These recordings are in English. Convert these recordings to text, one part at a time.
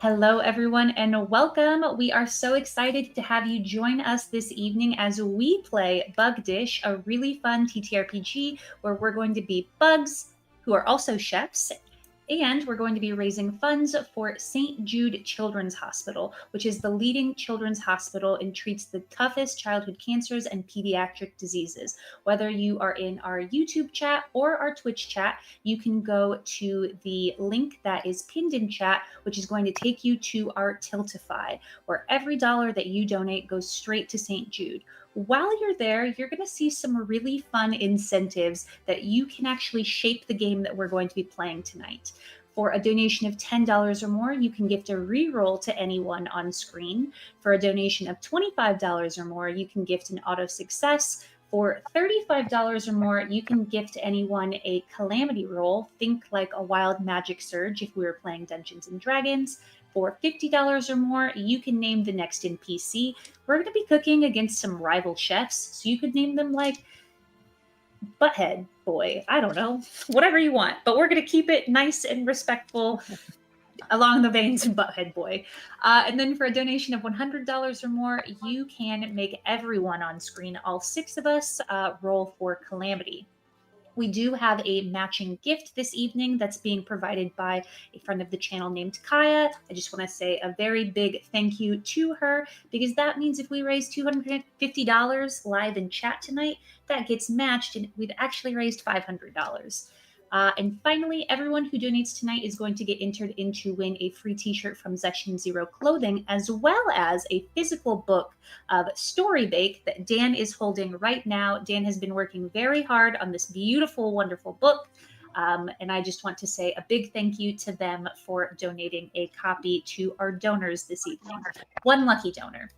Hello, everyone, and welcome. We are so excited to have you join us this evening as we play Bug Dish, a really fun TTRPG where we're going to be bugs who are also chefs. And we're going to be raising funds for St. Jude Children's Hospital, which is the leading children's hospital and treats the toughest childhood cancers and pediatric diseases. Whether you are in our YouTube chat or our Twitch chat, you can go to the link that is pinned in chat, which is going to take you to our Tiltify, where every dollar that you donate goes straight to St. Jude. While you're there, you're going to see some really fun incentives that you can actually shape the game that we're going to be playing tonight. For a donation of $10 or more, you can gift a reroll to anyone on screen. For a donation of $25 or more, you can gift an auto success. For $35 or more, you can gift anyone a calamity roll. Think like a wild magic surge if we were playing Dungeons and Dragons. For $50 or more, you can name the next NPC. We're going to be cooking against some rival chefs, so you could name them like Butthead Boy. I don't know, whatever you want, but we're going to keep it nice and respectful along the veins of Butthead Boy. And then for a donation of $100 or more, you can make everyone on screen, all six of us, roll for Calamity. We do have a matching gift this evening that's being provided by a friend of the channel named Kaya. I just want to say a very big thank you to her, because that means if we raise $250 live in chat tonight, that gets matched and we've actually raised $500. And finally, everyone who donates tonight is going to get entered in to win a free t-shirt from Section Zero Clothing, as well as a physical book of Story Bake that Dan is holding right now. Dan has been working very hard on this beautiful, wonderful book. And I just want to say a big thank you to them for donating a copy to our donors this evening. One lucky donor.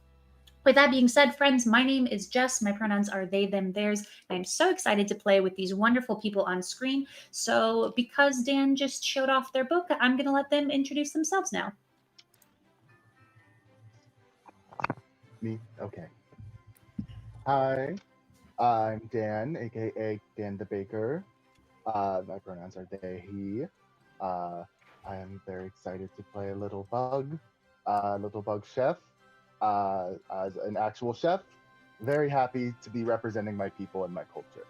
With that being said, friends, my name is Jess. My pronouns are they, them, theirs. I'm so excited to play with these wonderful people on screen. So because Dan just showed off their book, I'm going to let them introduce themselves now. Me? Okay. Hi, I'm Dan, aka Dan the Baker. My pronouns are they, he. I am very excited to play a little bug chef. As an actual chef, very happy to be representing my people and my culture.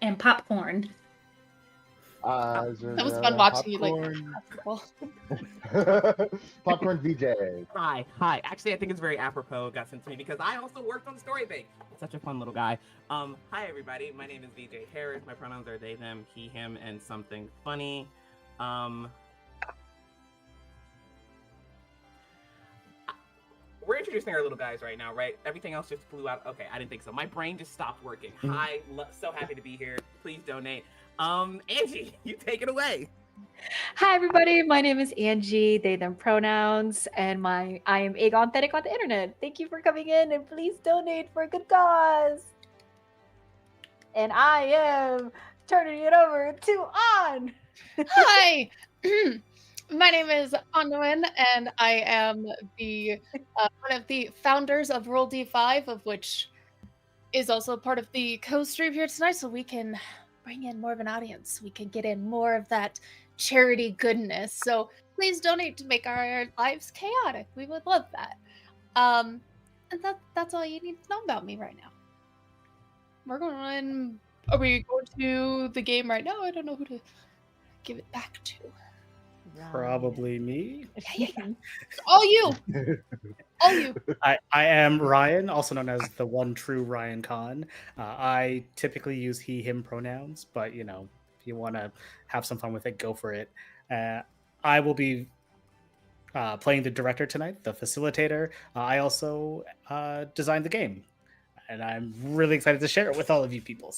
And popcorn. That was fun watching you like basketball. Popcorn VJ. Hi. Actually, I think it's very apropos got sent to me because I also worked on Story Bake. Such a fun little guy. Hi everybody. My name is VJ Harris. My pronouns are they, them, he, him, and something funny. We're introducing our little guys right now, right? Everything else just flew out. Okay, I didn't think so. My brain just stopped working. Hi, so happy to be here. Please donate. Angie, you take it away. Hi everybody, my name is Angie, they, them pronouns, and I am Aegonthetic on the internet. Thank you for coming in and please donate for a good cause. And I am turning it over to An. Hi, my name is Anwin, and I am the one of the founders of Roll D5, of which is also part of the co-stream here tonight, so we can bring in more of an audience. We can get in more of that charity goodness. So please donate to make our lives chaotic. We would love that. And that's all you need to know about me right now. Are we going to the game right now? I don't know who to give it back to. Probably me. Yeah. All you. I am Ryan, also known as the one true Ryan Khan. I typically use he, him pronouns, but if you want to have some fun with it, go for it. I will be playing the director tonight, the facilitator. I also designed the game, and I'm really excited to share it with all of you people.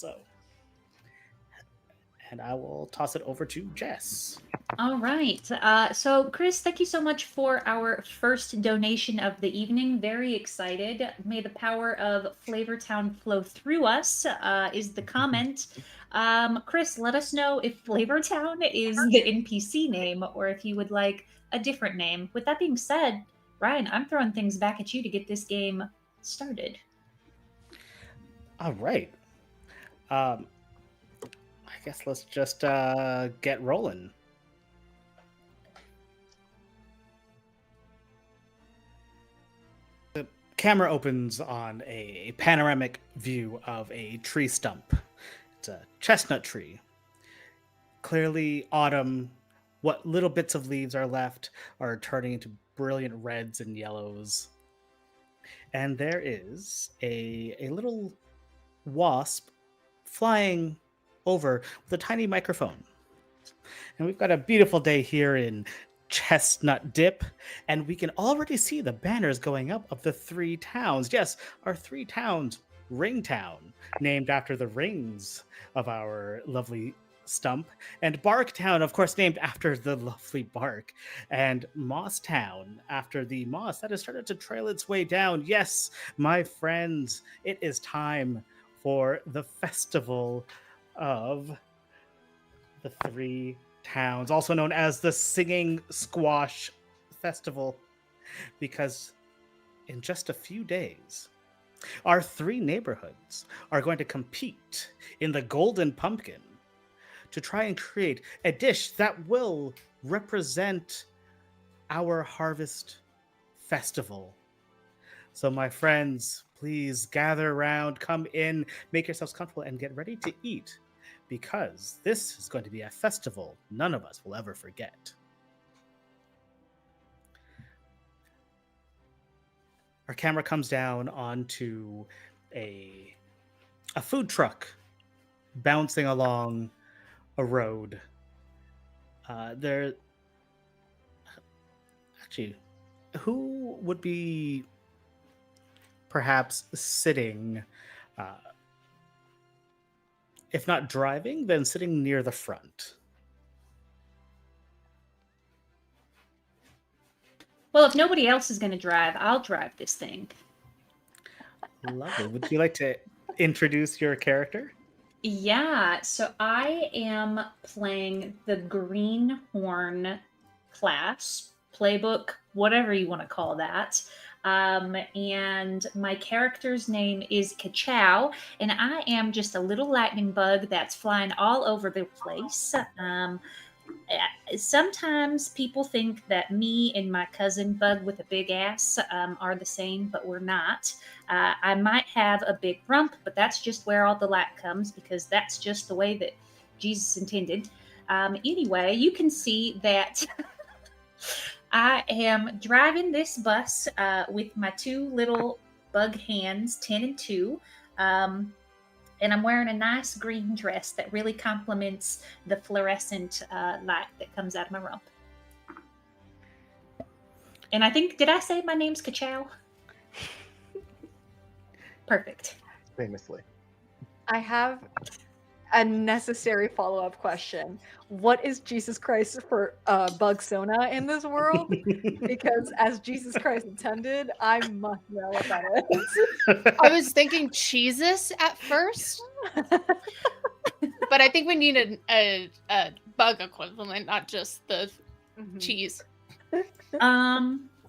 And I will toss it over to Jess. All right. So, Chris, thank you so much for our first donation of the evening. Very excited. May the power of Flavortown flow through us, is the comment. Chris, let us know if Flavortown is the NPC name or if you would like a different name. With that being said, Ryan, I'm throwing things back at you to get this game started. All right. I guess let's just get rolling. The camera opens on a panoramic view of a tree stump. It's a chestnut tree. Clearly autumn. What little bits of leaves are left are turning into brilliant reds and yellows. And there is a little wasp flying over with a tiny microphone. And we've got a beautiful day here in Chestnut Dip, and we can already see the banners going up of the 3 towns. Yes, our 3 towns. Ringtown, named after the rings of our lovely stump, and Barktown, of course, named after the lovely bark, and Mosstown, after the moss that has started to trail its way down. Yes, my friends, it is time for the festival of the 3 towns, also known as the Singing Squash Festival, because in just a few days, our 3 neighborhoods are going to compete in the Golden Pumpkin to try and create a dish that will represent our harvest festival. So, my friends, please gather around, come in, make yourselves comfortable, and get ready to eat, because this is going to be a festival none of us will ever forget. Our camera comes down onto a food truck bouncing along a road. There, actually, who would be perhaps sitting, if not driving, then sitting near the front? Well, if nobody else is going to drive, I'll drive this thing. Lovely. Would you like to introduce your character? Yeah, so I am playing the Greenhorn class, playbook, whatever you want to call that. And my character's name is Kachow, and I am just a little lightning bug that's flying all over the place. Sometimes people think that me and my cousin Bug with a big ass are the same, but we're not. I might have a big rump, but that's just where all the light comes, because that's just the way that Jesus intended. Anyway, you can see that I am driving this bus with my 2 little bug hands, 10 and 2. And I'm wearing a nice green dress that really complements the fluorescent light that comes out of my rump. And I think, did I say my name's Kachow? Perfect. Famously. I have a necessary follow-up question. What is Jesus Christ for bug sona in this world? Because as Jesus Christ intended, I must know what that is. I was thinking cheeses at first, but I think we need a bug equivalent, not just the cheese.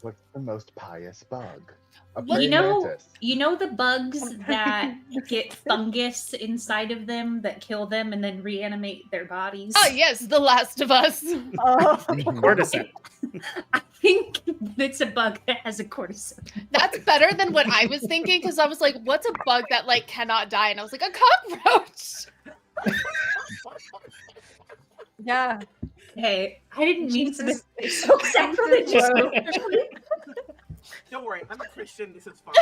What's the most pious bug? A Well, praying mantis. you know the bugs that get fungus inside of them that kill them and then reanimate their bodies? Oh yes, The Last of Us. Oh, Cordyceps. I think it's a bug that has a cordyceps. That's better than what I was thinking, because I was like, what's a bug that like cannot die? And I was like, a cockroach. yeah. Hey, I didn't mean to Jesus be so sacrilegious. Don't worry, I'm a Christian. This is fine.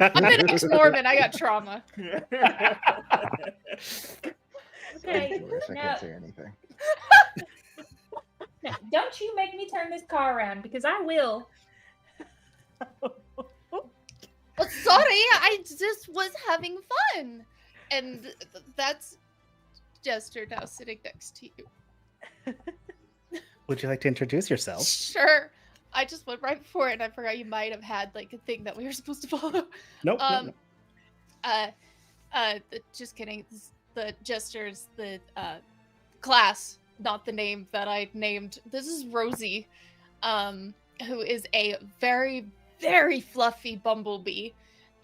I'm an ex-Mormon. I got trauma. Okay, Jewish, I now, can't say anything. now, don't you make me turn this car around, because I will. Well, sorry, I just was having fun. And that's Jester now sitting next to you. Would you like to introduce yourself? Sure. I just went right before it, and I forgot you might have had like a thing that we were supposed to follow. Nope. Just kidding. The Jester's the class, not the name that I named. This is Rosie, who is a very, very fluffy bumblebee,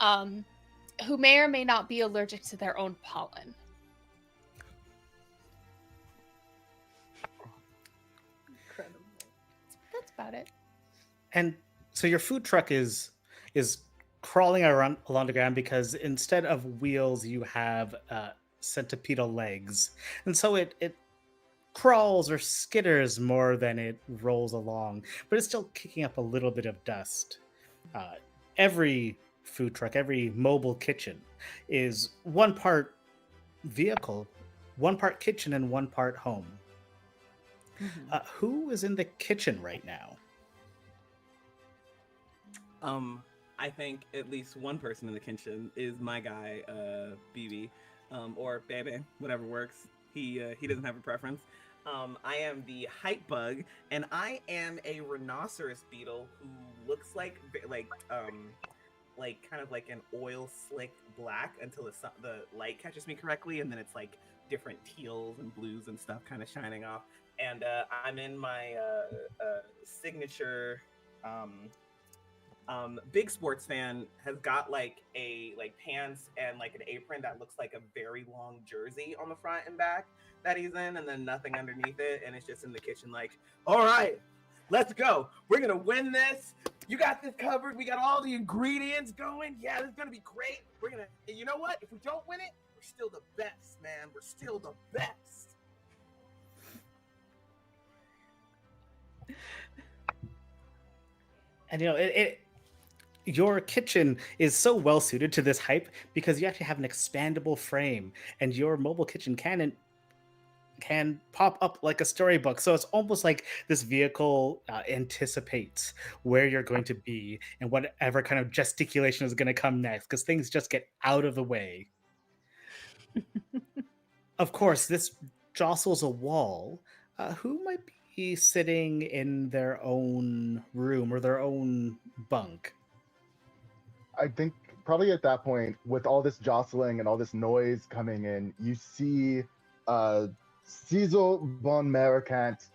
who may or may not be allergic to their own pollen. about it. And so your food truck is crawling around along the ground because instead of wheels, you have centipedal legs, and so it crawls or skitters more than it rolls along, but it's still kicking up a little bit of dust. Every food truck, every mobile kitchen is one part vehicle, one part kitchen, and one part home. Who is in the kitchen right now? I think at least one person in the kitchen is my guy, BB, or Bebe, whatever works. He doesn't have a preference. I am the hype bug, and I am a rhinoceros beetle who looks like kind of like an oil slicked black until the light catches me correctly, and then it's like different teals and blues and stuff kind of shining off. And I'm in my signature. Big sports fan has got like pants and like an apron that looks like a very long jersey on the front and back that he's in, and then nothing underneath it, and it's just in the kitchen like, all right, let's go, we're gonna win this, you got this covered, we got all the ingredients going, yeah, this is gonna be great, we're gonna, and you know what, if we don't win it, we're still the best, man, we're still the best. And you know, your kitchen is so well suited to this hype because you actually have an expandable frame, and your mobile kitchen can pop up like a storybook. So it's almost like this vehicle anticipates where you're going to be and whatever kind of gesticulation is going to come next, because things just get out of the way. Of course, this jostles a wall. Who might be sitting in their own room or their own bunk? I think probably at that point, with all this jostling and all this noise coming in, you see Cecil von Marikant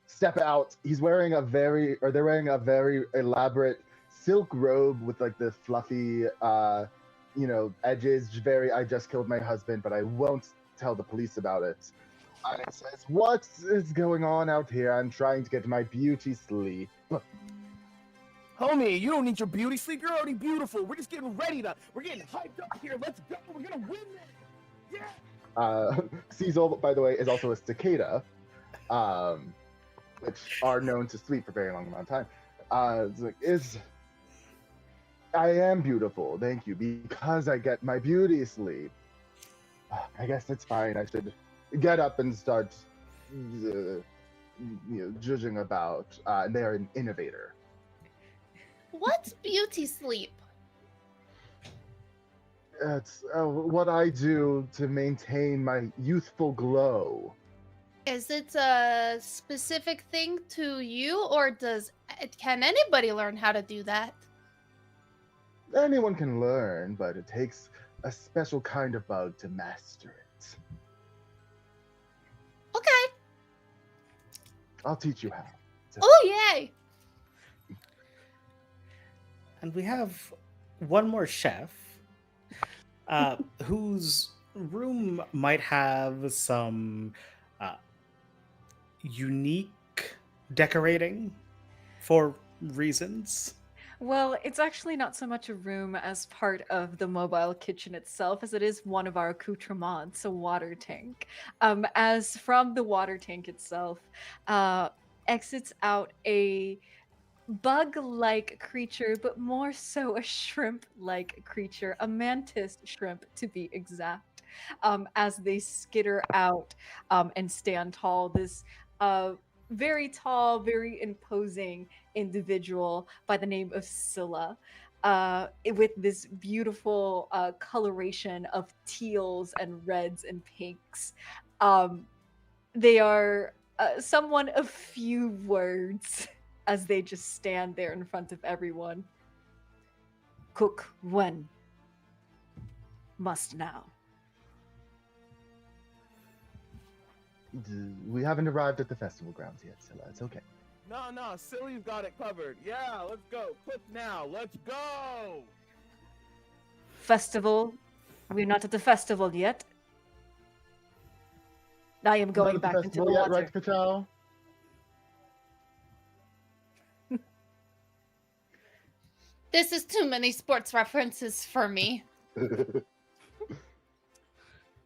step out. They're wearing a very elaborate silk robe with like the fluffy, edges. Very, I just killed my husband, but I won't tell the police about it. And it says, "What is going on out here? I'm trying to get my beauty sleep." Homie, you don't need your beauty sleep. You're already beautiful. We're just getting ready we're getting hyped up here. Let's go. We're gonna win this. Yeah. Cecil, by the way, is also a cicada, which are known to sleep for a very long amount of time. I am beautiful, thank you, because I get my beauty sleep. I guess it's fine. I should get up and start, judging about. They're an innovator. What's beauty sleep? It's what I do to maintain my youthful glow. Is it a specific thing to you, or can anybody learn how to do that? Anyone can learn, but it takes a special kind of bug to master it. Okay. I'll teach you how. Oh, yay! And we have one more chef whose room might have some unique decorating for reasons. Well, it's actually not so much a room as part of the mobile kitchen itself as it is one of our accoutrements, a water tank. As from the water tank itself exits out a bug-like creature, but more so a shrimp-like creature, a mantis shrimp to be exact, as they skitter out and stand tall. This very tall, very imposing individual by the name of Scylla, with this beautiful coloration of teals and reds and pinks. They are someone of few words as they just stand there in front of everyone. Cook when? Must now. We haven't arrived at the festival grounds yet, Scylla. It's okay. No, Silly's got it covered. Yeah, let's go. Cook now. Let's go. Festival? We're not at the festival yet. I am going back into the water. Right, Patel? This is too many sports references for me.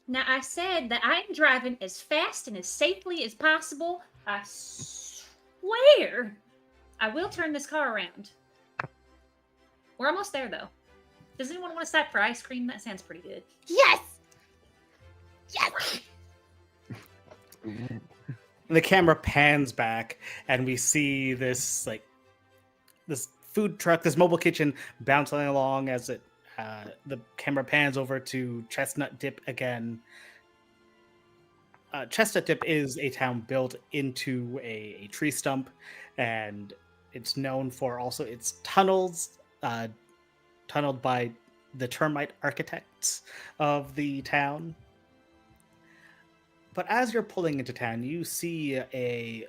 Now, I said that I am driving as fast and as safely as possible. I swear. I will turn this car around. We're almost there, though. Does anyone want to stop for ice cream? That sounds pretty good. Yes! Yes! The camera pans back, and we see this food truck, this mobile kitchen bouncing along as it. The camera pans over to Chestnut Dip again. Chestnut Dip is a town built into a tree stump, and it's known for also its tunnels, tunneled by the termite architects of the town. But as you're pulling into town, you see a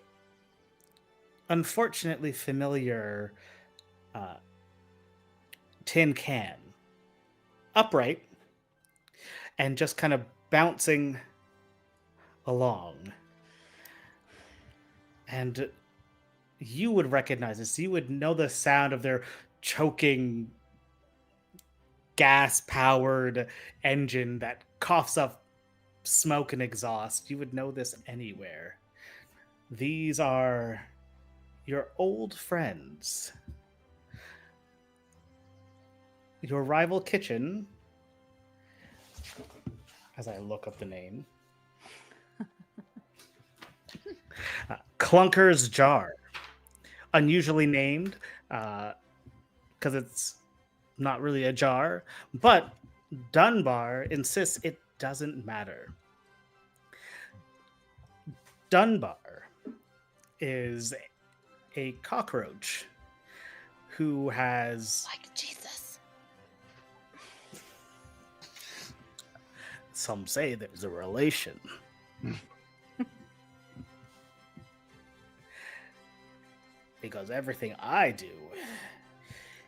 unfortunately familiar tin can, upright and just kind of bouncing along. And you would recognize this. You would know the sound of their choking gas-powered engine that coughs up smoke and exhaust. You would know this anywhere. These are your old friends. Your rival kitchen, as I look up the name, Clunker's Jar. Unusually named, because it's not really a jar, but Dunbar insists it doesn't matter. Dunbar is a cockroach who has... Like Jesus. Some say there's a relation. Because everything I do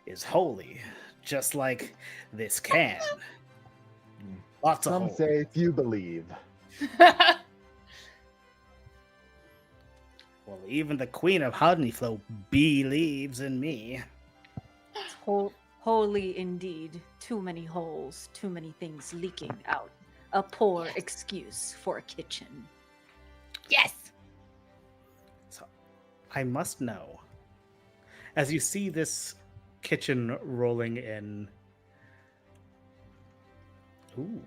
is holy, just like this can. Lots of Some holes. say few believe. Well, even the Queen of Honeyflow believes in me. Holy indeed. Too many holes, too many things leaking out. A poor excuse for a kitchen. Yes! So, I must know, as you see this kitchen rolling in. Ooh.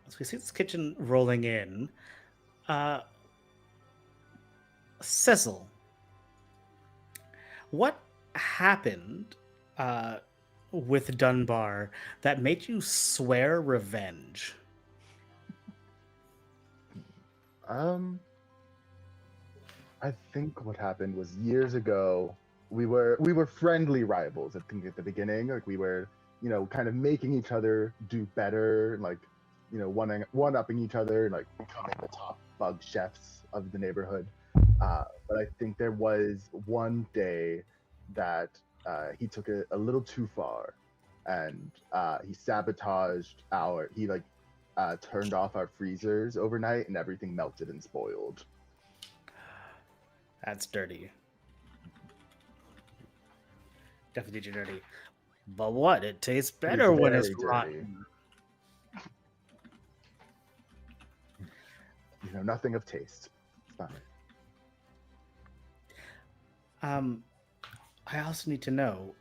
As we see this kitchen rolling in, Cecil, what happened with Dunbar that made you swear revenge? I think what happened was years ago. We were friendly rivals at the beginning. Like we were, kind of making each other do better, like, one upping each other, like becoming the top bug chefs of the neighborhood. But I think there was one day that he took it a little too far, and he sabotaged he turned off our freezers overnight, and everything melted and spoiled. That's dirty. Definitely dirty. But what? It tastes better when it's very rotten. Nothing of taste. It's fine. I also need to know,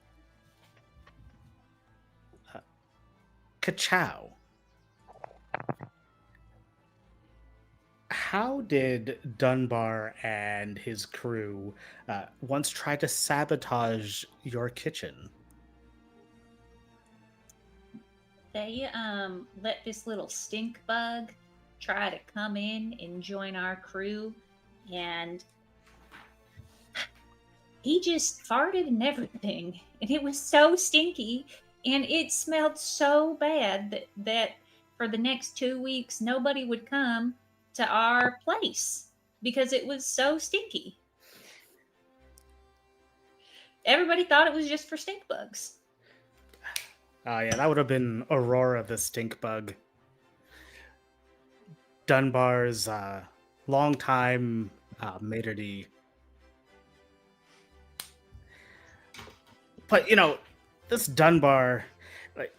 Kachow. How did Dunbar and his crew once try to sabotage your kitchen? They let this little stink bug try to come in and join our crew, and he just farted and everything, and it was so stinky, and it smelled so bad that for the next 2 weeks nobody would come to our place because it was so stinky. Everybody thought it was just for stink bugs. Oh yeah, that would have been Aurora the stink bug. Dunbar's longtime maitre d'. But this Dunbar, like,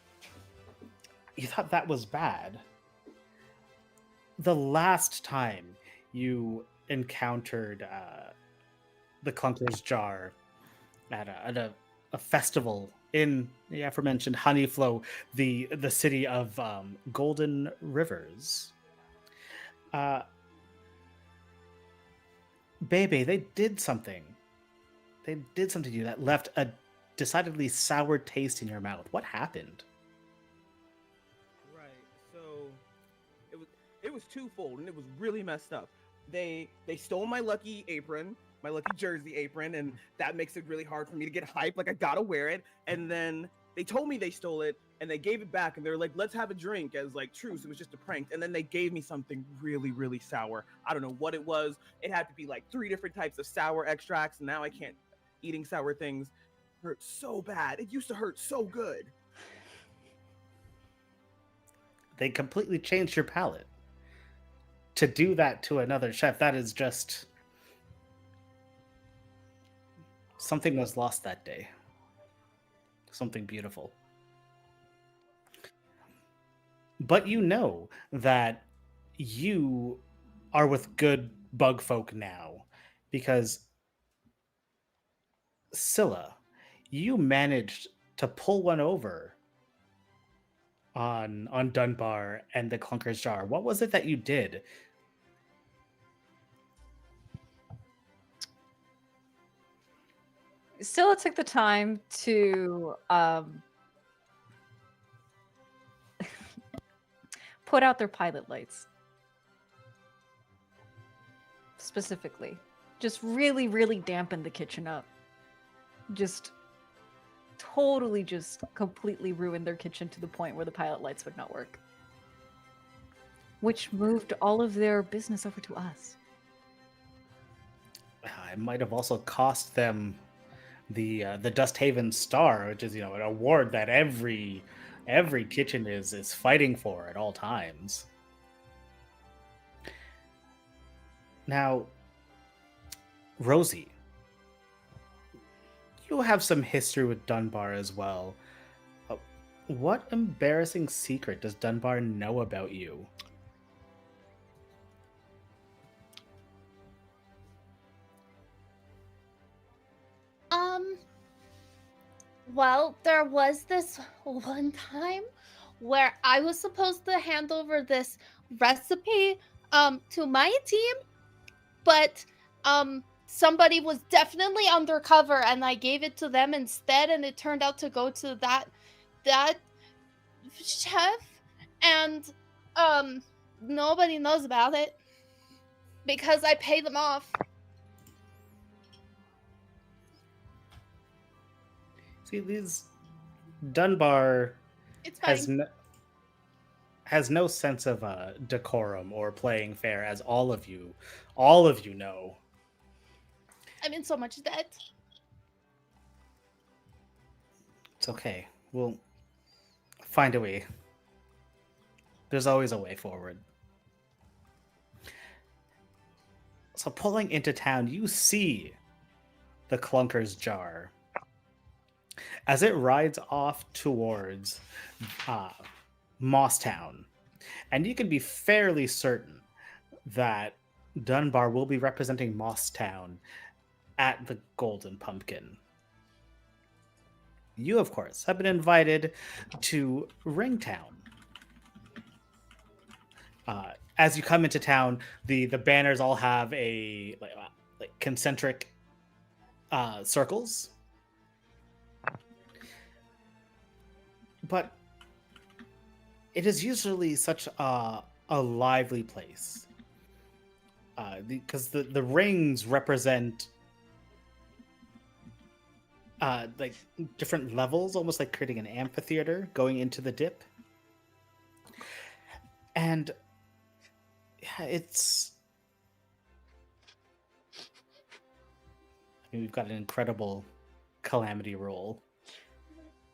you thought that was bad. The last time you encountered the Clunker's Jar at a festival in the aforementioned Honeyflow, the city of Golden Rivers. Bebe, they did something. They did something to you that left a decidedly sour taste in your mouth. What happened? Right. So it was twofold, and it was really messed up. They stole my lucky apron, my lucky jersey apron, and that makes it really hard for me to get hyped. Like I gotta wear it. And then they told me they stole it, and they gave it back, and they were like, "Let's have a drink," as like truce. It was just a prank. And then they gave me something really, really sour. I don't know what it was. It had to be like 3 different types of sour extracts. And now I can't. Eating sour things hurt so bad. It used to hurt so good. They completely changed your palate. To do that to another chef, that is just... something was lost that day. Something beautiful. But you know that you are with good bug folk now, because Scylla, you managed to pull one over on Dunbar and the Clunker's Jar. What was it that you did? Scylla took the time to put out their pilot lights. Specifically. Just really, really dampen the kitchen up. Just totally just completely ruined their kitchen to the point where the pilot lights would not work. Which moved all of their business over to us. It might have also cost them the Dust Haven Star, which is an award that every kitchen is fighting for at all times. Now, Rosie, you have some history with Dunbar as well. What embarrassing secret does Dunbar know about you? Well, there was this one time where I was supposed to hand over this recipe to my team, but somebody was definitely undercover and I gave it to them instead, and it turned out to go to that chef, and nobody knows about it because I pay them off. See, these Dunbar It's fine. has no sense of decorum or playing fair, as all of you know. I'm in so much debt. It's okay. We'll find a way. There's always a way forward. So pulling into town, you see the Clunker's Jar as it rides off towards Mosstown. And you can be fairly certain that Dunbar will be representing Mosstown at the Golden Pumpkin. You, of course, have been invited to Ringtown. As you come into town, the banners all have a like concentric circles. But it is usually such a lively place. Because the rings represent like different levels, almost like creating an amphitheater going into the dip. And yeah, we've got an incredible calamity roll.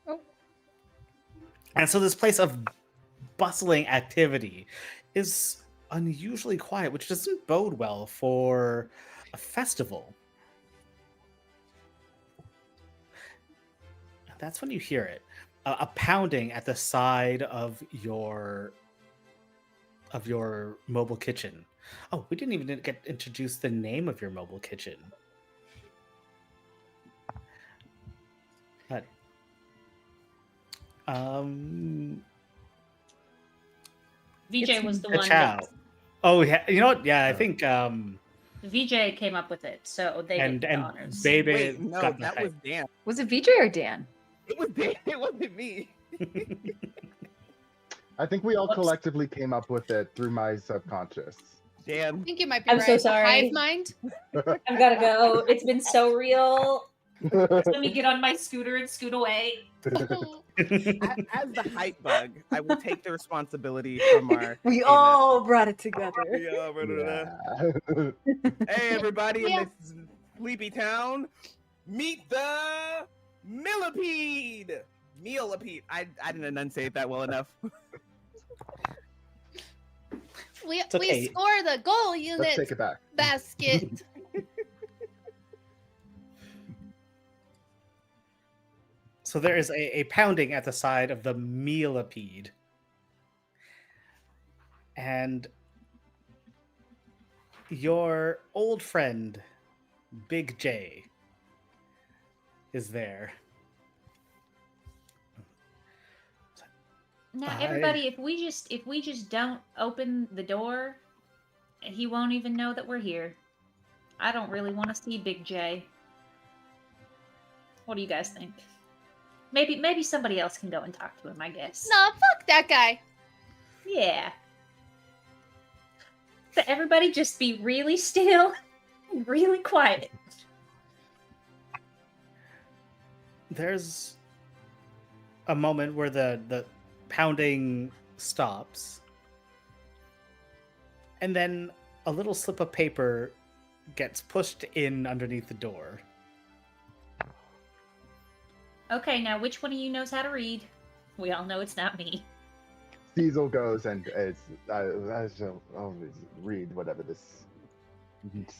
Oh. And so this place of bustling activity is unusually quiet, which doesn't bode well for a festival. that's when you hear it. A pounding at the side of your mobile kitchen. Oh, we didn't even get introduced the name of your mobile kitchen. But, VJ was the one. Chow. Oh, yeah. You know what? Yeah, I think VJ came up with it, so they get the honors. Baby Wait, no, got that was Dan. Was it VJ or Dan? It was Dan. It wasn't me. I think we all collectively came up with it through my subconscious. Dan. I think you might be I'm right. so sorry. Hive mind. I've got to go. It's been so real. Let me get on my scooter and scoot away. As the hype bug, I will take the responsibility from our. We all brought it together. Yeah. Hey, everybody Yeah. in this sleepy town, meet the millipede. Millipede. I didn't enunciate that well enough. We okay. score the goal Let's unit take it back. basket. So there is a pounding at the side of the millipede. And your old friend, Big J, is there. Now, everybody, if we just don't open the door, he won't even know that we're here. I don't really want to see Big J. What do you guys think? Maybe somebody else can go and talk to him, I guess. Nah, fuck that guy. Yeah. So everybody just be really still and really quiet. There's a moment where the pounding stops. And then a little slip of paper gets pushed in underneath the door. Okay, now which one of you knows how to read? We all know it's not me. Cecil goes and I shall always read whatever this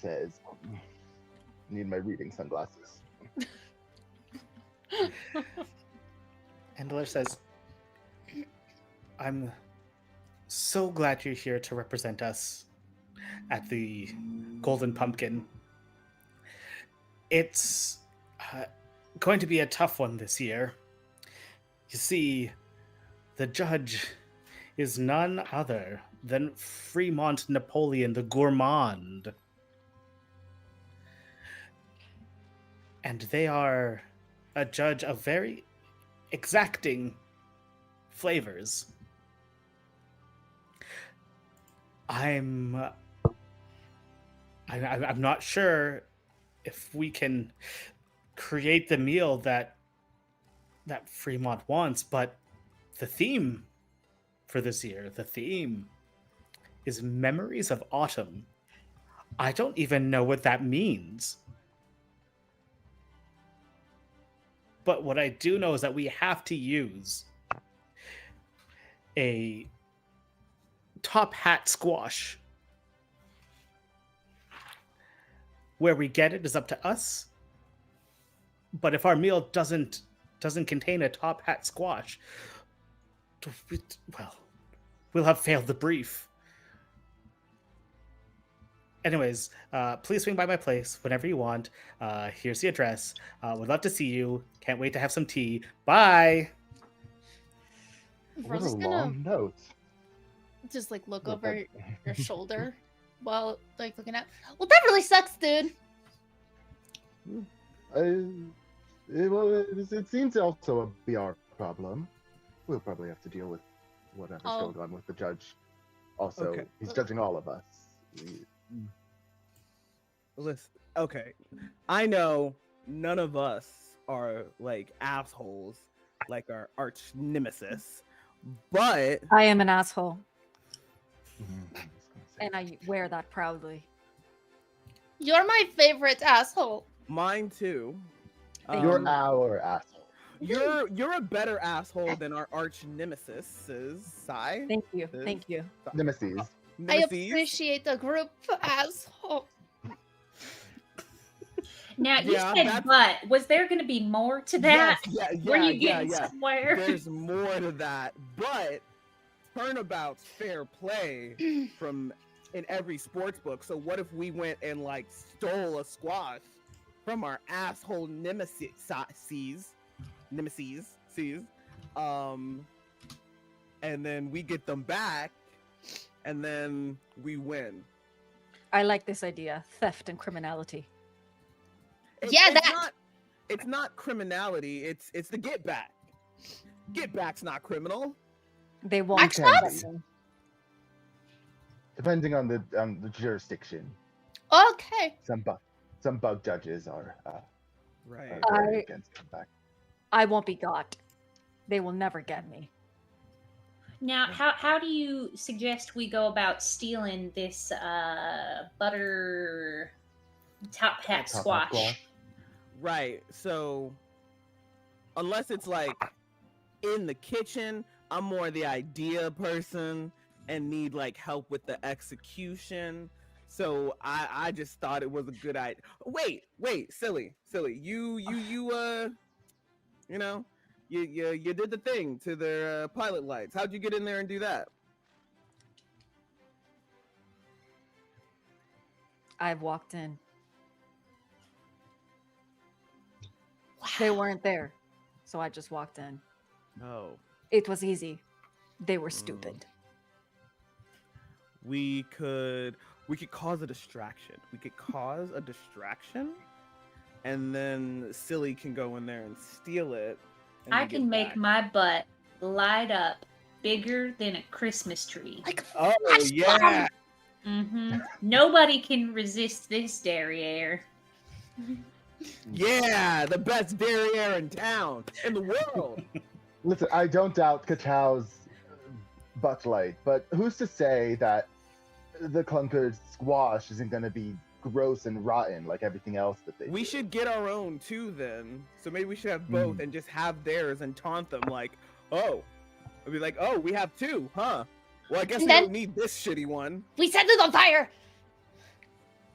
says. Need my reading sunglasses. Endler says, I'm so glad you're here to represent us at the Golden Pumpkin. It's going to be a tough one this year. You see, the judge is none other than Fremont Napoleon the Gourmand. And they are a judge of very exacting flavors. I'm not sure if we can create the meal that Fremont wants, but the theme for this year, the theme is Memories of Autumn. I don't even know what that means. But what I do know is that we have to use a top hat squash. Where we get it is up to us. But if our meal doesn't contain a top hat squash, well, we'll have failed the brief. Anyways, please swing by my place whenever you want. Here's the address. Would love to see you. Can't wait to have some tea. Bye. What a Rosa's gonna long note. just like look Look, over your shoulder while like looking at. Well, that really sucks, dude. It seems to also be our problem. We'll probably have to deal with whatever's Oh. going on with the judge. Also, Okay. he's judging all of us. Listen, okay. I know none of us are like assholes like our arch nemesis, but I am an asshole, I was gonna say and I wear that proudly. You're my favorite asshole. mine too. you're our asshole. You're a better asshole than our arch nemesis is, Sai. Thank you. Thank you. Nemesis. I Nemesis. appreciate the group asshole. Now you Yeah, said that's- but. Was there going to be more to that? Were you getting yeah. somewhere? There's more to that, but turnabout's fair play from in every sports book. So what if we went and like stole a squash from our asshole nemesis, and then we get them back, and then we win. I like this idea: theft and criminality. It's not criminality. It's the get back. Get back's not criminal. They won't. Actually, listen. Depending on the jurisdiction, Okay. some bug judges are Right. very against comeback. I won't be got. They will never get me. Now, how do you suggest we go about stealing this butter top hat squash? Right. So unless it's like in the kitchen, I'm more the idea person and need like help with the execution. So I just thought it was a good idea. Wait, silly. You know, you did the thing to their pilot lights. How'd you get in there and do that? I've walked in. They weren't there, so I just walked in. Oh. It was easy. They were stupid. We could cause a distraction. And then Silly can go in there and steal it. and I we get can make back. my butt light up bigger than a Christmas tree. Oh yeah. Nobody can resist this derriere. Yeah, the best derriere in town, in the world. Listen, I don't doubt Cachal's butt light, but who's to say that the clunkered squash isn't going to be gross and rotten like everything else that they We do? should get our own too then. So maybe we should have both and just have theirs and taunt them like, oh. I'd be like, oh, we have two, huh? Well, I guess And we then- don't need this shitty one. We set it on fire.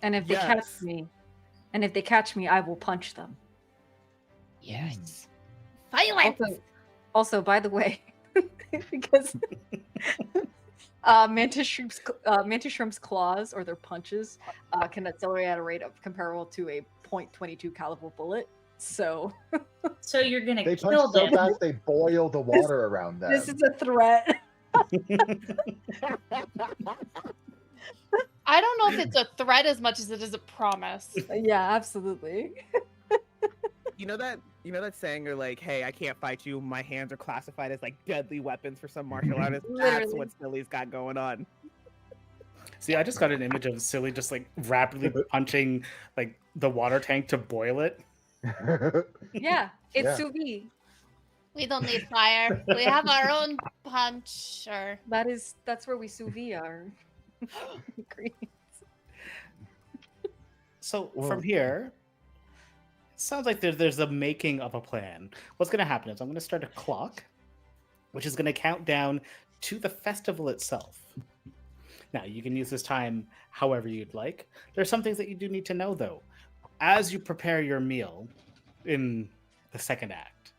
And if they catch Yes. me, I will punch them. Yes. Violence. Also, by the way, because mantis shrimp's claws or their punches can accelerate at a rate of comparable to a .22 caliber bullet. So So you're gonna They kill punch so them. fast they boil the water around them. this is a threat. I don't know if it's a threat as much as it is a promise. Yeah, absolutely. You know that saying or like, hey, I can't fight you. My hands are classified as like deadly weapons for some martial artists. That's Literally. what Silly's got going on. See, I just got an image of Silly just like rapidly punching like the water tank to boil it. Yeah, it's Yeah. sous vide. We don't need fire. We have our own puncher. That's where we sous vide our ingredients. So Whoa. from here, it sounds like there's a making of a plan. What's going to happen is I'm going to start a clock, which is going to count down to the festival itself. Now, you can use this time however you'd like. There's some things that you do need to know, though. As you prepare your meal in the second act,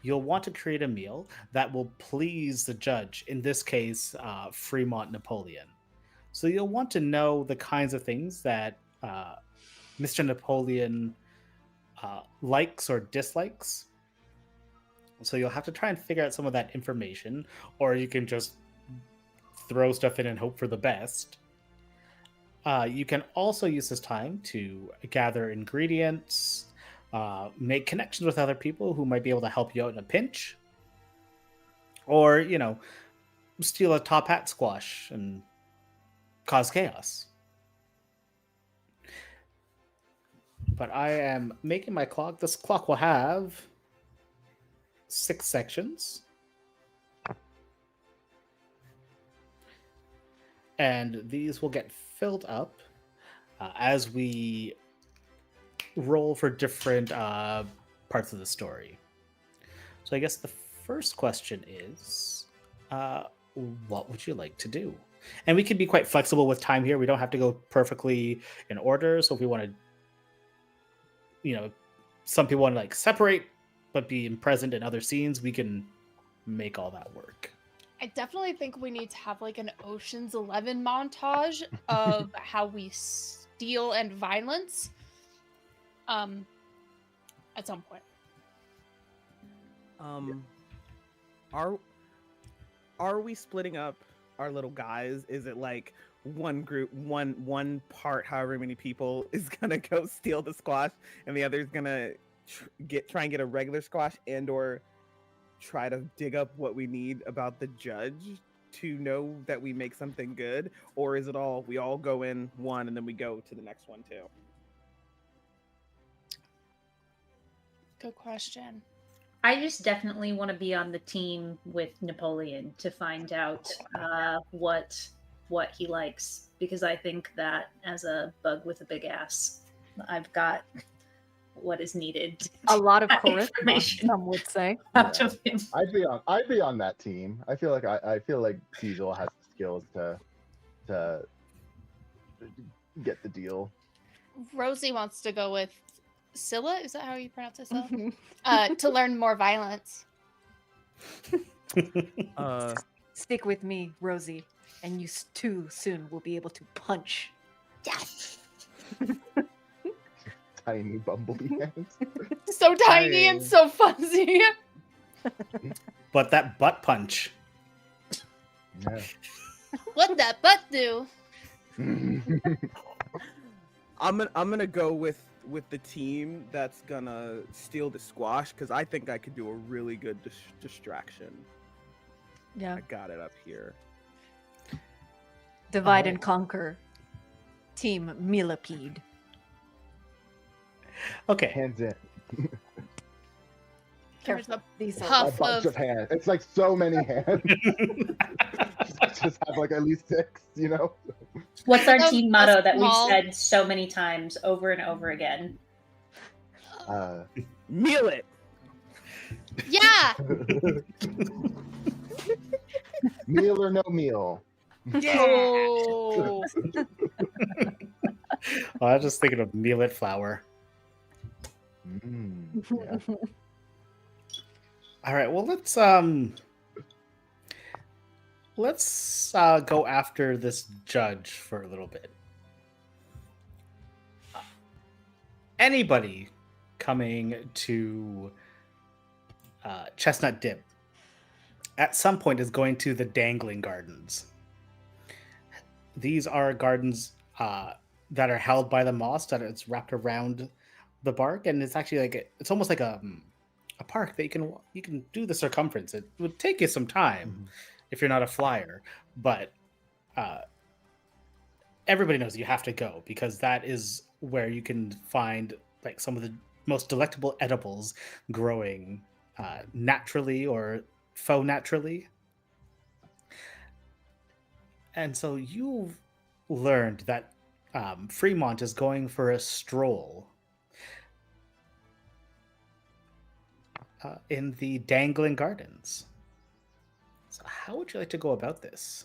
you'll want to create a meal that will please the judge, in this case, Fremont Napoleon. So you'll want to know the kinds of things that Mr. Napoleon likes or dislikes. So you'll have to try and figure out some of that information, or you can just throw stuff in and hope for the best. You can also use this time to gather ingredients, make connections with other people who might be able to help you out in a pinch, or, you know, steal a top hat squash and cause chaos. But I am making my clock. This clock will have 6 sections. And these will get filled up as we roll for different parts of the story. So I guess the first question is, what would you like to do? And we can be quite flexible with time here. We don't have to go perfectly in order. So if we want to some people want to like separate but be present in other scenes, we can make all that work. I definitely think we need to have like an Ocean's 11 montage of how we steal and violence at some point. Are we splitting up our little guys? Is it like one group, one part, however many people is gonna go steal the squash, and the other's gonna try and get a regular squash, and or try to dig up what we need about the judge to know that we make something good? Or is it all we all go in one and then we go to the next one too? Good question. I just definitely want to be on the team with Napoleon to find out what he likes, because I think that as a bug with a big ass, I've got what is needed. A lot of charisma, information. some would say. Out of him. I'd be on that team. I feel like Cecil has the skills to get the deal. Rosie wants to go with Scylla. Is that how you pronounce it? Scylla? To learn more violence. Stick with me, Rosie, and you too soon will be able to punch. Yes. Tiny bumblebee hands. So tiny and so fuzzy. But that butt punch. Yeah. What that butt do? I'm gonna go with the team that's gonna steal the squash, because I think I could do a really good distraction. Yeah. I got it up here. Divide and conquer. Team Millipede. Okay. Hands in. There's a These A puff bunch of of hands. It's like so many hands. just have like at least 6, you know? What's our Of team a motto that we've small- said so many times over and over again? Meal it. yeah. Meal or no meal. Oh. I was just thinking of millet flour. Yeah. All right, well let's go after this judge for a little bit. Anybody coming to Chestnut Dip at some point is going to the Dangling Gardens. These are gardens that are held by the moss, that it's wrapped around the bark, and it's actually like it's almost like a park that you can do the circumference. It would take you some time if you're not a flyer, but everybody knows you have to go, because that is where you can find like some of the most delectable edibles growing naturally or faux naturally. And so you've learned that Fremont is going for a stroll in the Dangling Gardens. So how would you like to go about this?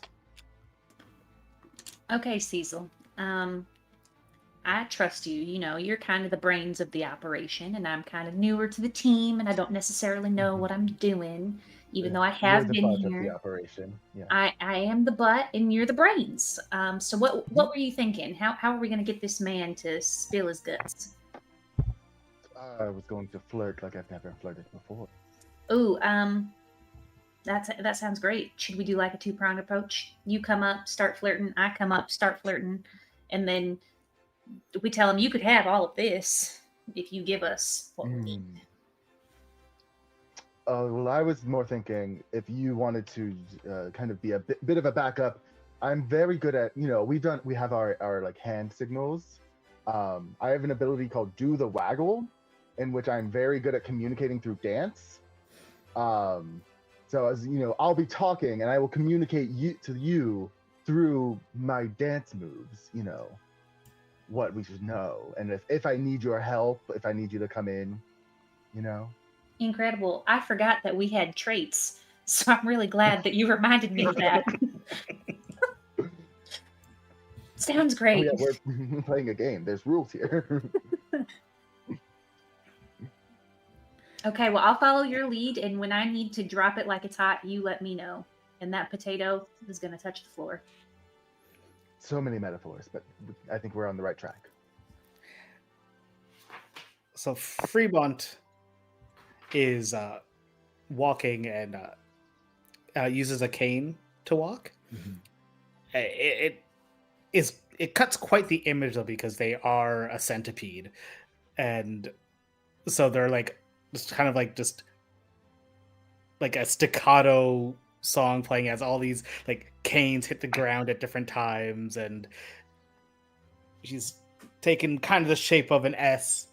Okay, Cecil. I trust you. You know, you're kind of the brains of the operation, and I'm kind of newer to the team, and I don't necessarily know what I'm doing, even though I have You're the been butt of the here. operation. Yeah. I am the butt, and you're the brains. So what were you thinking? How are we going to get this man to spill his guts? I was going to flirt like I've never flirted before. Ooh, that sounds great. Should we do like a 2-pronged approach? You come up, start flirting. I come up, start flirting, and then we tell him you could have all of this if you give us what we need. Well, I was more thinking if you wanted to kind of be a bit of a backup. I'm very good at, we have our like hand signals. I have an ability called Do the Waggle, in which I'm very good at communicating through dance. So as I'll be talking and I will communicate to you through my dance moves, what we should know. And if I need your help, if I need you to come in, Incredible. I forgot that we had traits, so I'm really glad that you reminded me of that. Sounds Oh, great. yeah, we're playing a game. There's rules here. Okay, well, I'll follow your lead, and when I need to drop it like it's hot, you let me know. And that potato is going to touch the floor. So many metaphors, but I think we're on the right track. So Fremont is walking and uses a cane to walk. It cuts quite the image though, because they are a centipede, and so they're like just kind of like just like a staccato song playing as all these like canes hit the ground at different times, and she's taken kind of the shape of an S,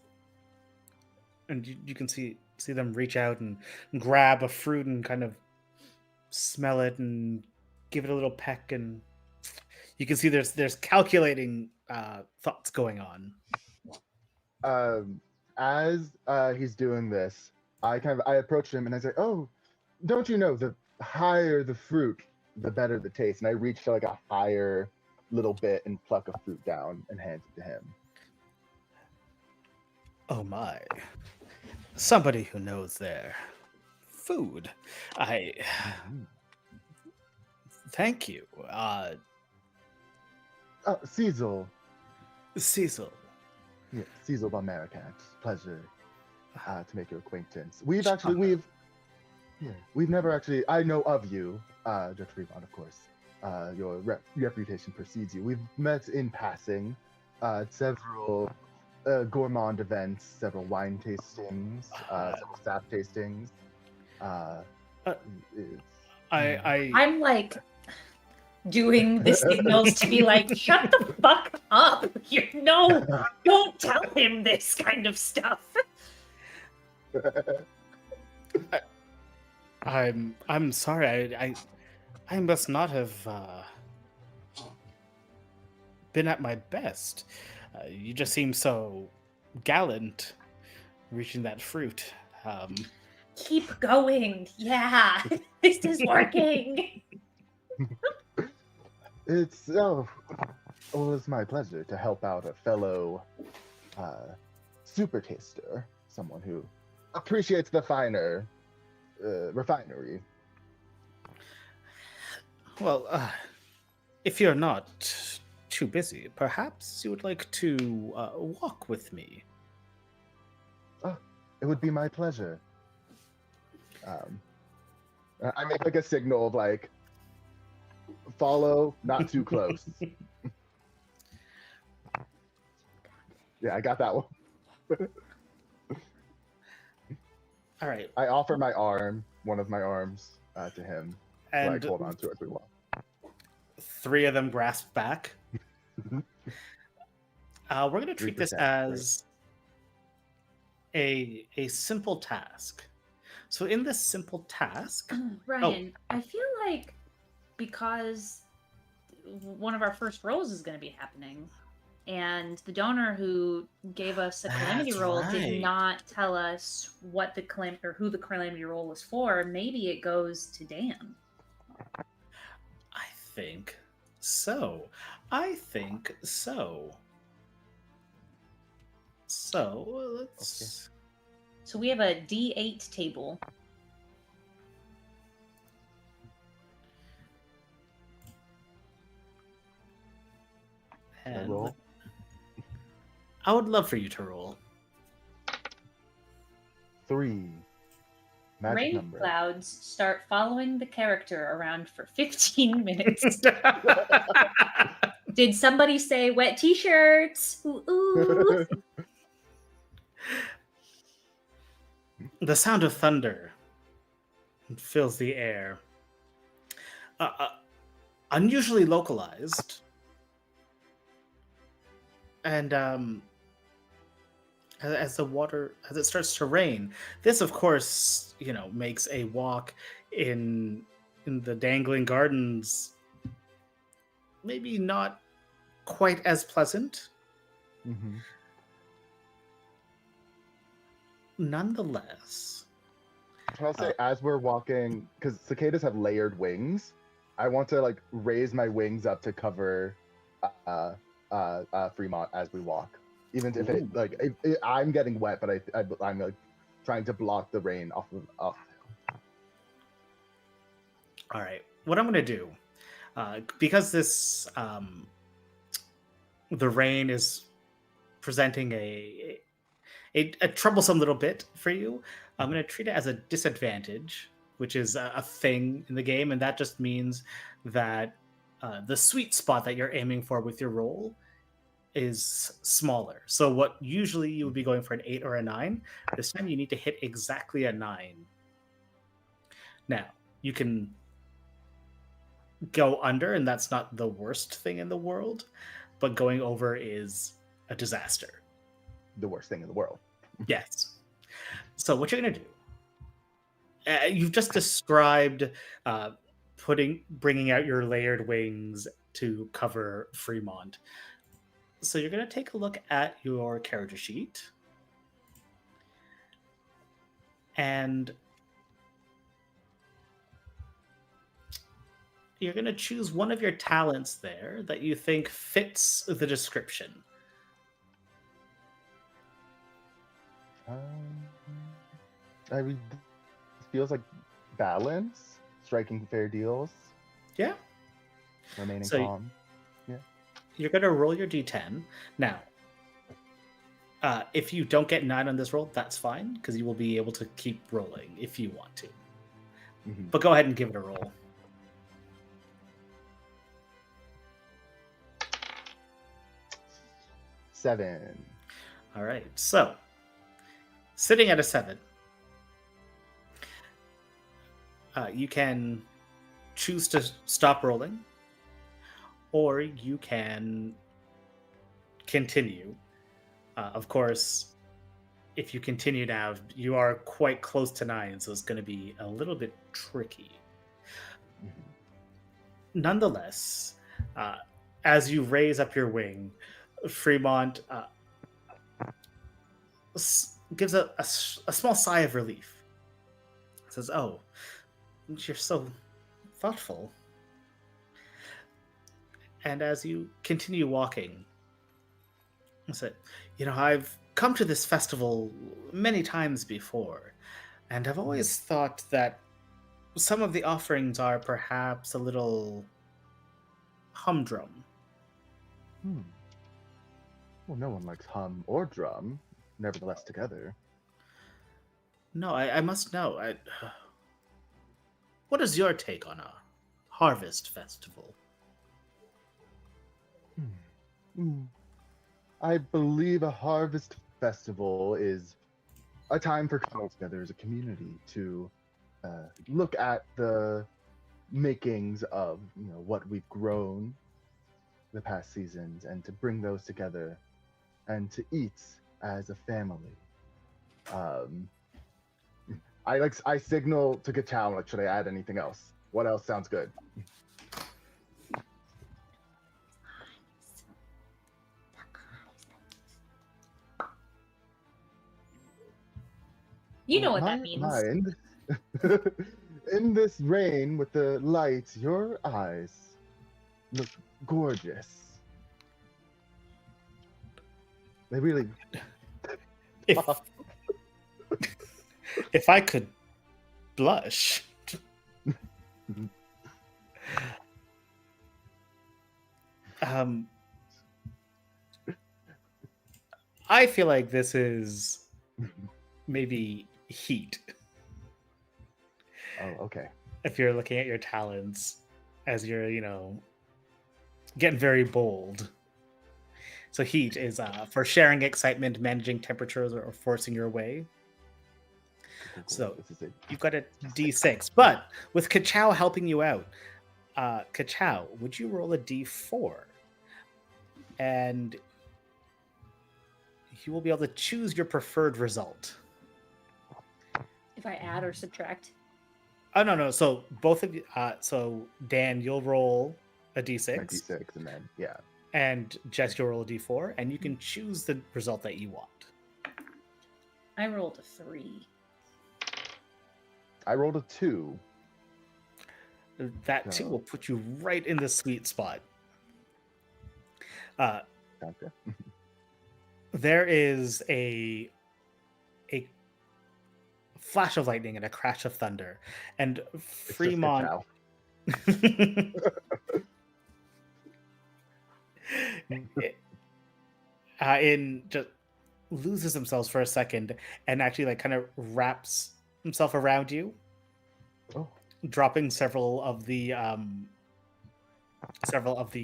and you can see them reach out and grab a fruit and kind of smell it and give it a little peck, and you can see there's calculating thoughts going on. As he's doing this, I approach him and I say, "Oh, don't you know the higher the fruit, the better the taste?" And I reach to like a higher little bit and pluck a fruit down and hand it to him. Oh my! Somebody who knows their food. Thank you. Cecil. Cecil. Yeah, Cecil Balmericat. Pleasure to make your acquaintance. We've never actually. I know of you, Judge Fremont, of course. Your reputation precedes you. We've met in passing, at several gourmand events, several wine tastings, several sap tastings. I'm like doing the signals to be like, shut the fuck up. Don't tell him this kind of stuff. I'm sorry. I must not have been at my best. You just seem so gallant reaching that fruit. Keep going. Yeah, this is working. It's my pleasure to help out a fellow super taster, someone who appreciates the finer refinery. Well, if you're not too busy, perhaps you would like to walk with me. It would be my pleasure. I make like a signal of like, follow, not too close. Yeah, I got that one. All right. I offer my arm, one of my arms, to him. And like, hold on to it as we walk. 3 of them grasp back. We're going to treat this 3%, as a simple task. So in this simple task, Ryan, I feel like because one of our first rolls is going to be happening, and the donor who gave us a calamity roll did not tell us what the who the calamity roll was for. Maybe it goes to Dan. I think so. So let's. Okay. So we have a D8 table. And roll? I would love for you to roll. 3. Magic Rain number. clouds start following the character around for 15 minutes. Did somebody say wet t-shirts? Ooh, ooh. The sound of thunder fills the air. Unusually localized. And as it starts to rain, this of course, makes a walk in the dangling gardens maybe not quite as pleasant. Mm-hmm. Nonetheless, I'll say as we're walking, because cicadas have layered wings, I want to like raise my wings up to cover Fremont as we walk. Even if I'm getting wet, but I'm like trying to block the rain off. All right. What I'm going to do, because the rain is presenting a troublesome little bit for you, I'm going to treat it as a disadvantage, which is a thing in the game, and that just means that the sweet spot that you're aiming for with your roll is smaller. So what usually you would be going for an 8 or a 9, this time you need to hit exactly a 9. Now, you can go under, and that's not the worst thing in the world, but going over is a disaster. The worst thing in the world. Yes. So what you're going to do, you've just described bringing out your layered wings to cover Fremont. So you're going to take a look at your character sheet, and you're going to choose one of your talents there that you think fits the description. I mean, it feels like balance, striking fair deals, Yeah. remaining So- calm. You're going to roll your d10. Now, if you don't get 9 on this roll, that's fine, because you will be able to keep rolling if you want to. Mhm. But go ahead and give it a roll. 7. All right. So, sitting at a 7, you can choose to stop rolling, or you can continue. Of course, if you continue now, you are quite close to 9, so it's going to be a little bit tricky. Nonetheless, as you raise up your wing, Fremont gives a small sigh of relief. Says, "Oh, you're so thoughtful." And as you continue walking, I said, "I've come to this festival many times before, and I've always thought that some of the offerings are perhaps a little humdrum." Well, no one likes hum or drum, nevertheless together. No, I must know. What is your take on a harvest festival? I believe a harvest festival is a time for coming together as a community to look at the makings of what we've grown the past seasons, and to bring those together and to eat as a family. I signal to Gatow, like, should I add anything else? What else sounds good? You know what that My means. mind, in this rain with the light, your eyes look gorgeous. They really. If, if I could blush. I feel like this is maybe heat. Oh, okay. If you're looking at your talents as you're, getting very bold. So heat is for sharing excitement, managing temperatures, or forcing your way. Cool. So This is it. you've got a D6, but with Kachow helping you out, Kachow, would you roll a D4? And you will be able to choose your preferred result. If I add or subtract. Oh, no. So both of you, so Dan, you'll roll a My D6. D6, and then And Jess, you'll roll a D4, and you can choose the result that you want. I rolled a 3. I rolled a 2. That too So- will put you right in the sweet spot. Gotcha. There is a flash of lightning and a crash of thunder, and It's just Fremont. In just loses himself for a second and actually like kind of wraps himself around you, Oh. dropping several of the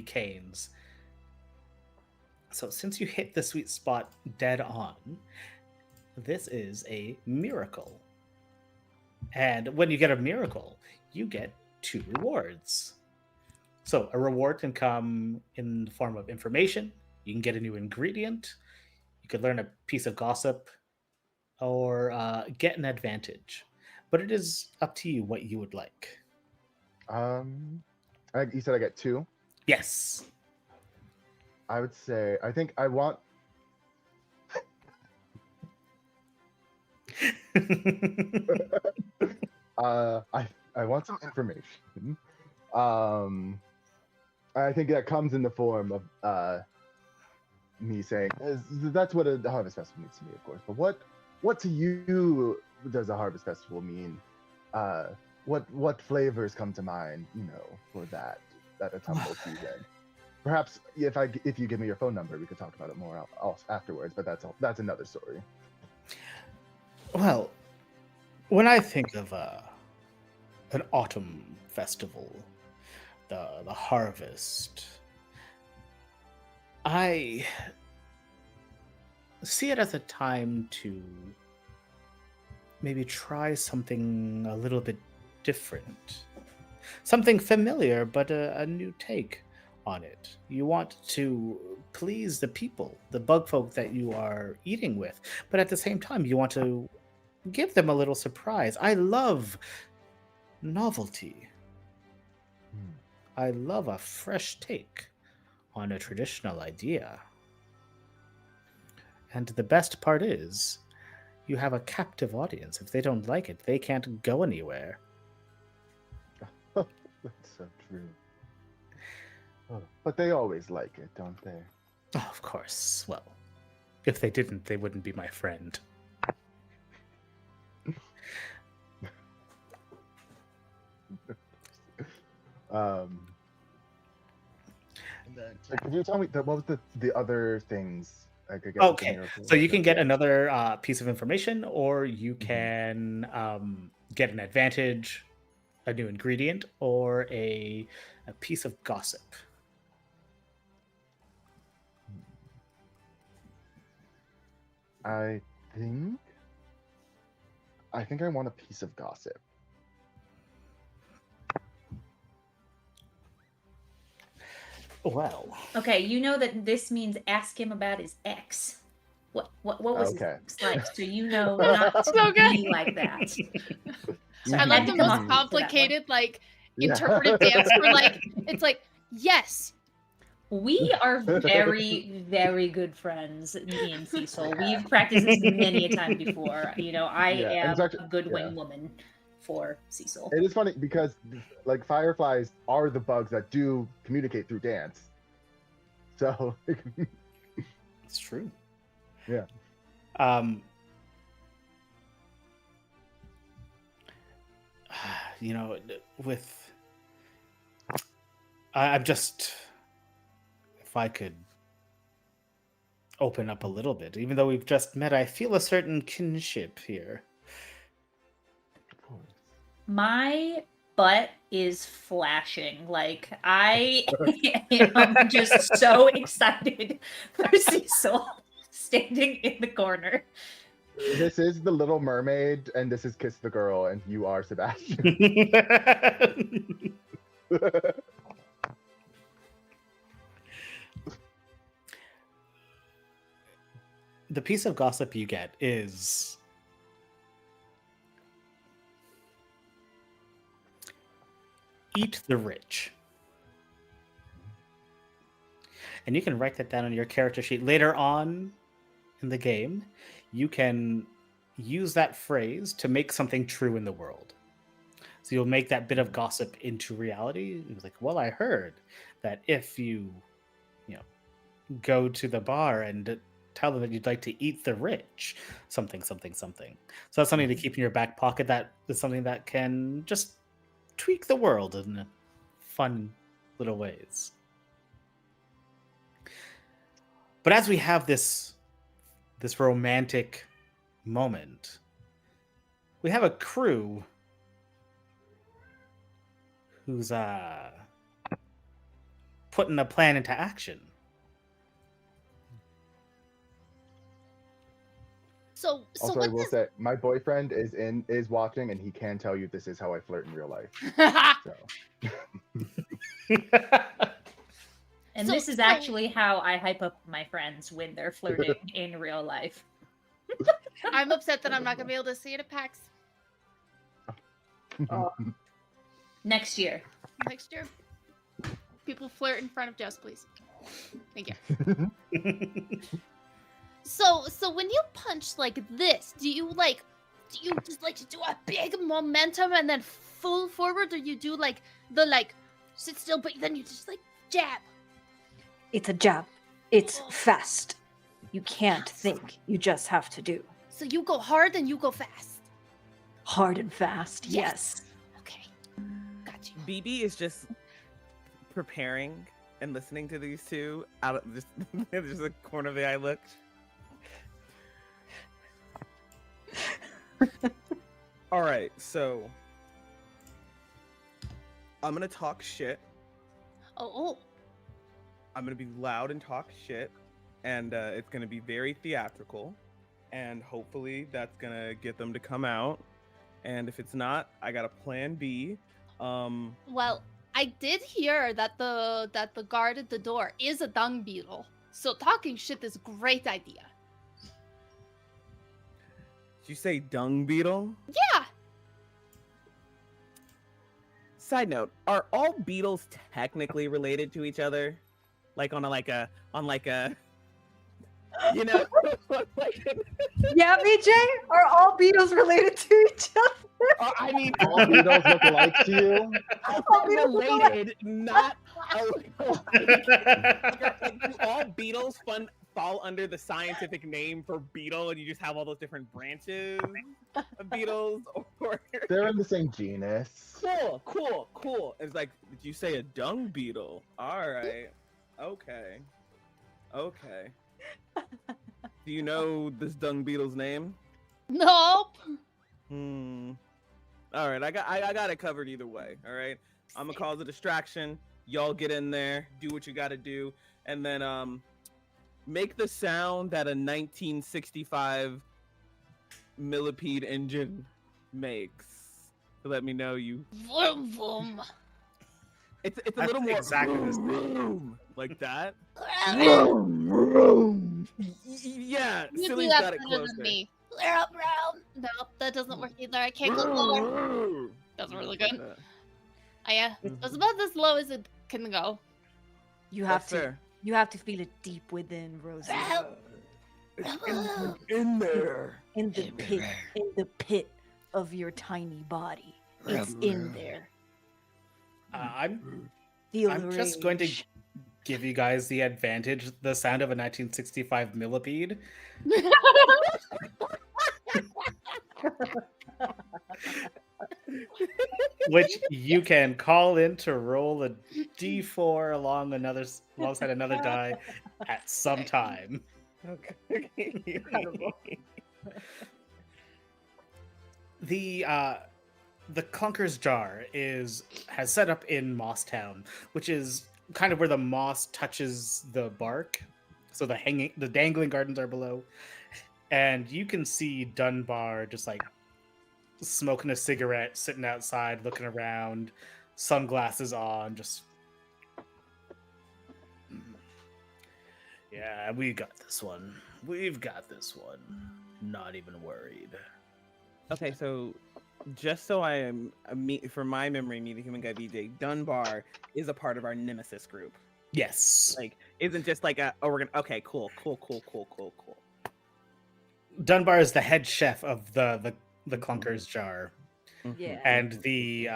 canes. So since you hit the sweet spot dead on, this is a miracle. And when you get a miracle, you get 2 rewards. So a reward can come in the form of information. You can get a new ingredient. You could learn a piece of gossip or get an advantage. But it is up to you what you would like. You said I get 2? Yes. I would say, I think I want... I want some information. I think that comes in the form of me saying that's what a harvest festival means to me, of course. But what to you does a harvest festival mean? What flavors come to mind? For that autumnal season. Perhaps if you give me your phone number, we could talk about it more afterwards. But that's another story. Well, when I think of an autumn festival, the harvest, I see it as a time to maybe try something a little bit different. Something familiar, but a new take on it. You want to please the people, the bug folk that you are eating with, but at the same time, you want to give them a little surprise. I love novelty. I love a fresh take on a traditional idea. And the best part is, you have a captive audience. If they don't like it, they can't go anywhere. That's so true. Oh, but they always like it, don't they? Oh, of course. Well, if they didn't, they wouldn't be my friend. So could you tell me what was the other things I could get? Okay, so you can get another piece of information, or you can get an advantage, a new ingredient, or a piece of gossip. I think I want a piece of gossip. Well. Okay, you know that this means ask him about his ex. What was his ex like? So you know not to be like that. So I like the most complicated, interpretive dance where, it's like, yes. We are very, very good friends, me and Cecil. We've practiced this many a time before. I am a good wing woman for Cecil. It is funny because fireflies are the bugs that do communicate through dance. So it's true. Yeah. I'm just, if I could open up a little bit, even though we've just met, I feel a certain kinship here. My butt is flashing. I am just so excited for Cecil standing in the corner. This is the Little Mermaid, and this is Kiss the Girl, and you are Sebastian. The piece of gossip you get is eat the rich. And you can write that down on your character sheet. Later on in the game, you can use that phrase to make something true in the world. So you'll make that bit of gossip into reality. It's like, well, I heard that if you go to the bar and tell them that you'd like to eat the rich, something. So that's something to keep in your back pocket. That is something that can just tweak the world in fun little ways. But as we have this romantic moment, we have a crew who's putting a plan into action. So Also, I what will does... say my boyfriend is watching, and he can tell you this is how I flirt in real life. So. And So- this is so- actually how I hype up my friends when they're flirting in real life. I'm upset that I'm not gonna be able to see it at PAX Next year. next year. People flirt in front of Jess, please. Thank you. So when you punch like this, do you just like to do a big momentum and then full forward, or you do like the sit still, but then you just like jab? It's a jab. It's fast. You can't think. You just have to do. So you go hard and you go fast. Hard and fast, yes. Okay. Got you. BB is just preparing and listening to these two out of just there's a corner of the eye look. All right, so I'm gonna talk shit. Oh. I'm gonna be loud and talk shit, and it's gonna be very theatrical, and hopefully that's gonna get them to come out. And if it's not, I got a plan B. Well, I did hear that the guard at the door is a dung beetle. So talking shit is a great idea. Did you say dung beetle? Yeah. Side note: are all beetles technically related to each other? Like on a, you know, Yeah, BJ? Are all beetles related to each other? I mean, All beetles look alike to you? All beetles look alike. related, not like, do all beetles fall under the scientific name for beetle, and you just have all those different branches of beetles? Or They're in the same genus. cool. It's like, did you say a dung beetle? All right, okay. Do you know this dung beetle's name? Nope. All right, I got it covered either way. All right, I'm gonna cause a distraction. Y'all get in there, do what you gotta do, and then make the sound that a 1965 millipede engine makes to let me know you. Vroom vroom. It's a That's little more exactly this vroom, like that. Yeah, You do Silly's that got it better closer. than me. Nope, that doesn't work either. I can't go lower. Doesn't really good. Yeah, it's about as low as it can go. You have That's to. fair. You have to feel it deep within, Rosie. It's in there. In the pit of your tiny body. It's in there. I'm Feel the just going to rage. give you guys the advantage. The sound of a 1965 millipede. Which you can call in to roll a d4 alongside another die at some time. Okay. The Clunker's Jar has set up in Moss Town, which is kind of where the moss touches the bark. So the dangling gardens are below. And you can see Dunbar just like smoking a cigarette, sitting outside, looking around, sunglasses on, just yeah, we got this one. We've got this one. Not even worried. Okay, so just so I am for my memory, me the human guy BJ, Dunbar is a part of our nemesis group. Yes. Like, isn't just like we're gonna. Okay, cool. Dunbar is the head chef of the Clunker's Jar, Yeah. and the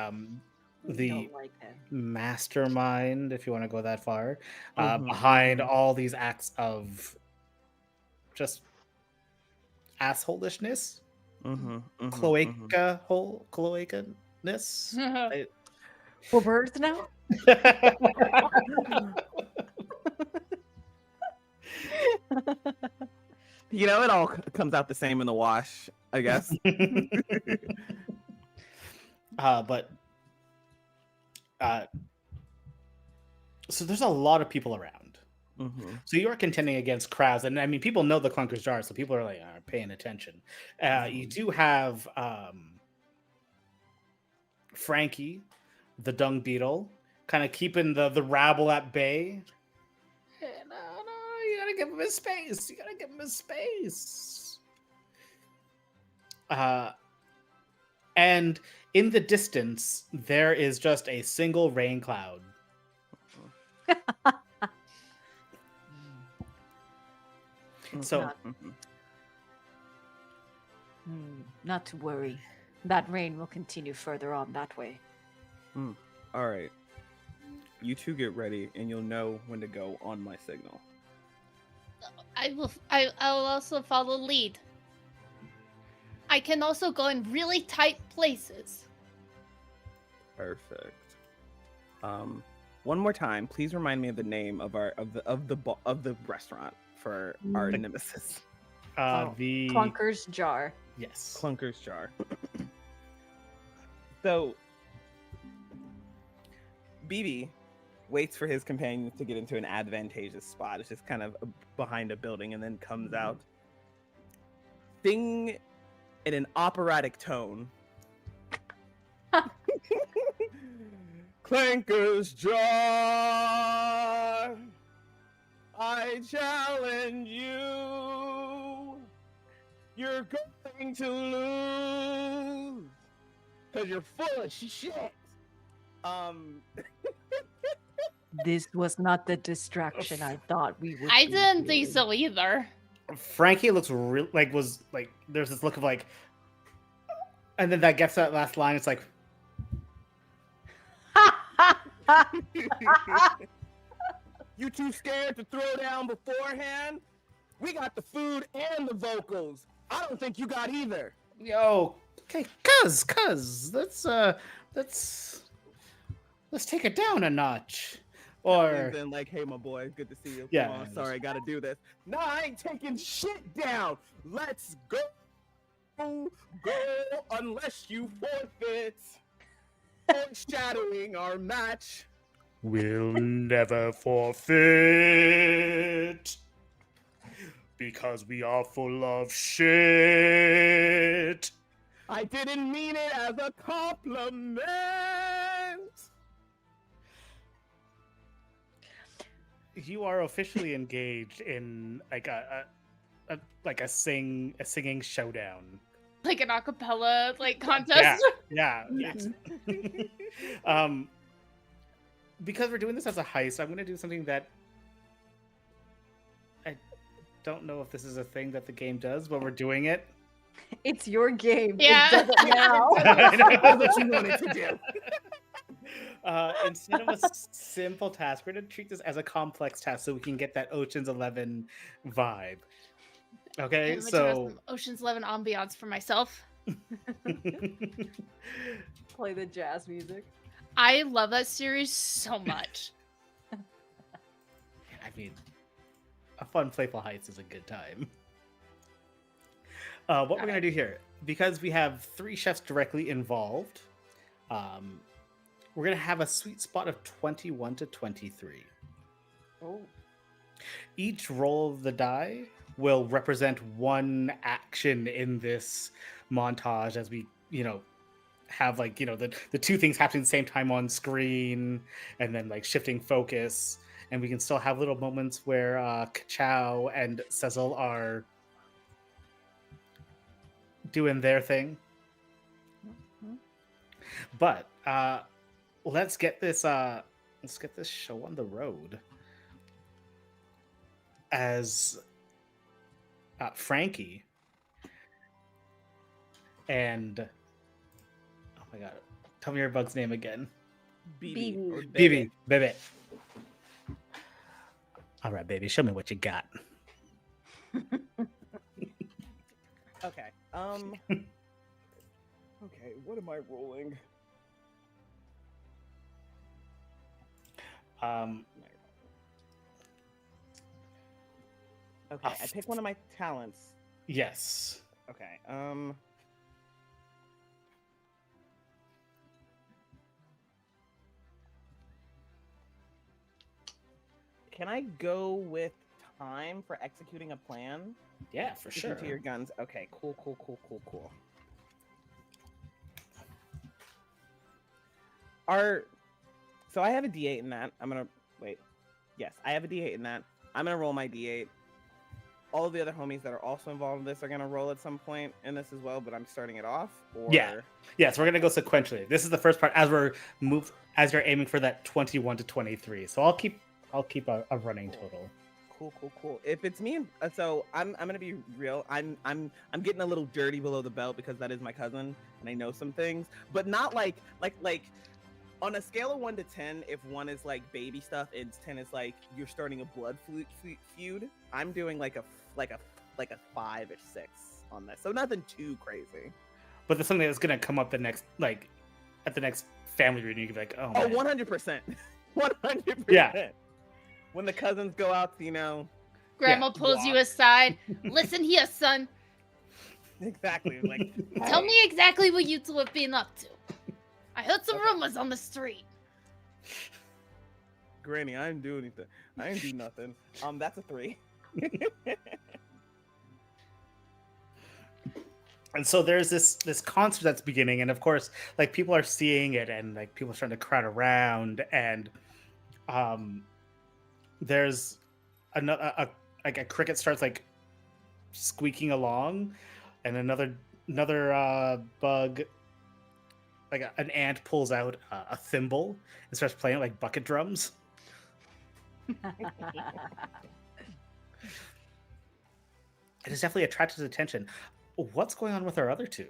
we don't like that. mastermind, if you want to go that far, Mhm. behind all these acts of just assholishness, cloaca-ness. We're birds now? You know, it all comes out the same in the wash, I guess. So there's a lot of people around. So you are contending against crowds, and I mean, people know the Clunker's Jar, so people are like are paying attention. You do have Frankie, the dung beetle, kind of keeping the rabble at bay. No, you gotta give him his space. You gotta give him his space. And in the distance, there is just a single rain cloud. So, not to worry. That rain will continue further on that way. All right. You two get ready, and you'll know when to go on my signal. I'll also follow lead. I can also go in really tight places. Perfect. One more time, please remind me of the name of the restaurant for our nemesis. The Clunker's Jar. Yes, Clunker's Jar. So, BB waits for his companions to get into an advantageous spot. It's just kind of behind a building, and then comes out, sing in an operatic tone. Clanker's Jar, I challenge you. You're going to lose because you're full of shit. This was not the distraction I thought we would. I didn't think so either. Frankie looks real was like there's this look of like, and then that gets that last line. It's like, you too scared to throw down beforehand? We got the food and the vocals. I don't think you got either. yo, okay, cuz, let's take it down a notch. Or then like, hey, my boy, good to see you. Yeah. Come on, sorry, I gotta do this. No, I ain't taking shit down. Let's go. Go unless you forfeit. Foreshadowing our match. we'll never forfeit because we are full of shit. I didn't mean it as a compliment. You are officially engaged in like a singing showdown. Like an acapella contest. Yeah. Because we're doing this as a heist, I'm gonna do something that I don't know if this is a thing that the game does, but we're doing it. It's your game. Yeah. It does it now. That's what you wanted to do. Instead of a simple task, we're gonna treat this as a complex task so we can get that Ocean's 11 vibe. Okay, I'm gonna so have some Ocean's 11 ambiance for myself. Play the jazz music. I love that series so much. I mean, a fun, playful heist is a good time. What we're gonna do here, because we have 3 chefs directly involved, we're gonna have a sweet spot of 21 to 23. Oh. Each roll of the die will represent one action in this montage as we, have the 2 things happening at the same time on screen, and then shifting focus, and we can still have little moments where Ka-Chow and Cecil are doing their thing. But let's get this show on the road as Frankie and oh my god, tell me your bug's name again. BB. Baby. All right, baby, show me what you got. Okay, what am I rolling? Um, Okay, I pick one of my talents. yes. Okay. Can I go with time for executing a plan? Yeah, for Sticking sure. to your guns. Okay, cool. So I have a D8 in that. I'm gonna wait. Yes, I have a D8 in that. I'm gonna roll my D8. All of the other homies that are also involved in this are gonna roll at some point in this as well, but I'm starting it off. Or Yeah. Yes, we're gonna go sequentially. This is the first part as you're aiming for that 21 to 23. So I'll keep a running total. Cool. If it's me, so I'm gonna be real. I'm getting a little dirty below the belt because that is my cousin and I know some things, but not like on a scale of 1 to 10. If 1 is like baby stuff and 10 is like you're starting a blood feud. I'm doing like a 5 or 6 on this, so nothing too crazy. But there's something that's gonna come up at the next family reunion. You can be like, oh, Oh, man. 100%, 100%. Yeah. When the cousins go out, Grandma pulls you aside. Listen here, son. Exactly. Like, Tell me exactly what you two have been up to. I heard some rumors on the street. Granny, I didn't do anything. I didn't do nothing. That's a 3. And so there's this concert that's beginning, and of course, like people are seeing it, and like people are starting to crowd around, and there's a cricket starts like squeaking along, and another bug, like an ant, pulls out a thimble and starts playing like bucket drums. It has definitely attracted his attention. What's going on with our other two?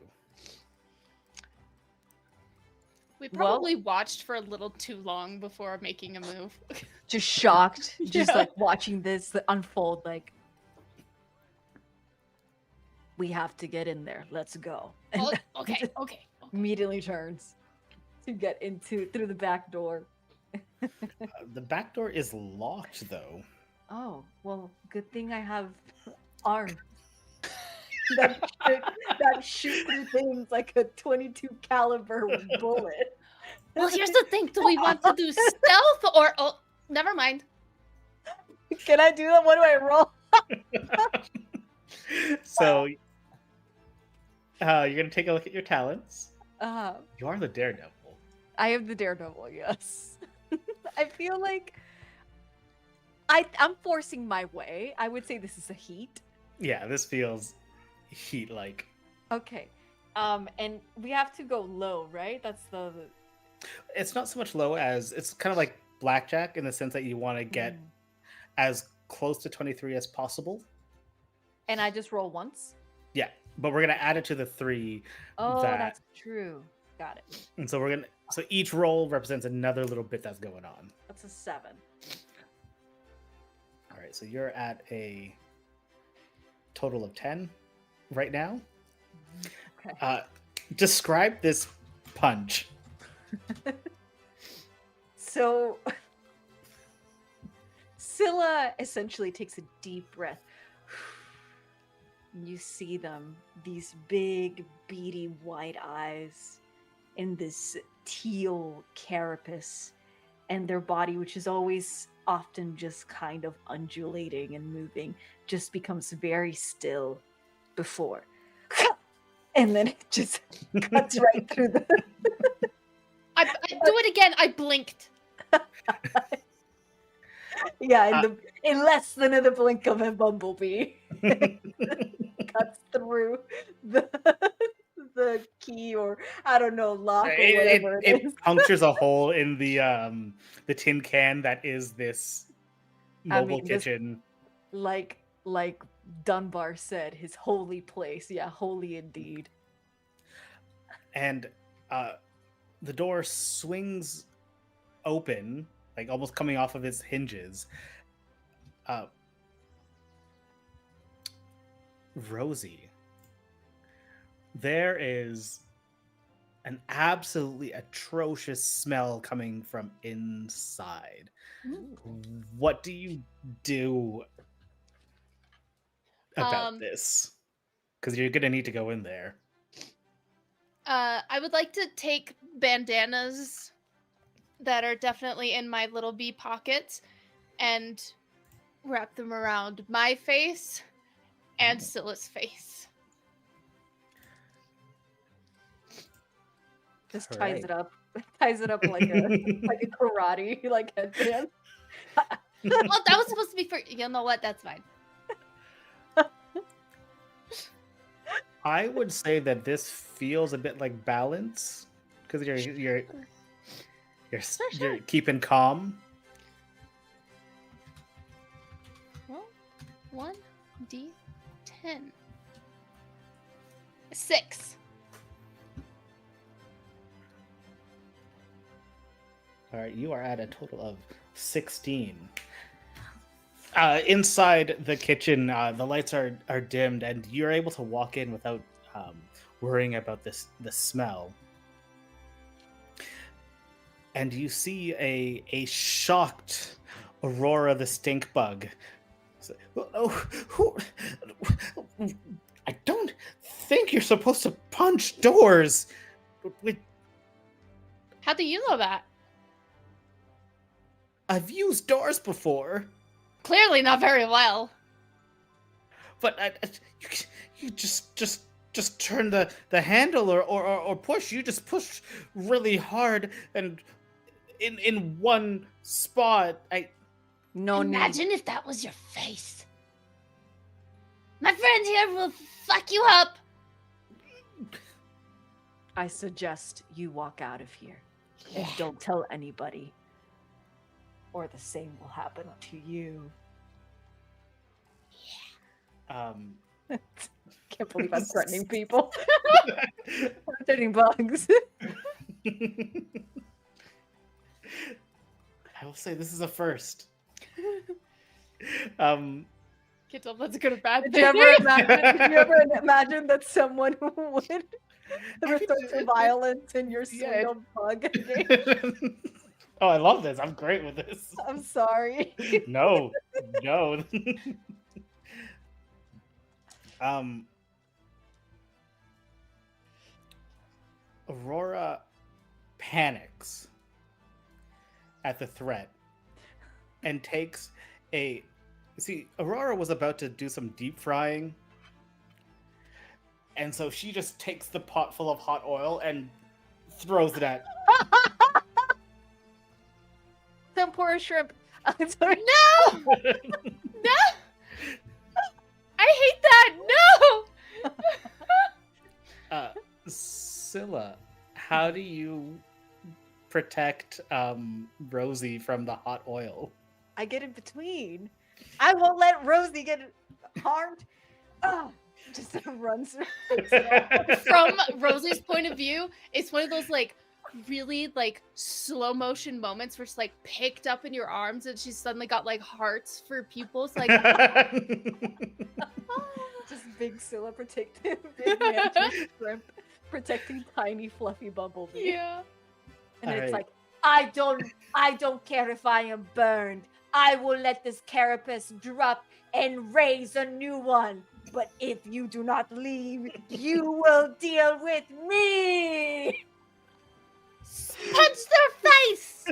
We probably watched for a little too long before making a move. Just shocked, just Yeah. like watching this unfold. Like, we have to get in there. Let's go. And Oh, then okay. immediately turns to get through the back door. The back door is locked, though. Oh, well, good thing I have arms that shoot through things like a 22 caliber bullet. Well, here's the thing. Do we want to do stealth or... Oh, never mind. Can I do that? What do I roll? So you're gonna take a look at your talents. You are the daredevil. I am the daredevil, yes. I feel like I'm forcing my way. I would say this is a heat. Yeah, this feels heat-like. Okay. And we have to go low, right? That's the It's not so much low as it's kind of like blackjack in the sense that you want to get as close to 23 as possible. And I just roll once? Yeah, but we're gonna add it to the 3. Oh, that's true. Got it. And so so each roll represents another little bit that's going on. That's a 7. All right, so you're at a total of 10 right now. Okay. Describe this punch. So Scylla essentially takes a deep breath. You see them, these big, beady white eyes in this teal carapace, and their body, which is always often just kind of undulating and moving, just becomes very still before. And then it just cuts right through the... I do it again. I blinked. Yeah, in less than a blink of a bumblebee. Cuts through the key, or I don't know, lock or whatever it is. It punctures a hole in the tin can that is this mobile kitchen. Like Dunbar said, his holy place. Yeah, holy indeed. And the door swings open, like almost coming off of its hinges. Rosie, there is an absolutely atrocious smell coming from inside. What do you do about this? Because you're gonna need to go in there. I would like to take bandanas that are definitely in my little bee pockets and wrap them around my face and Scylla's face. Just All ties right. it up. Ties it up like a karate headband. Oh, that was supposed to be for. You know what? That's fine. I would say that this feels a bit like balance because you're keeping calm. Well, 1d10. 6. All right, you are at a total of 16. Inside the kitchen, the lights are dimmed, and you're able to walk in without worrying about the smell. And you see a shocked Aurora the stink bug. I don't think you're supposed to punch doors. How do you know that? I've used doors before. Clearly not very well. But you just turn the handle or push. You just push really hard and in one spot. No need. Imagine if that was your face. My friend here will fuck you up. I suggest you walk out of here and don't tell anybody, or the same will happen to you. Can't believe I'm threatening people. I'm threatening bugs. I will say this is a first. Can't tell if that's a good or bad Did thing. you ever imagine that someone would resort to violence in your single bug game? Oh, I love this. I'm great with this. I'm sorry. No. Aurora panics at the threat and takes a... See, Aurora was about to do some deep frying, and so she just takes the pot full of hot oil and throws it at... Tempura shrimp. I'm sorry. No! No! I hate that! No! Scylla, how do you protect Rosie from the hot oil? I get in between. I won't let Rosie get harmed. Oh, just runs. From Rosie's point of view, it's one of those like really like slow motion moments where she's like picked up in your arms and she's suddenly got like hearts for pupils. Like just big Scylla protecting big mantis shrimp, protecting tiny fluffy bumblebee. yeah. And All it's right. like, I don't care if I am burned. I will let this carapace drop and raise a new one. But if you do not leave, you will deal with me. Punch their face!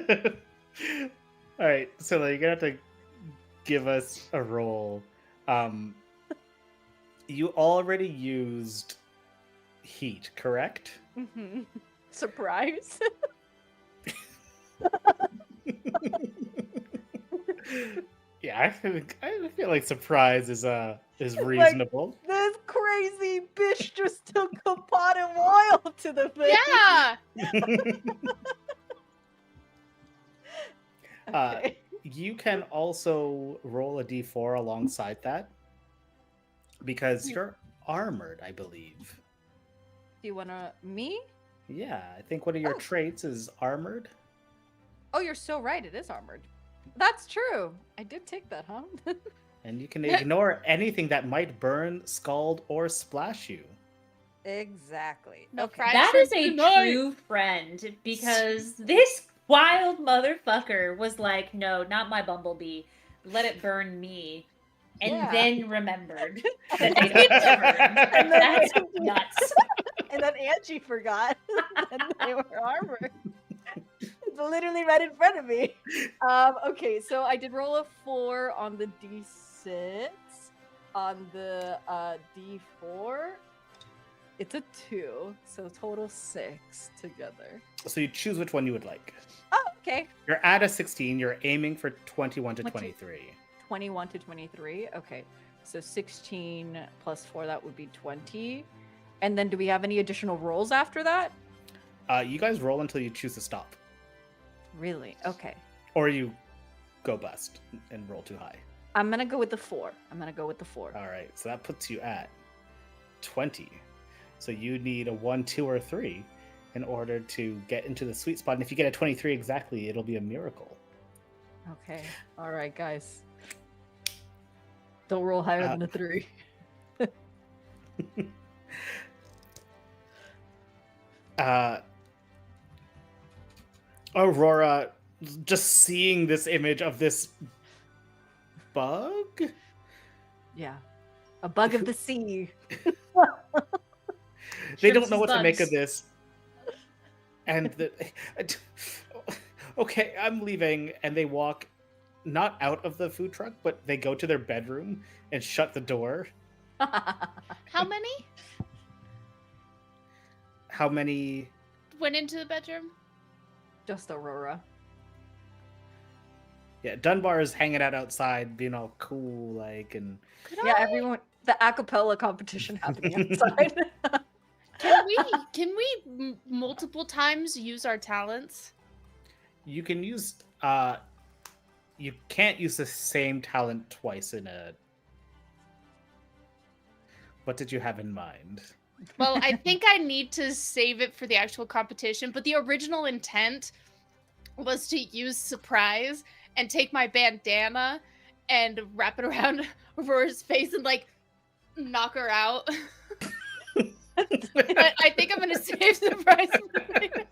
All right, so you're gonna have to give us a roll. You already used heat, correct? Mm-hmm. Surprise. Yeah, I feel like surprise is reasonable. This crazy bitch just took a pot of oil to the face. Yeah! Okay. You can also roll a d4 alongside that because you're armored, I believe. Do you want to me? Yeah, I think one of your Oh. traits is armored. Oh, you're so right. It is armored. That's true. I did take that, huh? And you can ignore anything that might burn, scald, or splash you. Exactly. No Okay. fried That shrimp is a tonight. true friend because this wild motherfucker was like, no, not my bumblebee. Let it burn me. And Yeah. then remembered that And they'd then- returned. and then That's Angie- nuts. And then Angie forgot that they were armored. It's literally right in front of me. Okay, so I did roll a 4 on the D6. On the D4, it's a 2, so total 6 together. So you choose which one you would like. Oh, okay. You're at a 16. You're aiming for 21 to 20. 23. 21 to 23. Okay, so 16 plus 4, that would be 20. And then do we have any additional rolls after that? You guys roll until you choose to stop, Really? Okay. or you go bust and roll too high. I'm gonna go with the 4. All right, so that puts you at 20. So you need a 1, 2, or 3 in order to get into the sweet spot. And if you get a 23 exactly, it'll be a miracle. Okay. All right, guys. Don't roll higher than a 3. Aurora, just seeing this image of this bug, Yeah. A bug of the sea. they Shrimps don't know is what to make bugs. of this. And okay, I'm leaving, and they walk not out of the food truck, but they go to their bedroom and shut the door. How many How many? went into the bedroom? Just Aurora. Yeah, Dunbar is hanging out outside, being all cool, like, and Could Yeah, I? everyone. The acapella competition happening outside. Can we multiple times use our talents? you can use. You can't use the same talent twice in a. What did you have in mind? Well, I think I need to save it for the actual competition, but the original intent was to use surprise and take my bandana and wrap it around Aurora's face and like knock her out. But I think I'm gonna save surprise for later.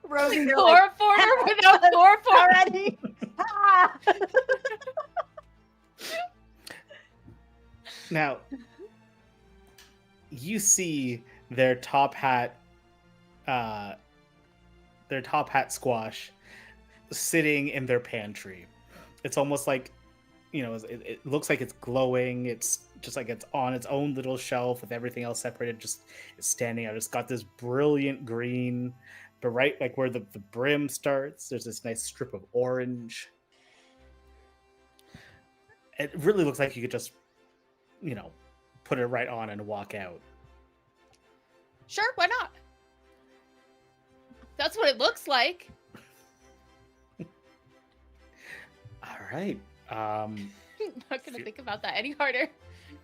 Rosie, you're like, Chloroform her without chloroform. already. Ah! Now, you see their top hat squash sitting in their pantry. It's almost like, it looks like it's glowing. It's just like it's on its own little shelf with everything else separated. Just it's standing out. It's got this brilliant green, but right like where the brim starts, there's this nice strip of orange. It really looks like you could just, put it right on and walk out. Sure, why not? That's what it looks like. All right. I'm not gonna think about that any harder,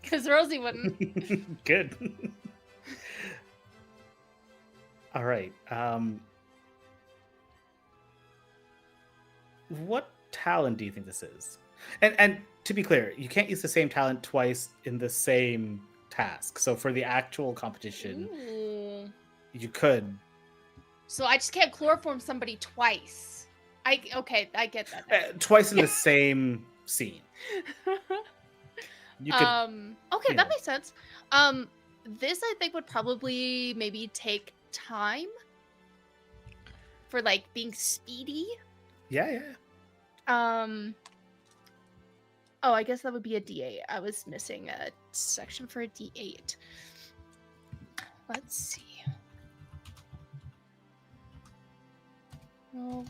because Rosie wouldn't. Good. All right. What talent do you think this is? And to be clear, you can't use the same talent twice in the same task. So for the actual competition, Ooh. you could. So I just can't chloroform somebody twice. Okay, I get that. Twice in the same scene. You could. Okay, you that know. makes sense. This I think would probably maybe take time for like being speedy. Yeah. Oh, I guess that would be a D8. I was missing a section for a D8. Let's see. Well,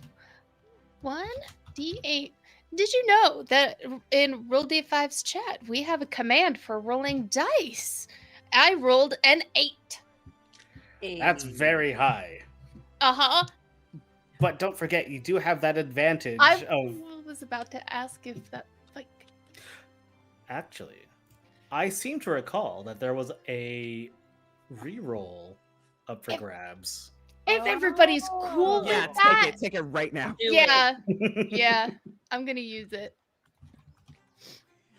1 D8. Did you know that in Roll D5's chat, we have a command for rolling dice? I rolled an 8. That's very high. Uh-huh. But don't forget, you do have that advantage I of. was about to ask if that, like... Actually, I seem to recall that there was a reroll up for grabs. If everybody's cool Yeah, with that. take it right now. Do Yeah, yeah. I'm gonna use it.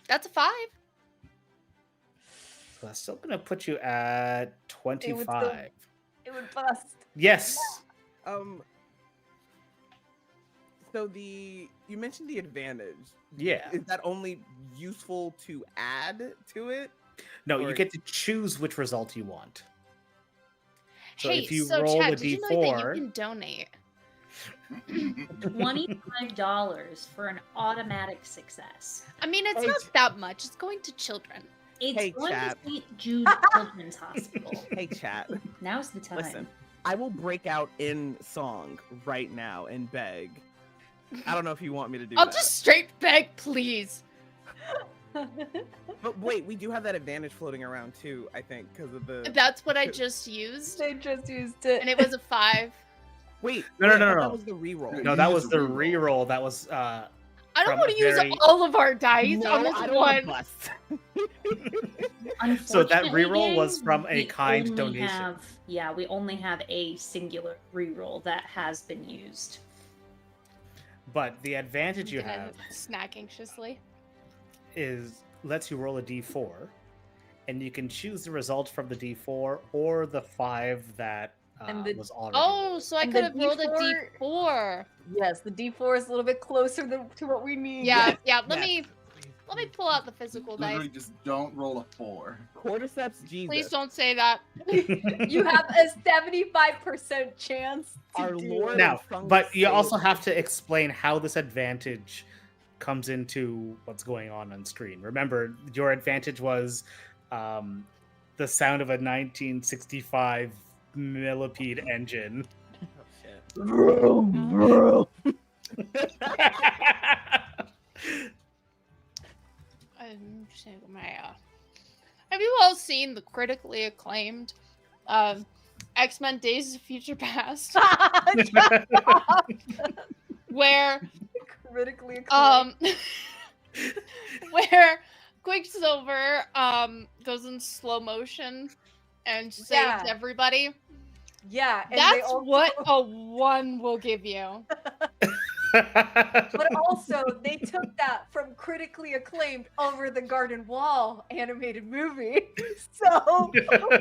That's a 5. So that's still gonna put you at 25. It would bust. Yes. So you mentioned the advantage. Yeah. Is that only useful to add to it? No, Or- you get to choose which result you want. So hey, if you so roll Chad, a did you know d4, that you can donate? $25 for an automatic success. I mean, it's Hey, not that much. It's going to children. It's Hey, going chat. to St. Jude Children's Hospital. Hey, chat. Now's the time. Listen, I will break out in song right now and beg. I don't know if you want me to do I'll that. just straight beg, please. But wait, we do have that advantage floating around too, I think, because of the... That's what I just used, They just used it. and it was a 5. Wait, No, wait, no, no, I thought no. That was the reroll. no, You that use was the the reroll. reroll. That was I don't From want a to use very- all of our dice No, on this I don't want one. to bust. So that Unfortunately, reroll was gang, from a we kind only donation. we only have a singular reroll that has been used. But the advantage you I'm gonna have snack anxiously. is lets you roll a d4, and you can choose the result from the d4 or the 5 that And the- was already. Oh, rolled. so I And could the have rolled a D4 D4. Yes, the D4 is a little bit closer to what we need. Yeah, yeah. Let Yes. me pull out the physical dice. Literally, just don't roll a 4. Cordyceps Jesus. Please don't say that. You have a 75% chance to Our do Lord it. Now, Fungus but you saved. also have to explain how this advantage comes into what's going on screen. Remember, your advantage was the sound of a 1965 millipede engine. Oh, shit. I'm just gonna go have you all seen the critically acclaimed X-Men Days of Future Past? where Critically acclaimed. where Quicksilver goes in slow motion and saves Yeah. everybody. Yeah, and they That's also, what a 1 will give you. But also, they took that from critically acclaimed Over the Garden Wall animated movie. So,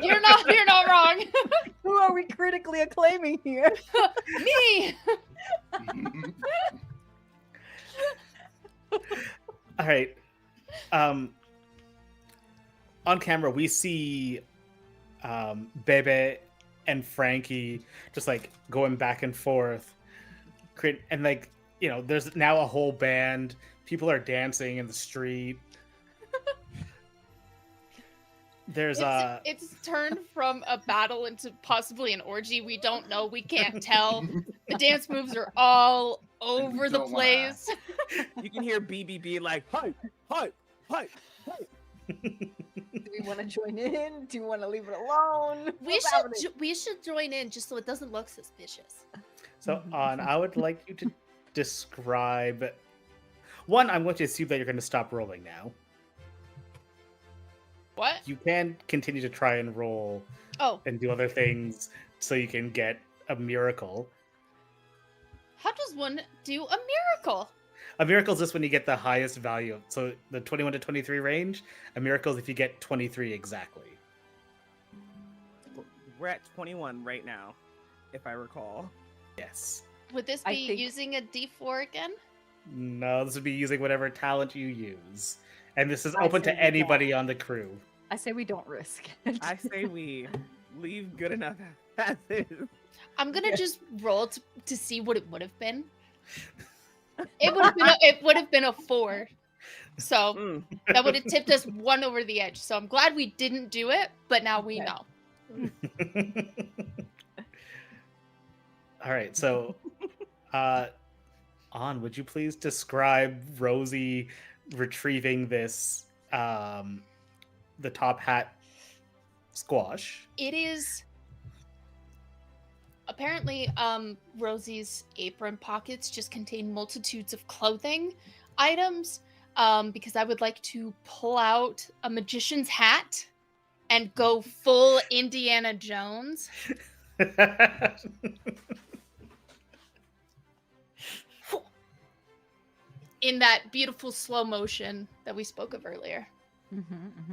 You're not wrong. who are we critically acclaiming here? Me. All right. On camera, we see Bebe and Frankie just like going back and forth, and like there's now a whole band. People are dancing in the street. There's It's turned from a battle into possibly an orgy. We don't know. We can't tell. The dance moves are all over the Don't wanna place. You can hear BBB like, hype, hype, hype, hype. Do we want to join in? Do you want to leave it alone? We What's should happening? we should join in just so it doesn't look suspicious. So I would like you to describe. One, I'm going to assume that you're going to stop rolling now. What? You can continue to try and roll Oh, and do other things so you can get a miracle. how does one do a miracle? A miracle is just when you get the highest value. So the 21 to 23 range. A miracle is if you get 23 exactly. We're at 21 right now, if I recall. Yes. Would this I be think- using a D4 again? No, this would be using whatever talent you use. And this is I open say to we anybody on the crew. I say we don't risk it. I say we leave good enough as is. I'm gonna Yeah. just roll to see what it would have been. It would have been a 4. So Mm. that would have tipped us 1 over the edge. So I'm glad we didn't do it, but now we Okay. know. All right, so would you please describe Rosie retrieving this the top hat squash? It is apparently Rosie's apron pockets just contain multitudes of clothing items. Because I would like to pull out a magician's hat and go full Indiana Jones. In that beautiful slow motion that we spoke of earlier.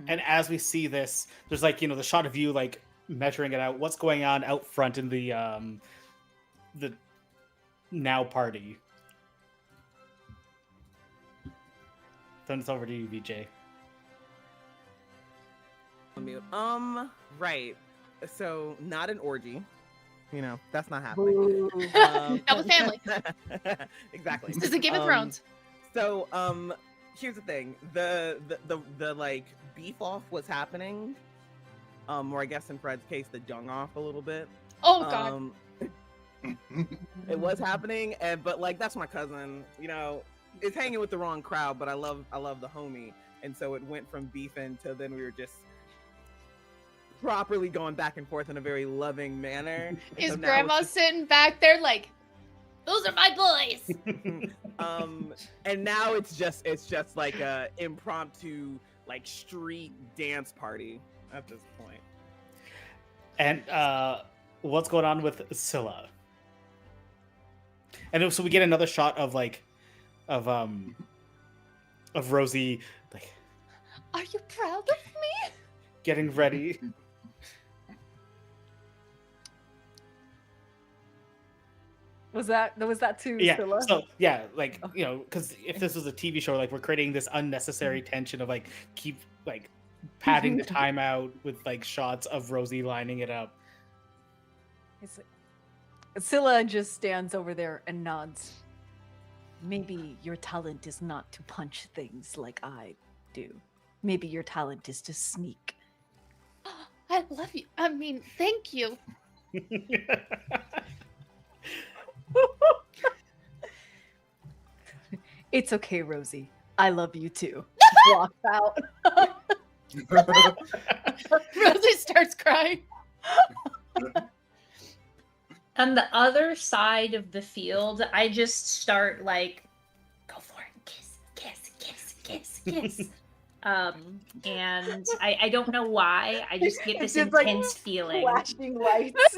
And as we see this, there's like, the shot of you like measuring it out. What's going on out front in the now party? Then it's over to you, VJ. Right. So not an orgy. That's not happening. Have a family. Exactly. This is Game of Thrones. So here's the thing. The like beef off was happening. Or I guess in Fred's case, the dung off a little bit. Oh god. It was happening, but like that's my cousin. It's hanging with the wrong crowd, but I love the homie, and so it went from beefing to then we were just properly going back and forth in a very loving manner. Is So now grandma it's sitting back there like, those are my boys? and now it's just like a impromptu like street dance party at this point. And what's going on with Scylla? And so we get another shot of Rosie like, Are you proud of me? getting ready. Was that too? Yeah. Scylla? So yeah, like because if this was a TV show, like we're creating this unnecessary tension of like keep like padding the time out with like shots of Rosie lining it up. Scylla just stands over there and nods. Maybe your talent is not to punch things like I do. Maybe your talent is to sneak. I love you. I mean, thank you. It's okay, Rosie. I love you too. Walk out. Rosie starts crying. On the other side of the field, I just start like, go for it, kiss, kiss, kiss, kiss, kiss. And I don't know why. I just get this It's just, intense feeling. Flashing lights.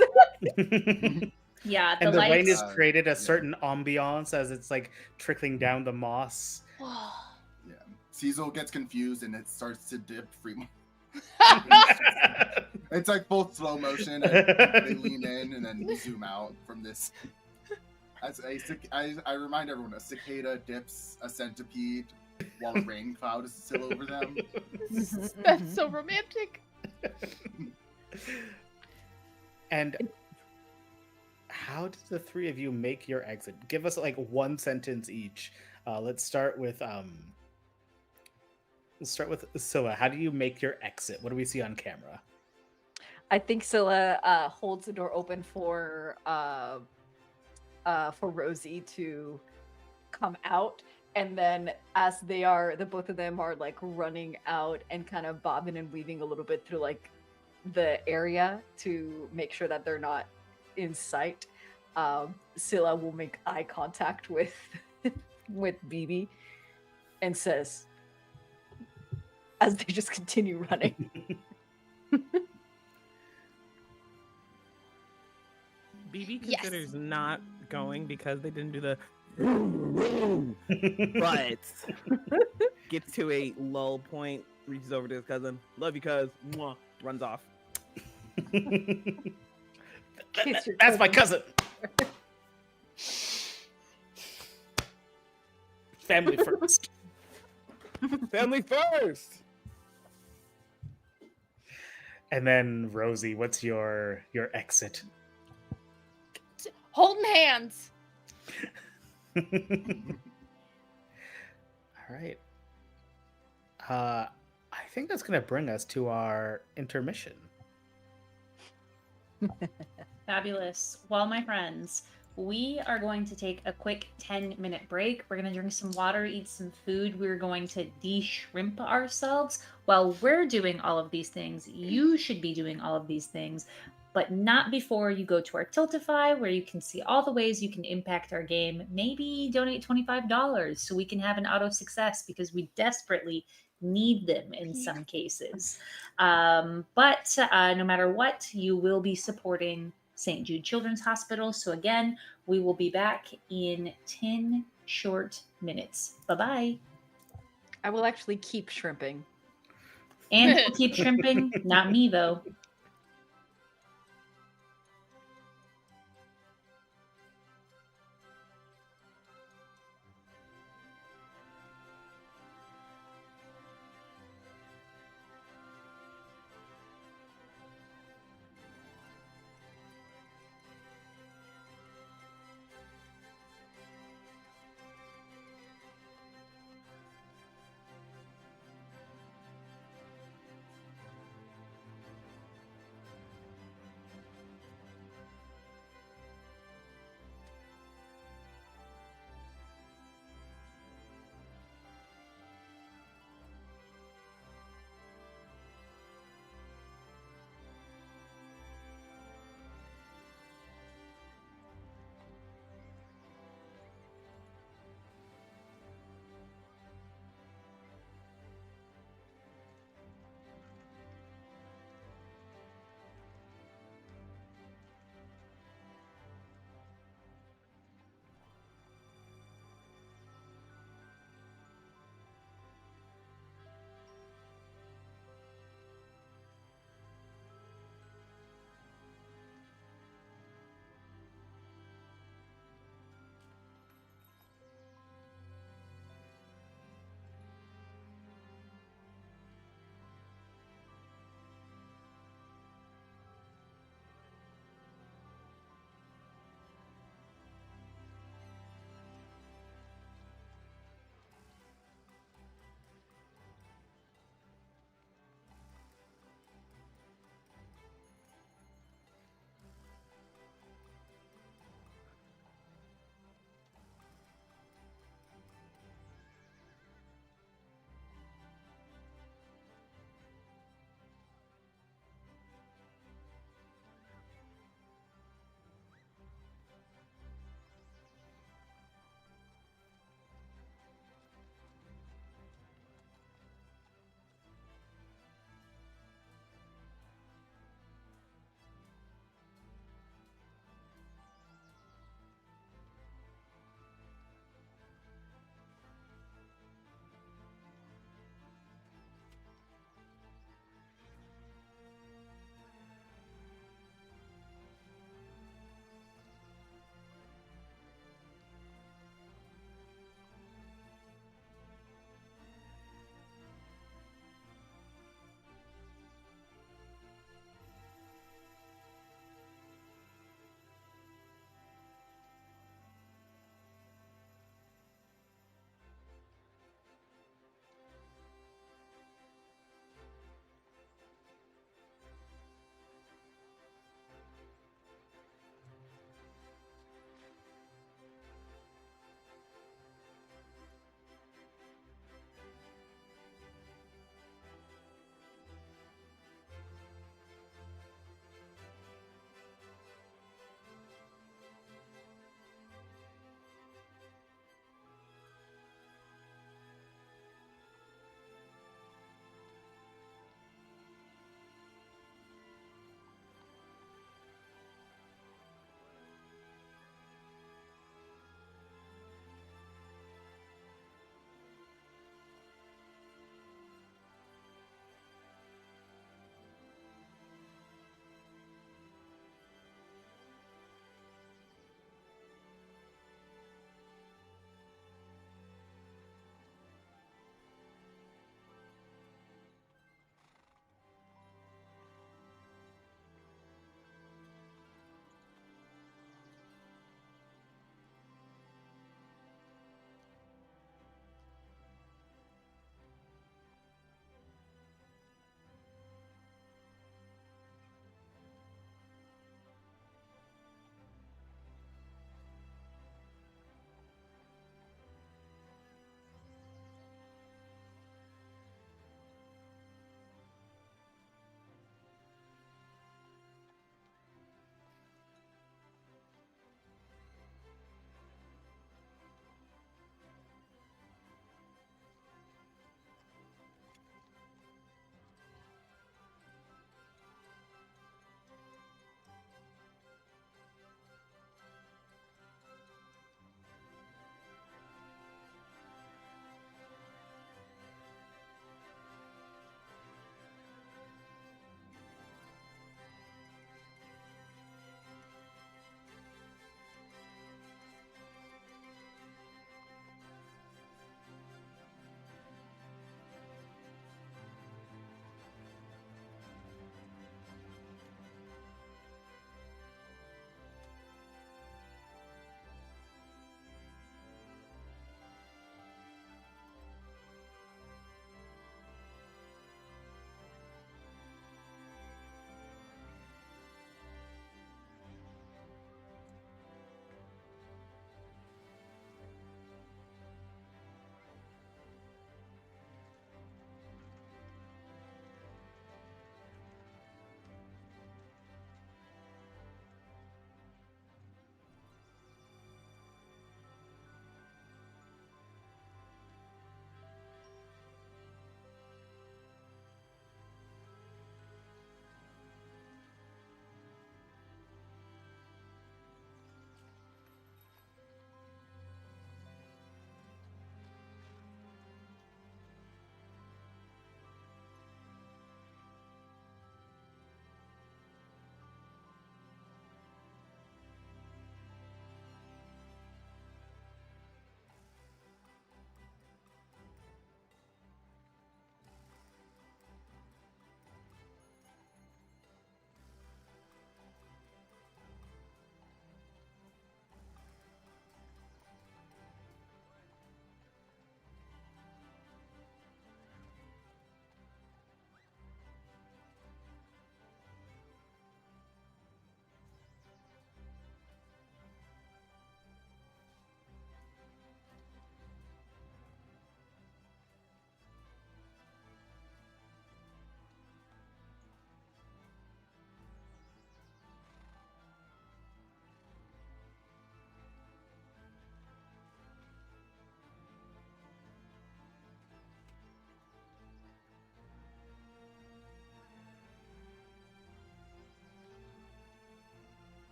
Yeah, the And the rain lights. has created a certain ambiance as it's like trickling down the moss. Yeah. Cecil gets confused and it starts to dip free. It's like full slow motion, and they lean in and then zoom out from this. I remind everyone, a cicada dips a centipede while a rain cloud is still over them. That's so romantic. And how did the three of you make your exit? Give us like one sentence each. Let's start with Scylla. How do you make your exit? What do we see on camera? I think Scylla holds the door open for Rosie to come out, and then as the both of them are like running out and kind of bobbing and weaving a little bit through like the area to make sure that they're not in sight, Scylla will make eye contact with BB and says, as they just continue running. BB Yes. considers not going because they didn't do the but gets to a lull point, reaches over to his cousin, love you cuz, mwah, runs off. Kiss your That's my cousin. Family first. Family first. And then Rosie, what's your exit? Holding hands. All right. I think that's going to bring us to our intermission. Fabulous. Well, my friends, we are going to take a quick 10-minute break. We're going to drink some water, eat some food. We're going to de-shrimp ourselves. While we're doing all of these things, you should be doing all of these things, but not before you go to our Tiltify, where you can see all the ways you can impact our game. Maybe donate $25 so we can have an auto success, because we desperately need them in some cases. But no matter what, you will be supporting St. Jude Children's Hospital. So again, we will be back in 10 short minutes. Bye-bye. I will actually keep shrimping. And we'll keep shrimping. Not me, though.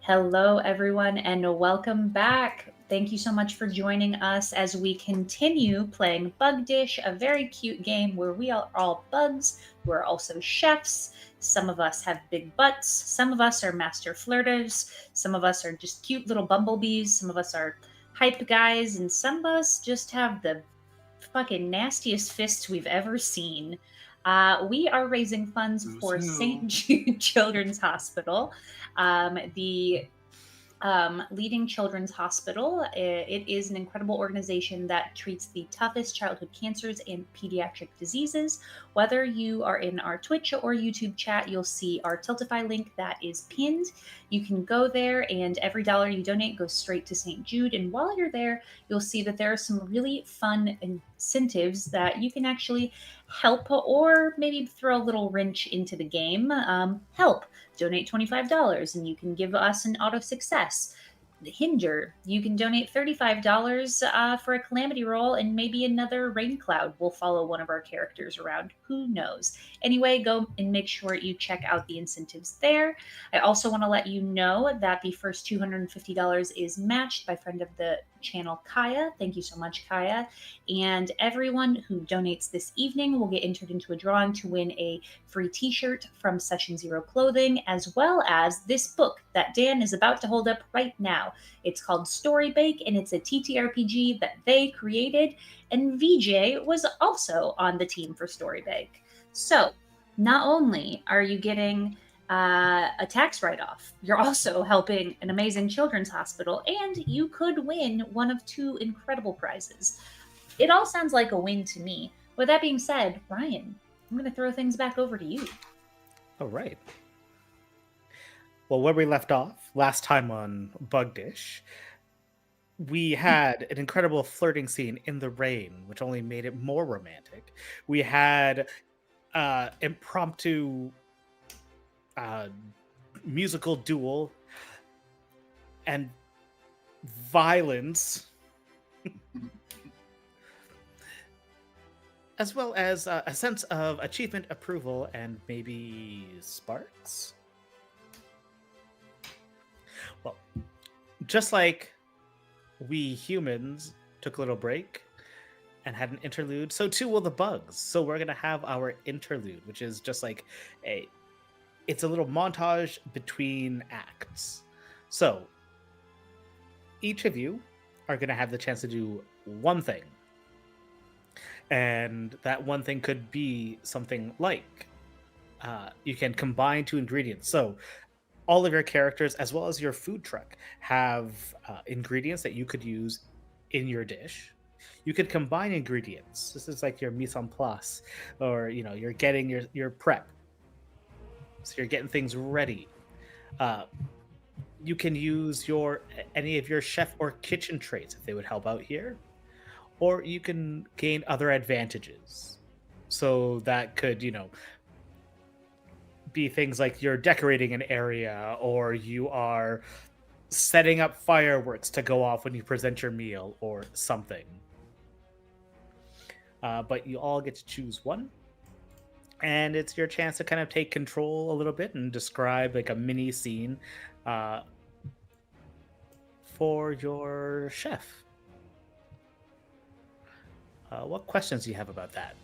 Hello, everyone, and welcome back. Thank you so much for joining us as we continue playing Bug Dish, a very cute game where we are all bugs. We're also chefs. Some of us have big butts. Some of us are master flirters. Some of us are just cute little bumblebees. Some of us are hype guys. And some of us just have the fucking nastiest fists we've ever seen. We are raising funds for St. Jude Children's Hospital. The leading children's hospital. It is an incredible organization that treats the toughest childhood cancers and pediatric diseases. Whether you are in our Twitch or YouTube chat, you'll see our Tiltify link that is pinned. You can go there, and every dollar you donate goes straight to St. Jude. And while you're there, you'll see that there are some really fun incentives that you can actually help or maybe throw a little wrench into the game. Help. Donate $25 and you can give us an auto success. Hinder, you can donate $35 for a calamity roll, and maybe another rain cloud will follow one of our characters around. Who knows? Anyway, go and make sure you check out the incentives there. I also want to let you know that the first $250 is matched by friend of the channel, Kaya. Thank you so much, Kaya. And everyone who donates this evening will get entered into a drawing to win a free t-shirt from Session Zero Clothing, as well as this book that Dan is about to hold up right now. It's called Story Bake, and it's a TTRPG that they created, and VJ was also on the team for Story Bake. So not only are you getting a tax write-off, you're also helping an amazing children's hospital, and you could win one of 2 incredible prizes. It all sounds like a win to me. With that being said, Ryan, I'm going to throw things back over to you. All right. Well, where we left off last time on Bug Dish, we had an incredible flirting scene in the rain, which only made it more romantic. We had impromptu musical duel and violence, as well as a sense of achievement, approval, and maybe sparks. Well, just like we humans took a little break and had an interlude, so too will the bugs. So we're gonna have our interlude, which is just like it's a little montage between acts. So each of you are gonna have the chance to do one thing. And that one thing could be something like you can combine 2 ingredients. So all of your characters, as well as your food truck, have ingredients that you could use in your dish. You could combine ingredients. This is like your mise en place, or you're getting your prep. So you're getting things ready. You can use any of your chef or kitchen traits if they would help out here. Or you can gain other advantages. So that could, be things like you're decorating an area, or you are setting up fireworks to go off when you present your meal, or something. But you all get to choose one. And it's your chance to kind of take control a little bit and describe like a mini scene for your chef. What questions do you have about that?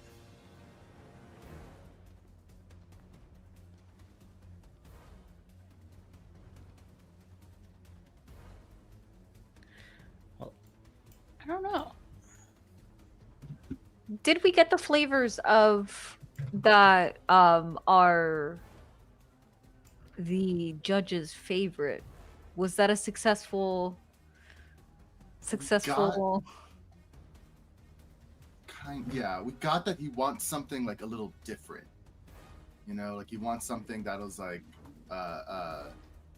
I don't know. Did we get the flavors of that are the judge's favorite? Was that a successful Yeah, we got that he wants something like a little different. Like he wants something that was like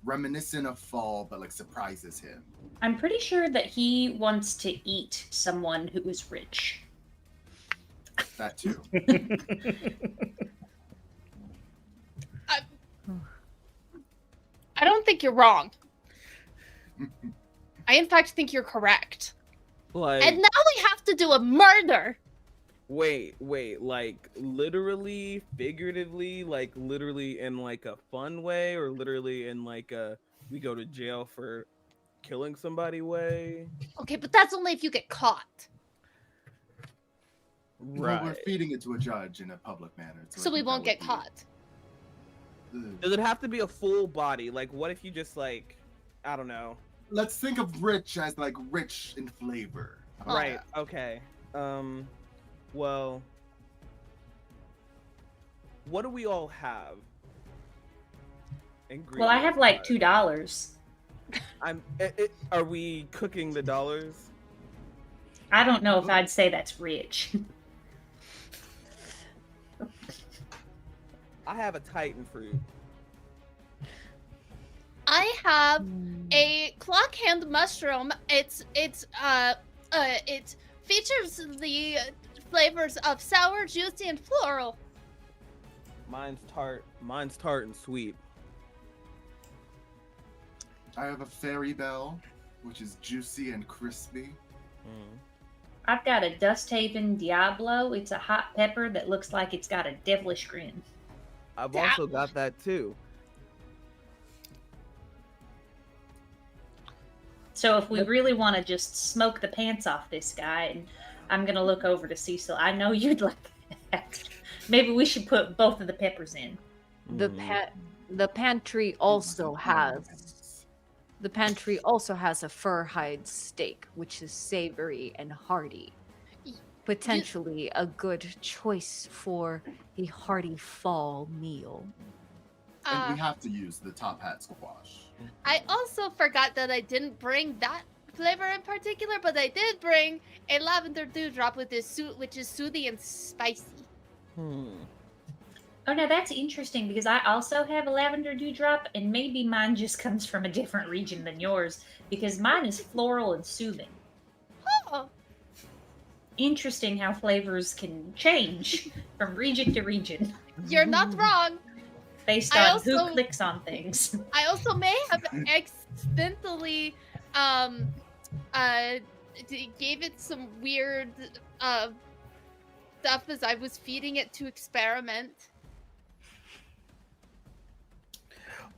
reminiscent of fall, but like surprises him. I'm pretty sure that he wants to eat someone who is rich. That too. I don't think you're wrong. I in fact think you're correct. Like, And now we have to do a murder. Wait, like literally, figuratively, like literally in like a fun way, or literally in like a we go to jail for killing somebody way? Okay, but that's only if you get caught. Well, we're Right. feeding it to a judge in a public manner. So I we think that won't would get be- caught. Ugh. Does it have to be a full body? Like, what if you just like, I don't know. Let's think of rich as like rich in flavor. How about Right. that? Okay. Well, what do we all have? Well, I have like Ingredients-wise? $2. Are we cooking the dollars? I don't know if I'd say that's rich. I have a Titan fruit. I have a clock hand mushroom. It features the flavors of sour, juicy, and floral. Mine's tart and sweet. I have a fairy bell, which is juicy and crispy. I've got a Dust Haven Diablo. It's a hot pepper that looks like it's got a devilish grin. I've also got that too. So if we really want to just smoke the pants off this guy, and I'm gonna look over to Cecil. I know you'd like that. Maybe we should put both of the peppers in. The pantry also has a fur hide steak, which is savory and hearty. Potentially a good choice for a hearty fall meal. And we have to use the top hat squash. I also forgot that I didn't bring that flavor in particular, but I did bring a lavender dewdrop with this which is soothing and spicy. Oh, now that's interesting because I also have a lavender dewdrop, and maybe mine just comes from a different region than yours because mine is floral and soothing. Oh, Interesting how flavors can change from region to region you're not wrong. based I on who also- clicks on things. I also may have accidentally gave it some weird stuff as I was feeding it to experiment.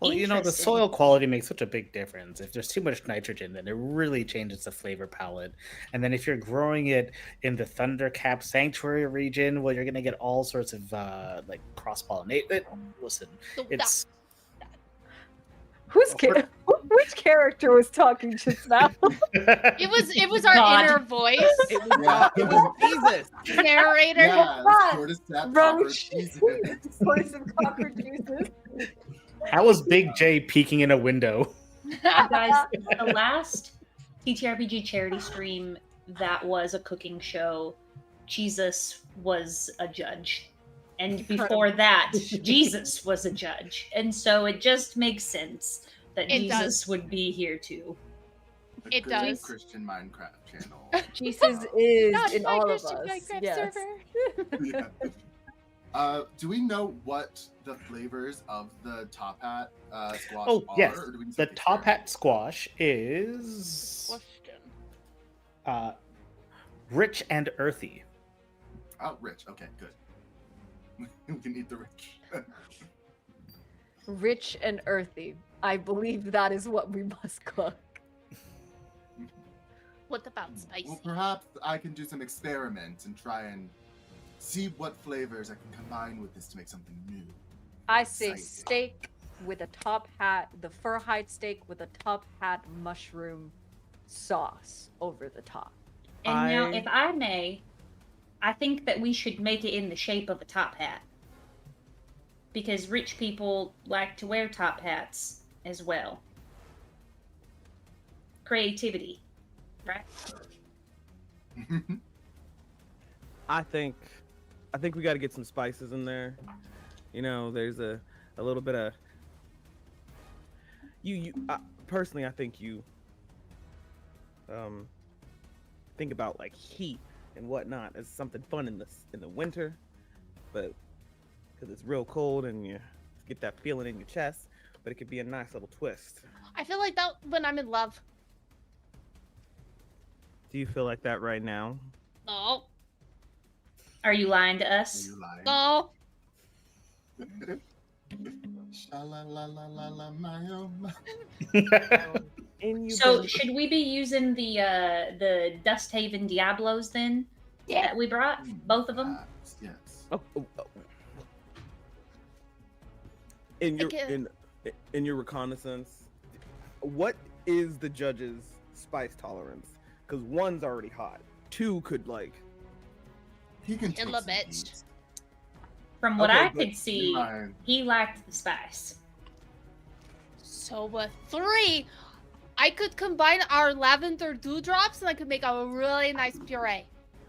Well, you know, the Interesting. soil quality makes such a big difference. If there's too much nitrogen, then it really changes the flavor palette. And then if you're growing it in the Thundercap Sanctuary region, well, you're going to get all sorts of like cross pollinate. Listen, So it's Which character was talking just now? it was our God. inner voice It was Jesus. narrator. Yeah, God. tortoise that Roach. Jesus. Poison cocker juices. how was Big J peeking in a window? Guys, the last TTRPG charity stream that was a cooking show, Jesus was a judge. And before that, Jesus was a judge. And so it just makes sense that It Jesus does. would be here too. A It good does. Christian Minecraft channel. Jesus is Not in my all of Christian us. Minecraft Yes. server. Yeah. Do we know what the flavors of the top hat squash Oh, are? yes. Or do we need to The make top hat experiments? squash is Question. rich and earthy. Oh, rich. Okay, good. We can eat the rich. Rich and earthy. I believe that is what we must cook. What about spicy? Well, perhaps I can do some experiments and try and see what flavors I can combine with this to make something new. I say Exciting. steak with a top hat, the fur hide steak with a top hat mushroom sauce over the top. And now, I- if I may, I think that we should make it in the shape of a top hat. Because rich people like to wear top hats as well. Creativity, right? I think we got to get some spices in there. You know, there's a little bit of you personally, I think you think about like heat and whatnot as something fun in the winter, but because it's real cold and you get that feeling in your chest, but it could be a nice little twist. I feel like that when I'm in love. Do you feel like that right now? Oh, Are you lying to Are us? you lying? No. Sha-la-la-la-la-la, my oh my. So should we be using the Dust Haven Diablos then that we brought? Both of them? Perhaps, yes. In your Okay. in your reconnaissance, what is the judge's spice tolerance? Because one's already hot. Two could like. He can Kill take a some bitch. heat. From what Okay, I but could see, Right. he lacked the spice. So with 3, I could combine our lavender dewdrops and I could make a really nice puree.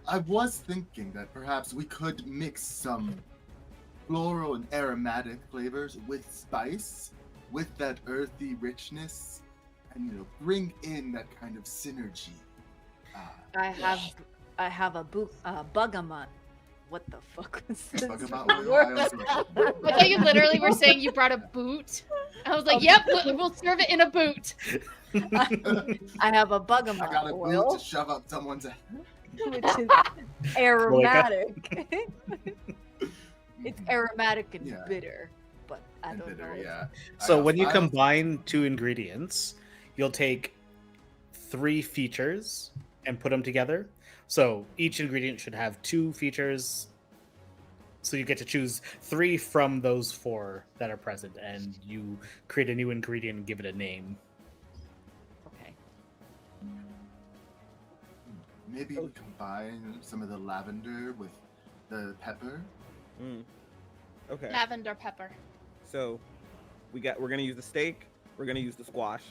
I was thinking that perhaps we could mix some floral and aromatic flavors with spice, with that earthy richness, and bring in that kind of synergy. I have a bugamot. What the fuck was this? Bergamot oil, word? I also like I thought you literally were saying you brought a boot. I was like, yep, we'll serve it in a boot. I have a I bugamot got a oil, boot to shove up someone's ass. which is aromatic. It's aromatic and Yeah. bitter, but I And don't bitter, know. yeah. So when you I- combine 2 ingredients, you'll take 3 features and put them together. So each ingredient should have 2 features. So you get to choose 3 from those 4 that are present, and you create a new ingredient and give it a name. Okay. Maybe we combine some of the lavender with the pepper. Okay. Lavender pepper. So we're gonna use the steak. We're gonna use the squash.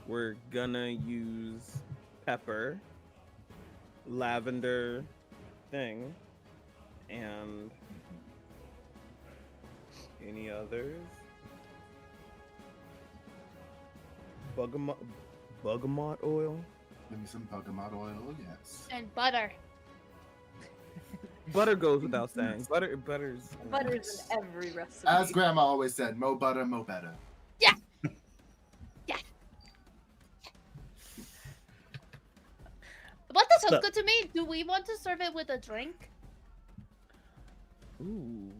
We're gonna use pepper, lavender thing, and any others. Bergamot oil. Give me some bergamot oil, yes. And butter. Butter goes without saying. Butter's Butter's in every recipe. As Grandma always said, mo butter, mo better. But that sounds So- good to me. Do we want to serve it with a drink? Ooh.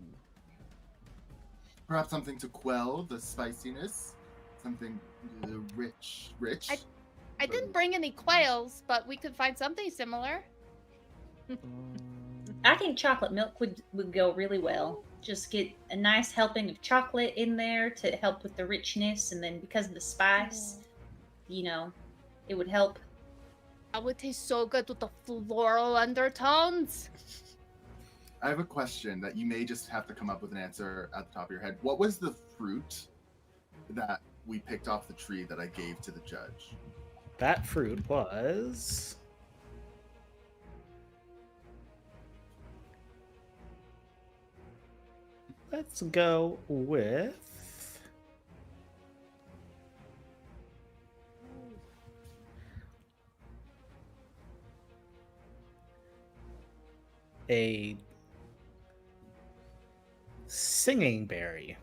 Perhaps something to quell the spiciness. Something rich. I didn't bring any quails, but we could find something similar. I think chocolate milk would go really well. Just get a nice helping of chocolate in there to help with the richness, and then because of the spice, it would help. That would taste so good with the floral undertones. I have a question that you may just have to come up with an answer at the top of your head. What was the fruit that we picked off the tree that I gave to the judge? That fruit was... Let's go with... a singing berry.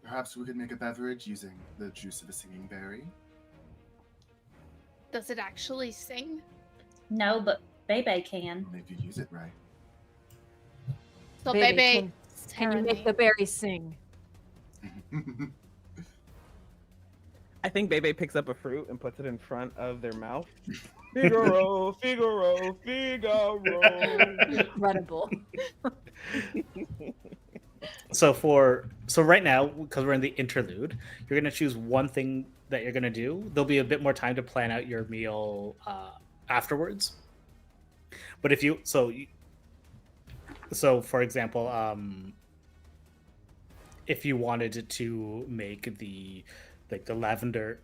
Perhaps we could make a beverage using the juice of a singing berry. Does it actually sing? No, but Bebe can. If you use it right. So Baby, baby, can you make the berry sing? I think Bebe picks up a fruit and puts it in front of their mouth. Figaro, Figaro, Figaro. Incredible. So right now, because we're in the interlude, you're gonna choose one thing that you're gonna do. There'll be a bit more time to plan out your meal afterwards. But if you so for example, if you wanted to make the lavender,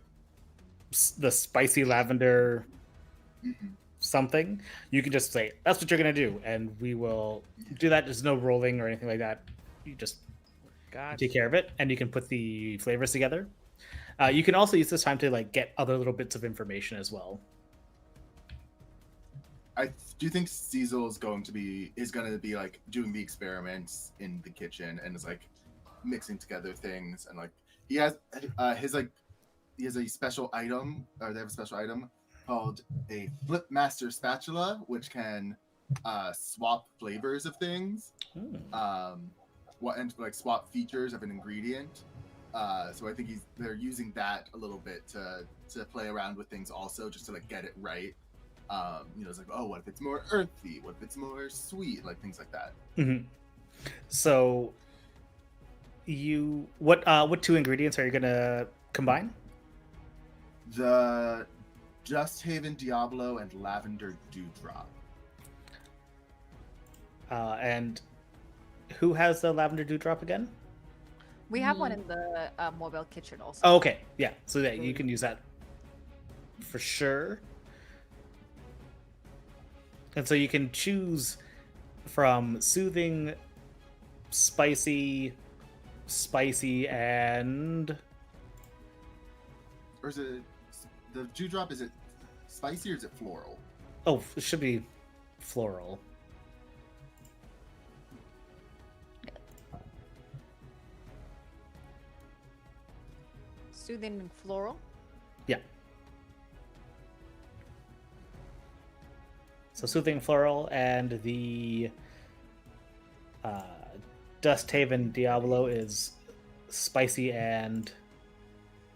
the spicy lavender something, you can just say that's what you're gonna do, and we will do that. There's no rolling or anything like that. You just take care of it, and you can put the flavors together. You can also use this time to get other little bits of information as well. I do think Cecil is going to be doing the experiments in the kitchen and is mixing together things, and he has a special item, or they have a special item called a Flip Master Spatula, which can swap flavors of things, and like swap features of an ingredient. So I think they're using that a little bit to play around with things also, just to like get it right. It's like, oh, what if it's more earthy? What if it's more sweet? Like things like that. Mm-hmm. So, what two ingredients are you gonna combine? The Just Haven Diablo and Lavender Dewdrop. And who has the lavender dewdrop again? We have one in the mobile kitchen also. Oh, okay, yeah. So yeah, you can use that for sure. And so you can choose from soothing, spicy, and... Or is it the dewdrop? Is it spicy or is it floral? Oh, it should be floral. Soothing and floral? Yeah. So soothing floral, and the Dust Haven Diablo is spicy and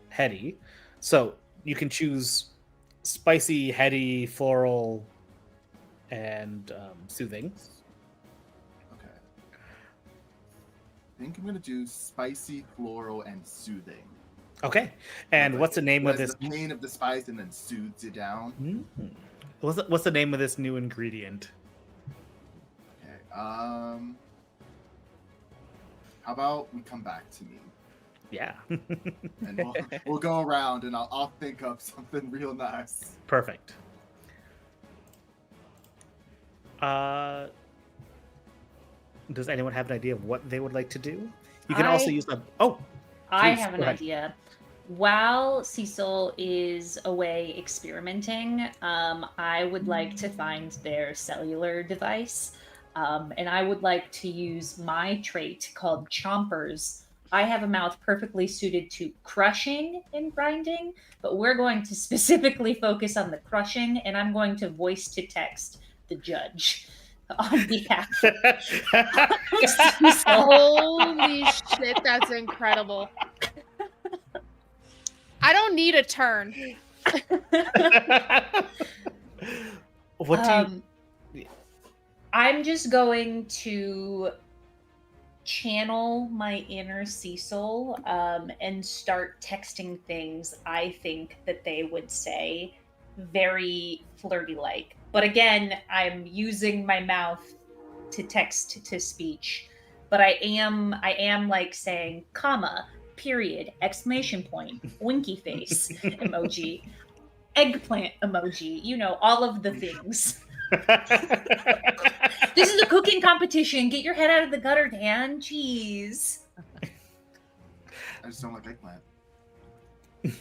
heady. So you can choose spicy, heady, floral, and soothing. Okay. I think I'm gonna do spicy, floral, and soothing. Okay. And Like, what's the name of has this? the pain of the spice and then soothes it down. Mm. What's the name of this new ingredient? Okay. How about we come back to me Yeah. and we'll go around and I'll think of something real nice. Perfect. Does anyone have an idea of what they would like to do? You can also use the... Oh! I Please, have go an ahead. idea. While Cecil is away experimenting, I would like to find their cellular device, and I would like to use my trait called Chompers. I have a mouth perfectly suited to crushing and grinding, but we're going to specifically focus on the crushing, and I'm going to voice to text the judge on behalf of Cecil. Holy shit, that's incredible. I don't need a turn. What do you... I'm just going to channel my inner Cecil and start texting things I think that they would say, very flirty-like. But again, I'm using my mouth to text to speech. But I am like saying, comma, period, exclamation point, winky face emoji, eggplant emoji, all of the things. This is a cooking competition. Get your head out of the gutter, Dan. Jeez. I just don't like eggplant.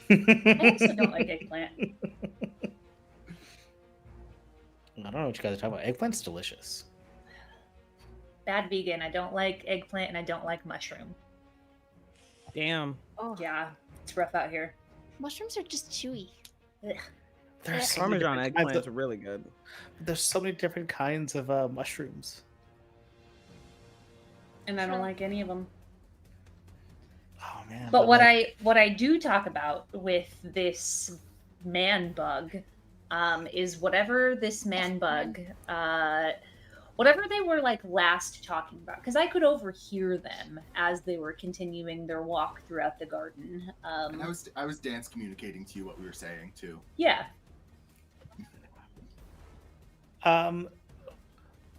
I also don't like eggplant. I don't know what you guys are talking about. Eggplant's delicious. Bad vegan. I don't like eggplant and I don't like mushroom. Damn. Oh, Yeah, it's rough out here. Mushrooms are just chewy. Ugh. There's so many Parmesan different kinds eggplants of- are really good. There's so many different kinds of mushrooms. And I don't like any of them. Oh man! But what I do talk about with this man bug is whatever this man bug, whatever they were like last talking about, because I could overhear them as they were continuing their walk throughout the garden. And I was dance communicating to you what we were saying too. Yeah.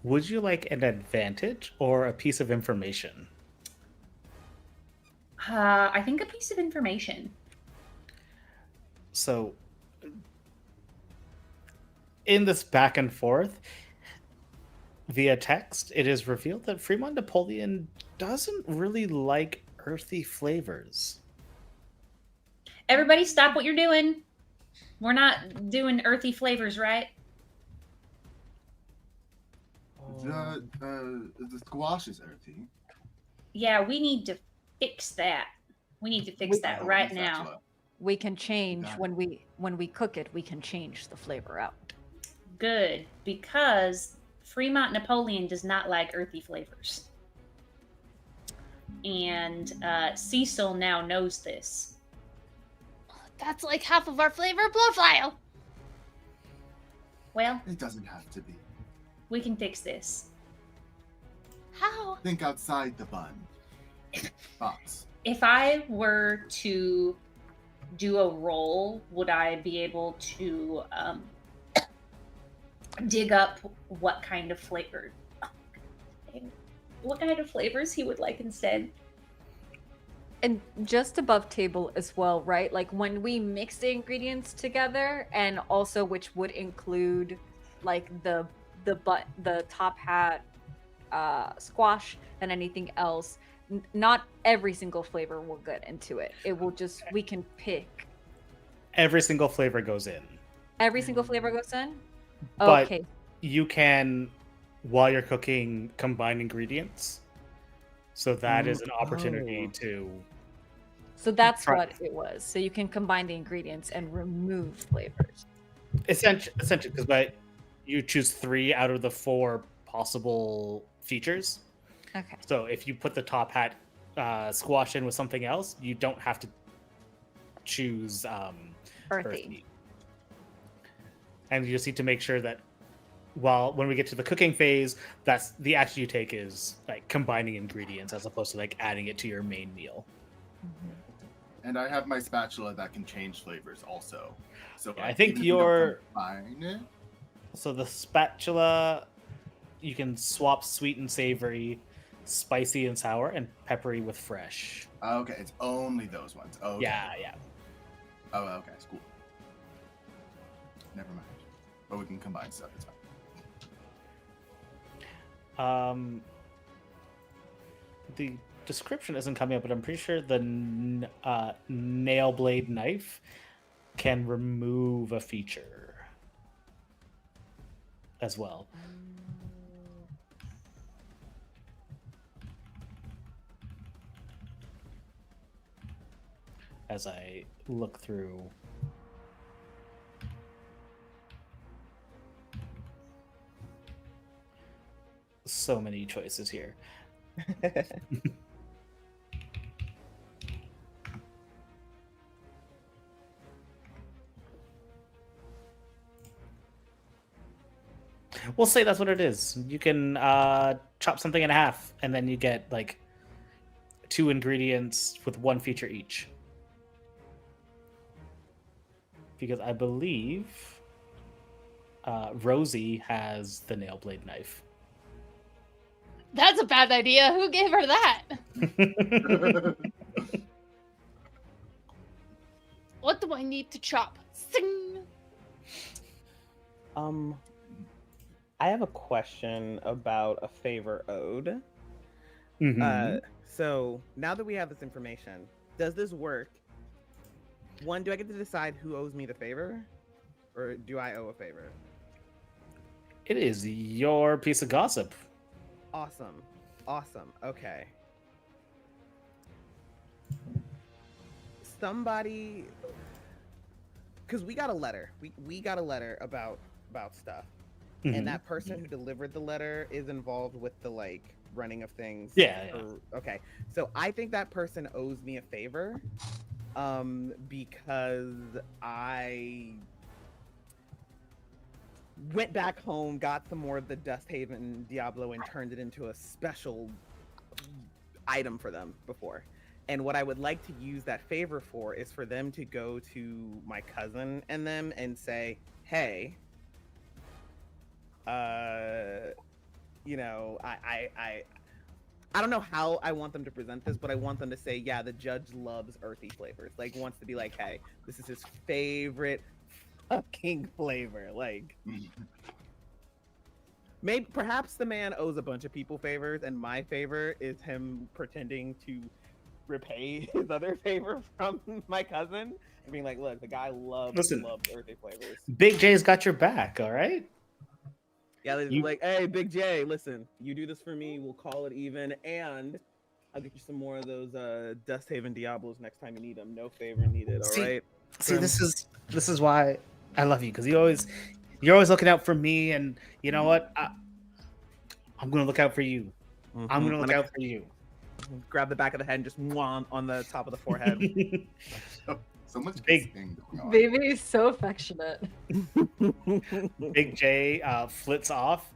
Would you like an advantage or a piece of information? I think a piece of information. So, in this back and forth, via text, it is revealed that Fremont Napoleon doesn't really like earthy flavors. Everybody stop what you're doing. We're not doing earthy flavors, right? The squash is earthy. Yeah, we need to fix that. We need to fix that right now. we can change got when we cook it. We can change the flavor out. Good, because Fremont Napoleon does not like earthy flavors. And Cecil now knows this. That's like half of our flavor profile. Well, It doesn't have to be. we can fix this. How? Think outside the bun box. If I were to do a roll, would I be able to dig up what kind of flavor? What kind of flavors he would like instead? And just above table as well, right? Like when we mix the ingredients together, and also which would include like the top hat, squash, and anything else. Not every single flavor will get into it. It will just, we can pick. Every single flavor goes in. Every single flavor goes in? But Okay. you can, while you're cooking, combine ingredients. So that is an opportunity to. So that's try- what it was. So you can combine the ingredients and remove flavors. Essentially, because you choose 3 out of the 4 possible features. Okay. So if you put the top hat squash in with something else, you don't have to choose Earthy. And you just need to make sure that when we get to the cooking phase, that's the action you take is like combining ingredients as opposed to like adding it to your main meal. And I have my spatula that can change flavors also. So Yeah, I think even if we don't combine it, So the spatula, you can swap sweet and savory, spicy and sour, and peppery with fresh. okay, it's only those ones. Okay. Yeah. Oh, okay, it's cool. Never mind. But we can combine stuff. It's fine. The description isn't coming up, but I'm pretty sure the nail blade knife can remove a feature as well. As I look through. So many choices here. We'll say that's what it is. You can chop something in half, and then you get like 2 ingredients with 1 feature each. Because I believe Rosie has the nail blade knife. That's a bad idea. Who gave her that? What do I need to chop? Sing. I have a question about a favor owed. Mhm. So now that we have this information, does this work? 1, do I get to decide who owes me the favor, or do I owe a favor? It is your piece of gossip. Awesome. Okay. Somebody, because we got a letter. We got a letter about stuff, Mhm. and that person who delivered the letter is involved with the like running of things. Yeah. Okay. So I think that person owes me a favor, because I went back home, got some more of the Dust Haven Diablo, and turned it into a special item for them before. And what I would like to use that favor for is for them to go to my cousin and them and say, hey, you know, I don't know how I want them to present this, but I want them to say, yeah, the judge loves earthy flavors. Like, wants to be like, hey, this is his favorite fucking flavor. Like, maybe perhaps the man owes a bunch of people favors, and my favor is him pretending to repay his other favor from my cousin and being like, look, the guy loves earthy flavors. Big J's got your back, all right? Yeah, like, hey, Big J, listen, you do this for me, we'll call it even, and I'll get you some more of those Dust Haven Diablos next time you need them. No favor needed. All right. See, this is why I love you, because you're always looking out for me, and you know what? I'm gonna look out for you. I'm gonna look out for you. Grab the back of the head and just on the top of the forehead. So much Big- thing going on. Baby is so affectionate. Big J flits off,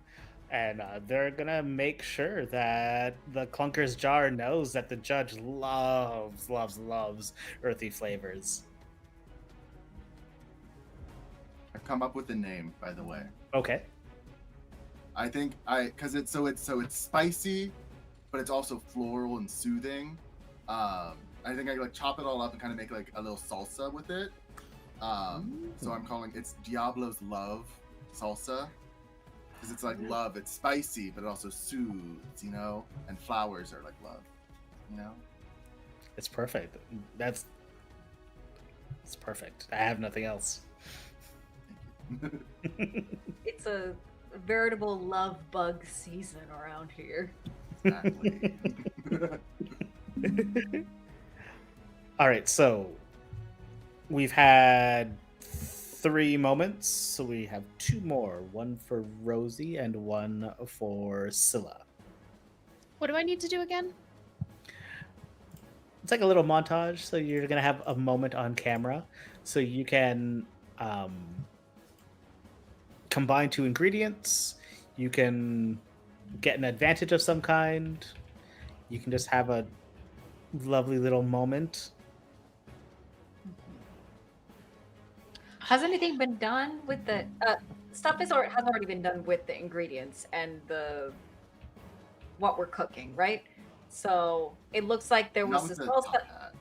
and they're gonna make sure that the Clunker's Jar knows that the judge loves earthy flavors. I've come up with a name, by the way. Okay. I think because it's spicy, but it's also floral and soothing. I think I like chop it all up and kind of make like a little salsa with it. So I'm calling it's Diablo's Love Salsa, because it's like love. It's spicy, but it also soothes, you know. And flowers are like love, you know. It's perfect. It's perfect. I have nothing else. It's a veritable love bug season around here. Exactly. All right, so we've had 3 moments, so we have 2 more. One for Rosie and one for Scylla. What do I need to do again? It's like a little montage, so you're gonna have a moment on camera, so you can combine 2 ingredients. You can get an advantage of some kind. You can just have a lovely little moment. Has anything been done with the stuff? Has already been done with the ingredients and what we're cooking, right? So it looks like there Not was with this the salsa. top hat.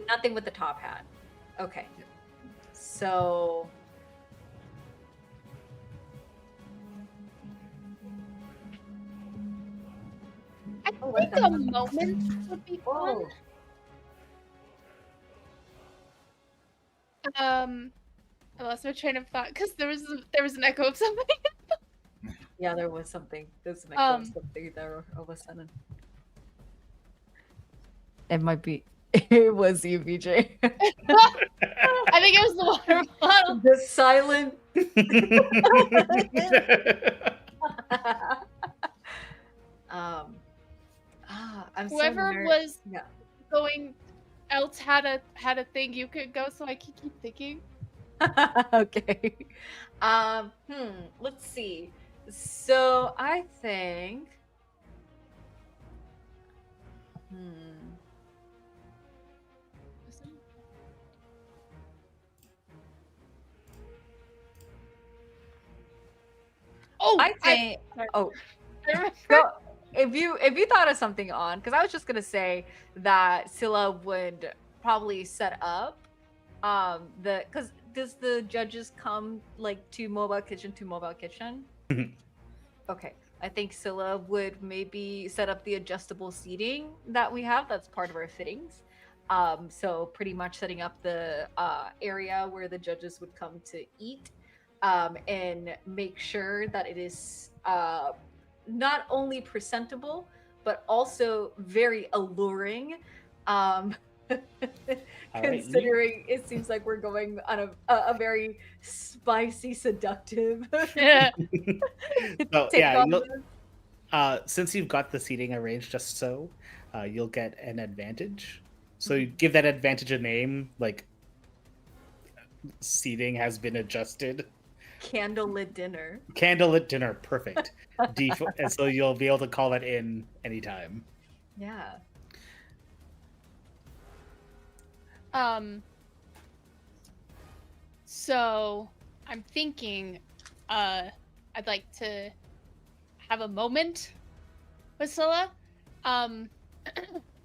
Nothing with the top hat. Okay. Yeah. So I Oh, think what a the- moment would be fun. Whoa. I lost my train of thought because there was an echo of something. Yeah, there was something. There's an echo of something there all of a sudden. It might be. It was you, BJ. I think it was the water bottle. The silent. I'm Whoever so was yeah. going else had a thing you could go, so I can keep thinking. Okay. Let's see. So I think. Oh, I think. Oh, I remember. go. If you thought of something on, because I was just gonna say that Scylla would probably set up because does the judges come like to mobile kitchen? Okay, I think Scylla would maybe set up the adjustable seating that we have. That's part of our fittings. So pretty much setting up the area where the judges would come to eat, and make sure that it is not only presentable but also very alluring. Considering it seems like we're going on a very spicy, seductive. Yeah. So, take yeah, on you'll- this. since you've got the seating arranged just so, you'll get an advantage. So you give that advantage a name, like seating has been adjusted. Candlelit dinner. Candlelit dinner, perfect. And so you'll be able to call that in anytime. Yeah. So I'm thinking I'd like to have a moment with Scylla.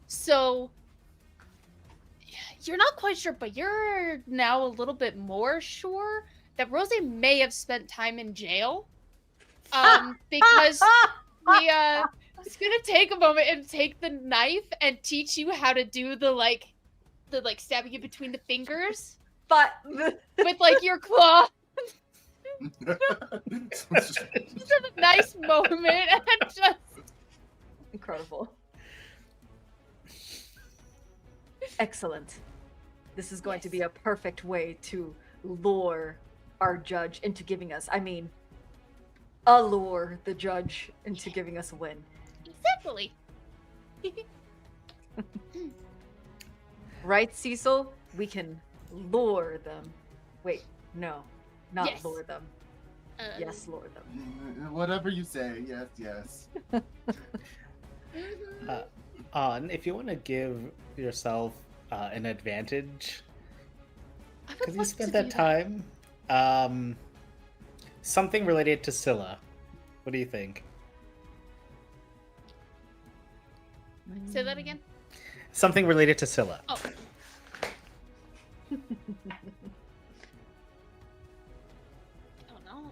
So you're not quite sure, but you're now a little bit more sure that Rosie may have spent time in jail. Because we it's gonna take a moment and take the knife and teach you how to do the stabbing it between the fingers But with like your claw. Just a nice moment and just incredible. Excellent. This is going to be a perfect way to lure our judge into giving us, allure the judge into giving us a win. Exactly. Right, Cecil? We can lure them. Wait, no. Not Yes. lure them. Yes, lure them. Whatever you say, yes. If you want to give yourself an advantage, I would because you love spent to that do time, something related to Scylla. What do you think? Say that again. Something related to Scylla. Oh. Oh no.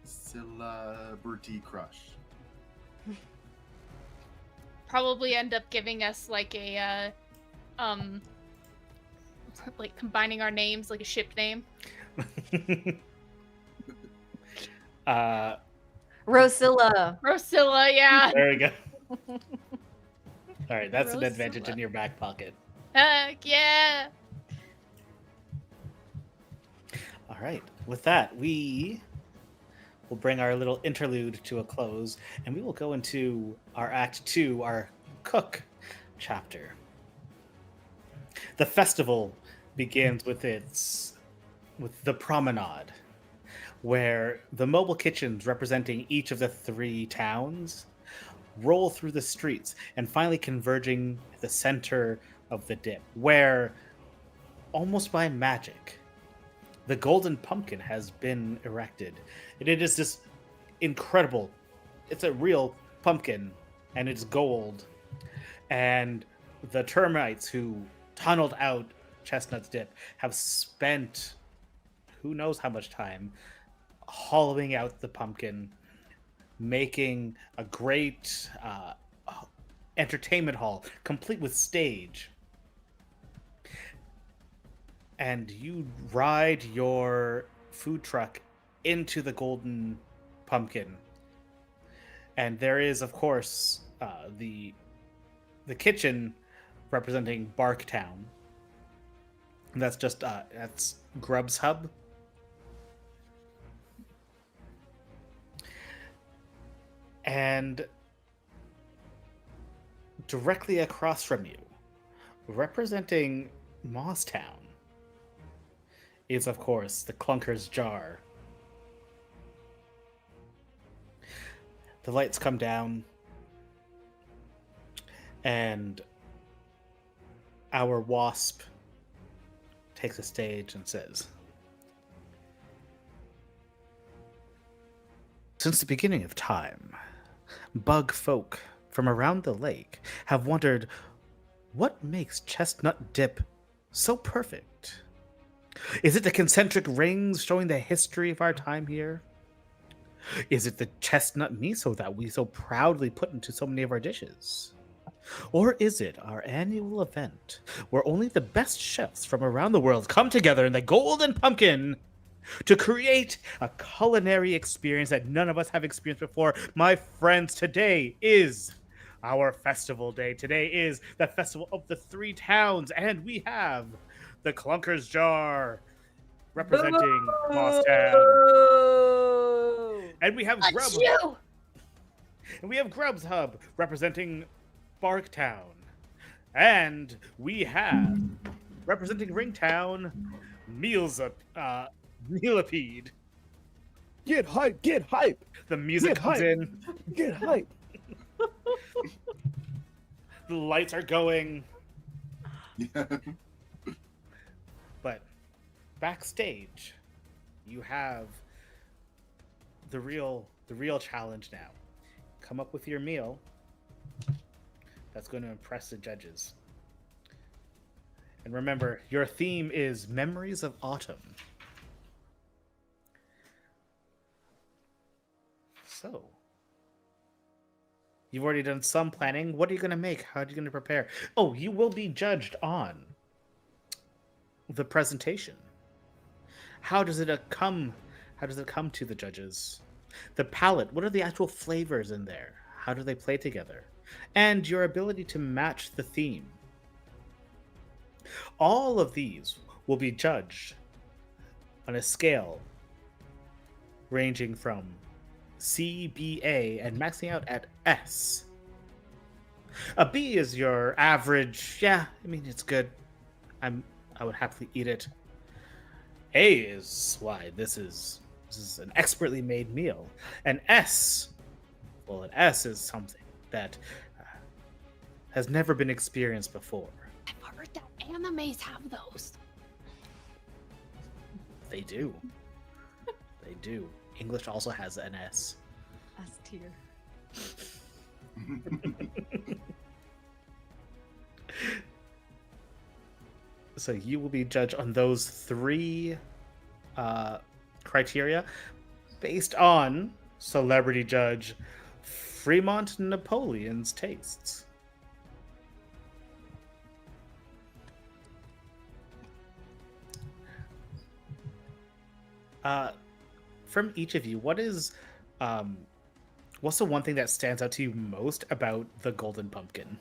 Celebrity crush. Probably end up giving us like a like combining our names like a ship name. Rosilla. Rosilla, yeah. There we go. All right, that's an Rosilla. advantage in your back pocket. Heck yeah. All right, with that, we will bring our little interlude to a close, and we will go into our Act 2, our Cook chapter. The festival begins with the promenade, where the mobile kitchens representing each of the 3 towns roll through the streets and finally converging at the center of the dip, where almost by magic the golden pumpkin has been erected. And it is this incredible, it's a real pumpkin and it's gold. And the termites who tunneled out Chestnut's Dip have spent who knows how much time hollowing out the pumpkin, making a great entertainment hall, complete with stage. And you ride your food truck into the golden pumpkin. And there is, of course, the kitchen representing Barktown. And that's just that's Grub's Hub. And directly across from you, representing Mosstown, is, of course, the Clunker's Jar. The lights come down, and our wasp takes a stage and says, "Since the beginning of time, bug folk from around the lake have wondered what makes Chestnut Dip so perfect. Is it the concentric rings showing the history of our time here? Is it the chestnut miso that we so proudly put into so many of our dishes? Or is it our annual event where only the best chefs from around the world come together in the Golden Pumpkin to create a culinary experience that none of us have experienced before? My friends, today is our festival day. Today is the festival of the 3 towns, and we have the Clunker's Jar representing Mosstown. And we have Grub's Hub representing Barktown. And we have representing Ringtown, Mealipede. Get hype, get hype. The music Get comes hype. in. Get hype. The lights are going. But backstage, you have the real challenge now. Come up with your meal that's going to impress the judges. And remember, your theme is Memories of Autumn. So, you've already done some planning. What are you going to make? How are you going to prepare? Oh, you will be judged on the presentation. How does it come to the judges? The palate, what are the actual flavors in there? How do they play together? and your ability to match the theme. All of these will be judged on a scale ranging from C, B, A, and maxing out at S. A B is your average. Yeah, I mean it's good. I would happily eat it. A is why this is an expertly made meal. An S, well, an S is something that has never been experienced before. I've heard that animes have those. They do. They do. English also has an S. S tier. So you will be judged on those 3 criteria based on celebrity judge Fremont Napoleon's tastes. From each of you, what's the one thing that stands out to you most about the golden pumpkin?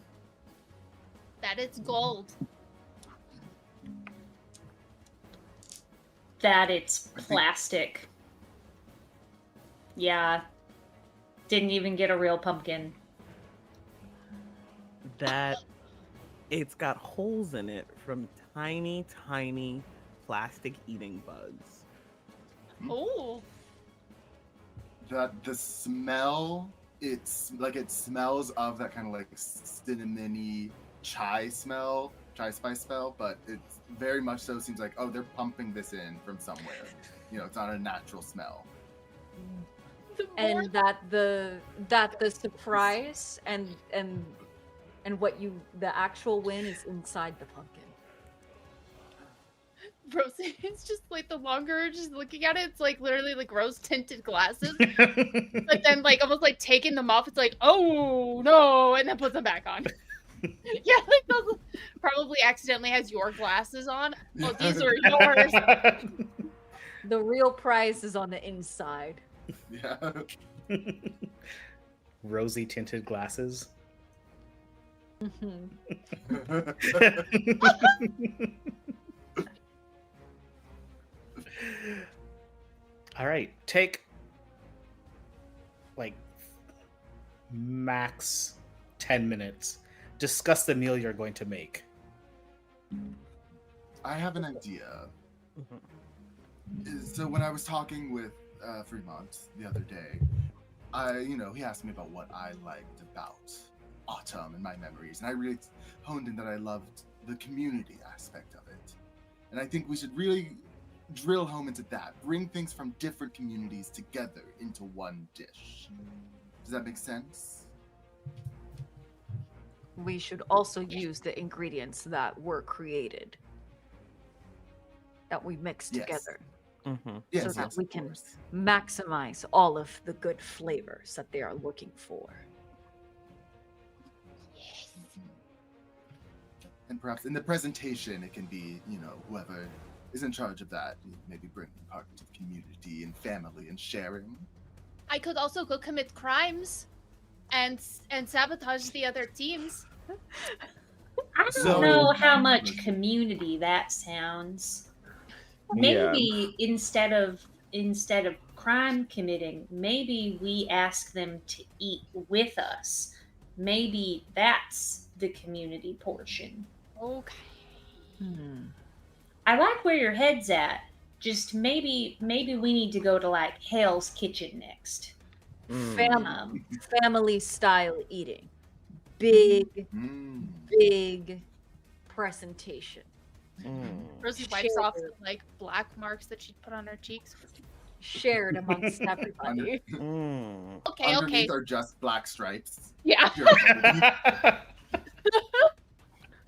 That it's gold. That it's plastic. Yeah. Didn't even get a real pumpkin. That it's got holes in it from tiny, tiny plastic eating bugs. Oh. That the smell, it smells of that kind of like cinnamony chai spice smell, but it very much so seems like, oh, they're pumping this in from somewhere. You know, it's not a natural smell. And that the surprise and what the actual win is inside the pumpkin. Rose, it's just like the longer just looking at it, it's like literally like rose tinted glasses. But then like almost like taking them off, it's like, oh no, and then puts them back on. Yeah, like those probably accidentally has your glasses on. Oh, these are yours. The real prize is on the inside. Yeah. Rosy tinted glasses. All right, take like max 10 minutes. Discuss the meal you're going to make. I have an idea. So when I was talking with Fremont the other day, he asked me about what I liked about autumn and my memories, and I really honed in that I loved the community aspect of it. And I think we should really drill home into that, bring things from different communities together into one dish. Does that make sense? We should also use the ingredients that were created, that we mixed together, Yes, so that yes, we of can course. maximize all of the good flavors that they are looking for. And perhaps in the presentation, it can be, whoever is in charge of that, maybe bring part to the community and family and sharing. I could also go commit crimes and sabotage the other teams. I don't know how much community that sounds. Maybe instead of crime committing, maybe we ask them to eat with us. Maybe that's the community portion. Okay. I like where your head's at. Just maybe we need to go to like Hell's Kitchen next. Family style eating. Big presentation. Rosie wipes off the like black marks that she'd put on her cheeks. Shared amongst everybody. Okay, Underneath are just black stripes. Yeah.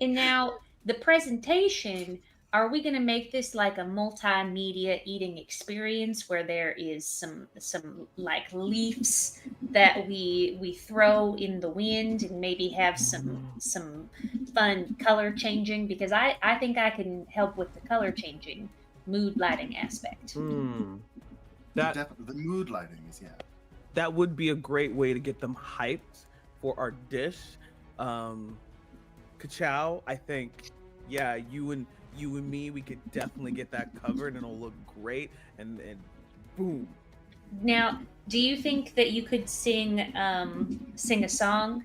And now the presentation, are we going to make this like a multimedia eating experience where there is some like leaves that we throw in the wind and maybe have some fun color changing? Because I think I can help with the color changing mood lighting aspect. The mood lighting is That would be a great way to get them hyped for our dish. Kachow, I think, yeah, you and me, we could definitely get that covered, and it'll look great. And boom. Now, do you think that you could sing a song?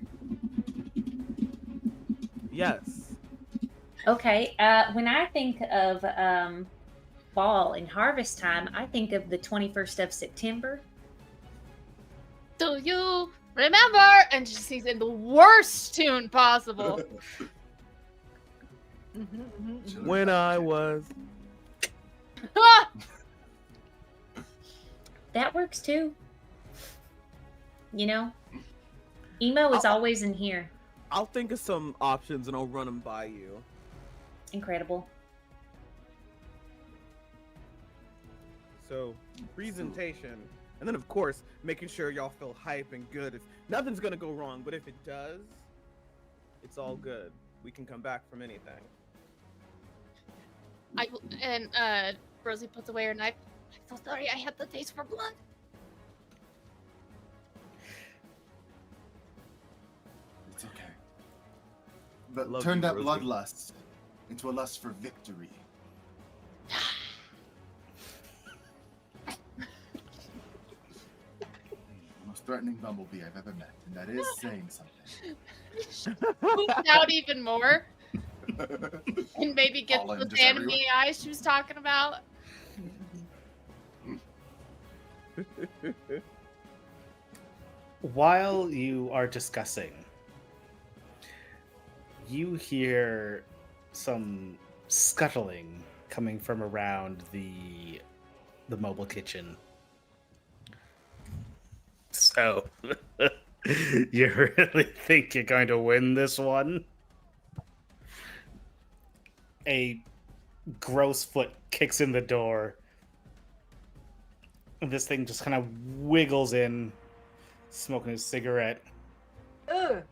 Yes. Okay. When I think of fall and harvest time, I think of the 21st of September. Do you remember? And she sings in the worst tune possible. When I was. That works too. You know, emo is always in here. I'll think of some options and I'll run them by you. Incredible. So, presentation. And then, of course, making sure y'all feel hype and good. If nothing's going to go wrong, but if it does, it's all good. We can come back from anything. Rosie puts away her knife. I'm so sorry, I had the taste for blood. It's okay. But Love turn you, that Rosie. bloodlust into a lust for victory. The most threatening bumblebee I've ever met, and that is saying something. Poops out even more. And maybe gets All in the just anime everywhere. eyes she was talking about. While you are discussing, you hear some scuttling coming from around the mobile kitchen. So, you really think you're going to win this one? A gross foot kicks in the door. And this thing just kind of wiggles in, smoking a cigarette. Ugh.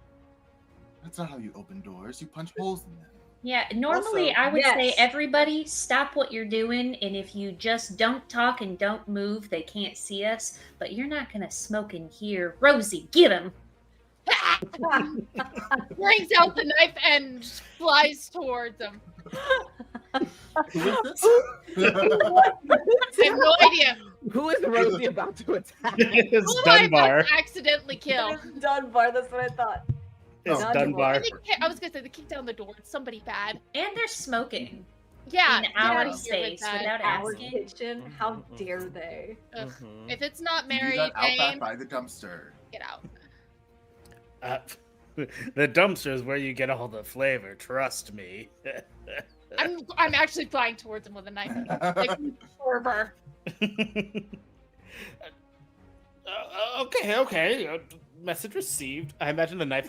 That's not how you open doors. You punch holes in them. Yeah, normally Also- I would say Yes. everybody stop what you're doing, and if you just don't talk and don't move, they can't see us. But you're not gonna smoke in here. Rosie, get him. Brings out the knife and flies towards him. Who is this? I have no idea. Who is Rosie about to attack? It's Who am I about Dunbar. to accidentally kill? It's Dunbar, that's what I thought. It's Oh. Dunbar. I was gonna say they kicked down the door. It's somebody bad. And they're smoking Yeah, in get our out of here with space that. without Our asking. kitchen? How dare they? Ugh. Mhm. If it's not You Mary do that out back Jane, by the dumpster. get out. The dumpster is where you get all the flavor. Trust me. I'm actually flying towards him with a knife. Like Ferber. Okay. Message received. I imagine the knife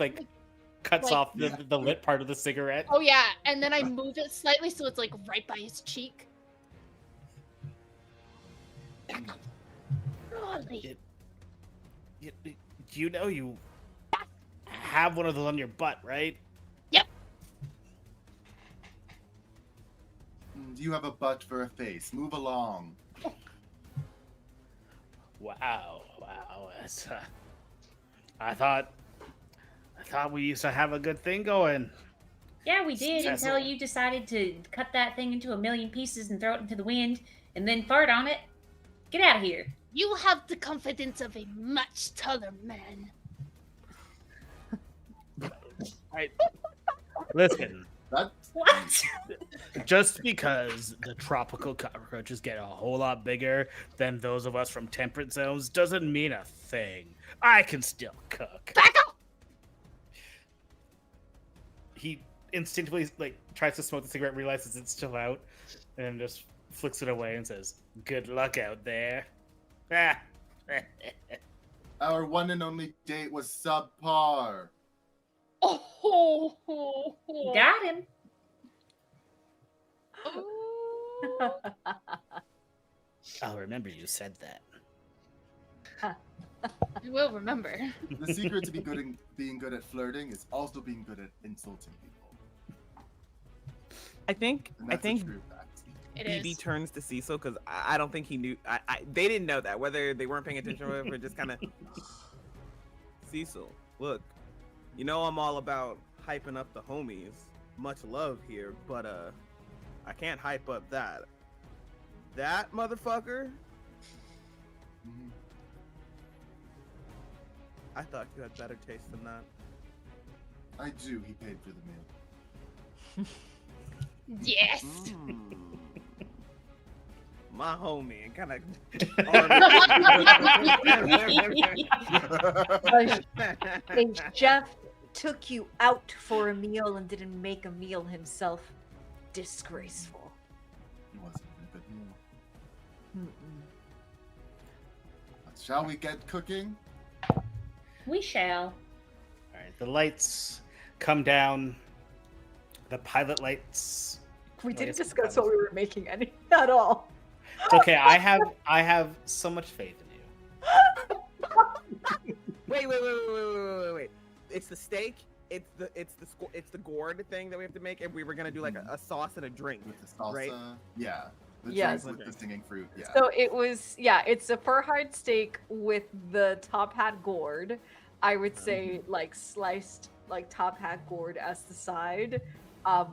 cuts Like- off the lit part of the cigarette. Oh yeah, and then I move it slightly so it's like right by his cheek. Golly. You know you have one of those on your butt, right? You have a butt for a face. Move along. Wow. That's, I thought we used to have a good thing going. Yeah, we did Cecil. until you decided to cut that thing into a million pieces and throw it into the wind, and then fart on it. Get out of here. You have the confidence of a much taller man. Listen, That What? just because the tropical cockroaches get a whole lot bigger than those of us from temperate zones doesn't mean a thing. I can still cook. Back up! He instinctively tries to smoke the cigarette, realizes it's still out, and just flicks it away and says, "Good luck out there." Ah. our one and only date was subpar. Oh, Got him. I'll remember you said that. I will remember. The secret to being good at flirting is also being good at insulting people. I think And that's a think true fact. It BB is. turns to Cecil because I don't think he knew. They didn't know that, whether they weren't paying attention or whatever. Just kind of Cecil, look, You know I'm all about hyping up the homies. Much love here, but I can't hype up that motherfucker. Mhm. I thought you had better taste than that. I do. He paid for the meal. Yes. My homie, and kind of. A chef took you out for a meal and didn't make a meal himself. Disgraceful. It wasn't a good meal. Mm-mm. Shall we get cooking? We shall. All right, the lights come down. The pilot lights. We I didn't guess discuss that what we were making any at all. It's okay. I have so much faith in you. Wait. It's the steak. It's the gourd thing that we have to make, and we were gonna do like a sauce and a drink. With the salsa? Right? Yeah. The Yes. drink with the singing fruit, yeah. So it was, yeah, it's a fur hard steak with the top hat gourd. I would say like sliced like top hat gourd as the side,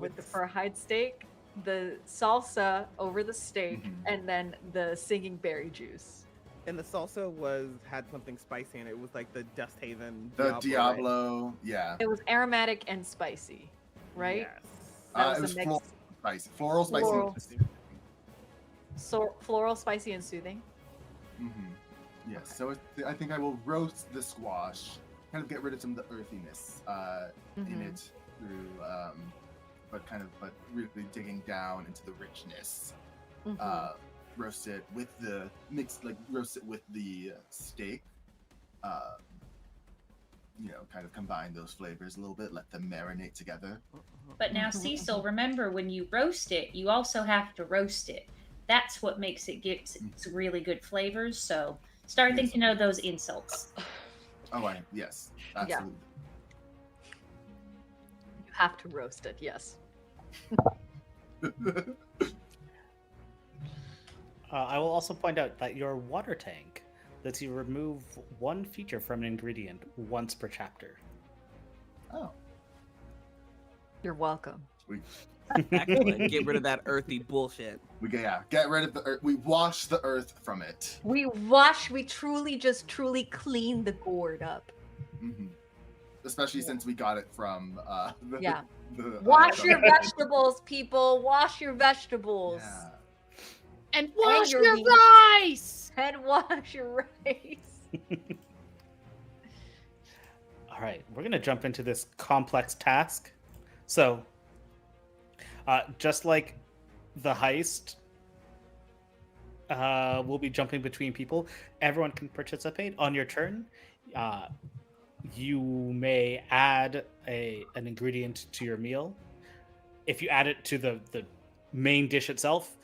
with the fur hide steak, the salsa over the steak, Mhm. and then the singing berry juice. And the salsa had something spicy in it. It was like the Dust Haven. The right? Diablo, yeah. It was aromatic and spicy, right? Yes. That It was was a mix. floral spicy. Floral. So floral, spicy, and soothing. Yes, so I think I will roast the squash, kind of get rid of some of the earthiness in Mhm. it through, but really digging down into the richness. Mhm. Roast it with the roast it with the steak. Kind of combine those flavors a little bit, let them marinate together. But now, Mhm. Cecil, remember when you roast it, you also have to roast it. That's what makes it get its really good flavors. So start Yes. thinking of those insults. Oh, yes, absolutely. You have to roast it, yes. I will also point out that your water tank lets you remove one feature from an ingredient once per chapter. Oh, You're welcome. Excellent. Get rid of that earthy bullshit. get rid of the earth. We wash the earth from it. We truly clean the gourd up. hmm Especially since we got it from Yeah. the Wash your vegetables, people. Wash your vegetables. Yeah. And wash your your meat. rice. And wash your rice. All right, we're going to jump into this complex task. So, just like the heist, we'll be jumping between people. Everyone can participate on your turn. You may add an ingredient to your meal. If you add it to the main dish itself,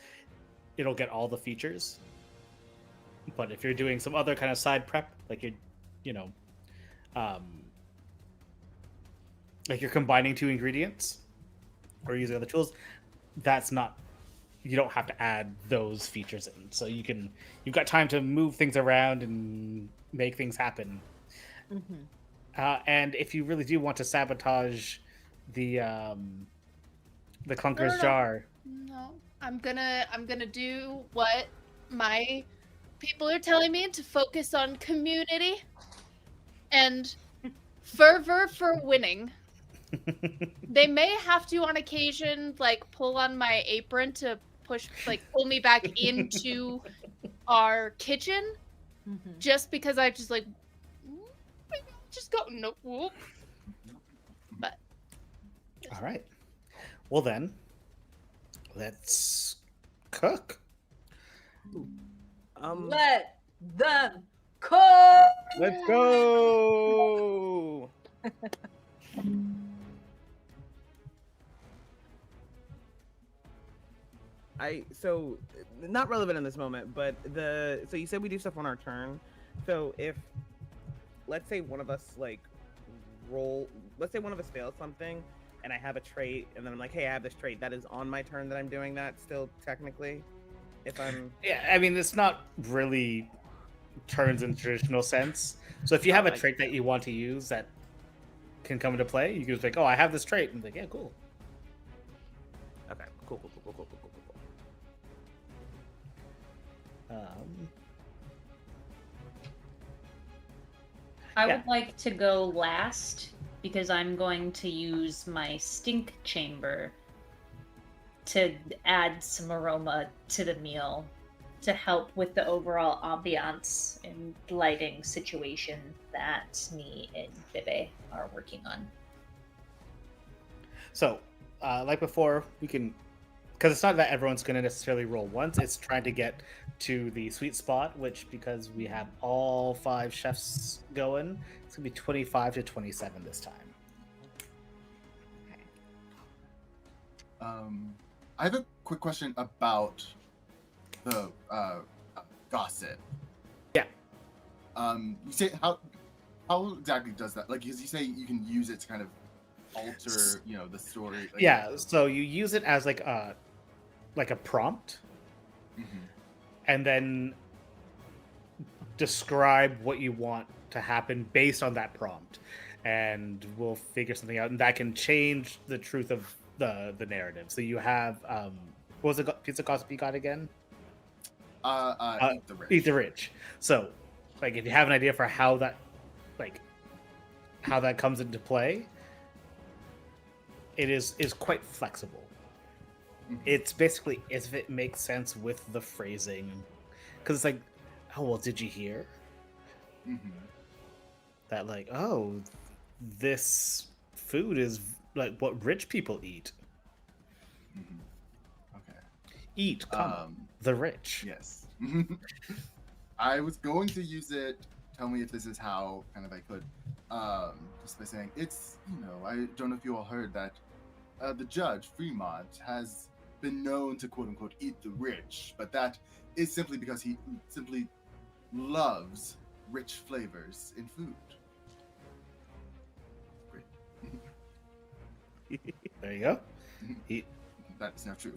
it'll get all the features. But if you're doing some other kind of side prep, like you're combining two ingredients or using other tools, you don't have to add those features in. So you've got time to move things around and make things happen. Mm-hmm. And if you really do want to sabotage the Clunker's No. jar, No, I'm gonna do what my people are telling me to focus on community and fervor for winning. They may have to on occasion pull on my apron to pull me back into our kitchen Mm-hmm. just because I just just go nope. Whoop. But all right. Well then, let's cook. Let them cook. Let's go. So not relevant in this moment, but so you said we do stuff on our turn. So if let's say one of us let's say one of us fails something and I have a trait and then I'm like, hey, I have this trait, that is on my turn that I'm doing that still technically. If I'm Yeah, I mean, it's not really turns in traditional sense. So if you have a trait that you want to use that can come into play. You can just be like, oh, I have this trait, and like, yeah, cool. Okay, cool. I Yeah. would like to go last because I'm going to use my stink chamber to add some aroma to the meal to help with the overall ambiance and lighting situation that me and Bebe are working on. So, like before, we can, because it's not that everyone's going to necessarily roll once. It's trying to get to the sweet spot, which because we have all 5 chefs going, it's going to be 25 to 27 this time. I have a quick question about the gossip. Yeah. You say how exactly does that? Like, because you say you can use it to kind of alter, the story. Like, Yeah. So you use it as like a prompt, and then describe what you want to happen based on that prompt, and we'll figure something out, and that can change the truth of the narrative. So you have what was the piece of gossip you got again? Eat the rich. Eat the rich. So, like, if you have an idea for how that comes into play, it is quite flexible. It's basically if it makes sense with the phrasing, because it's like, oh well, did you hear that? Like, oh, this food is like what rich people eat. Okay. Eat, the rich. Yes. I was going to use it. Tell me if this is how kind of I could. Just by saying it's, I don't know if you all heard that the judge Fremont has been known to quote unquote eat the rich, but that is simply because he simply loves rich flavors in food. Great. There you go. That's not true.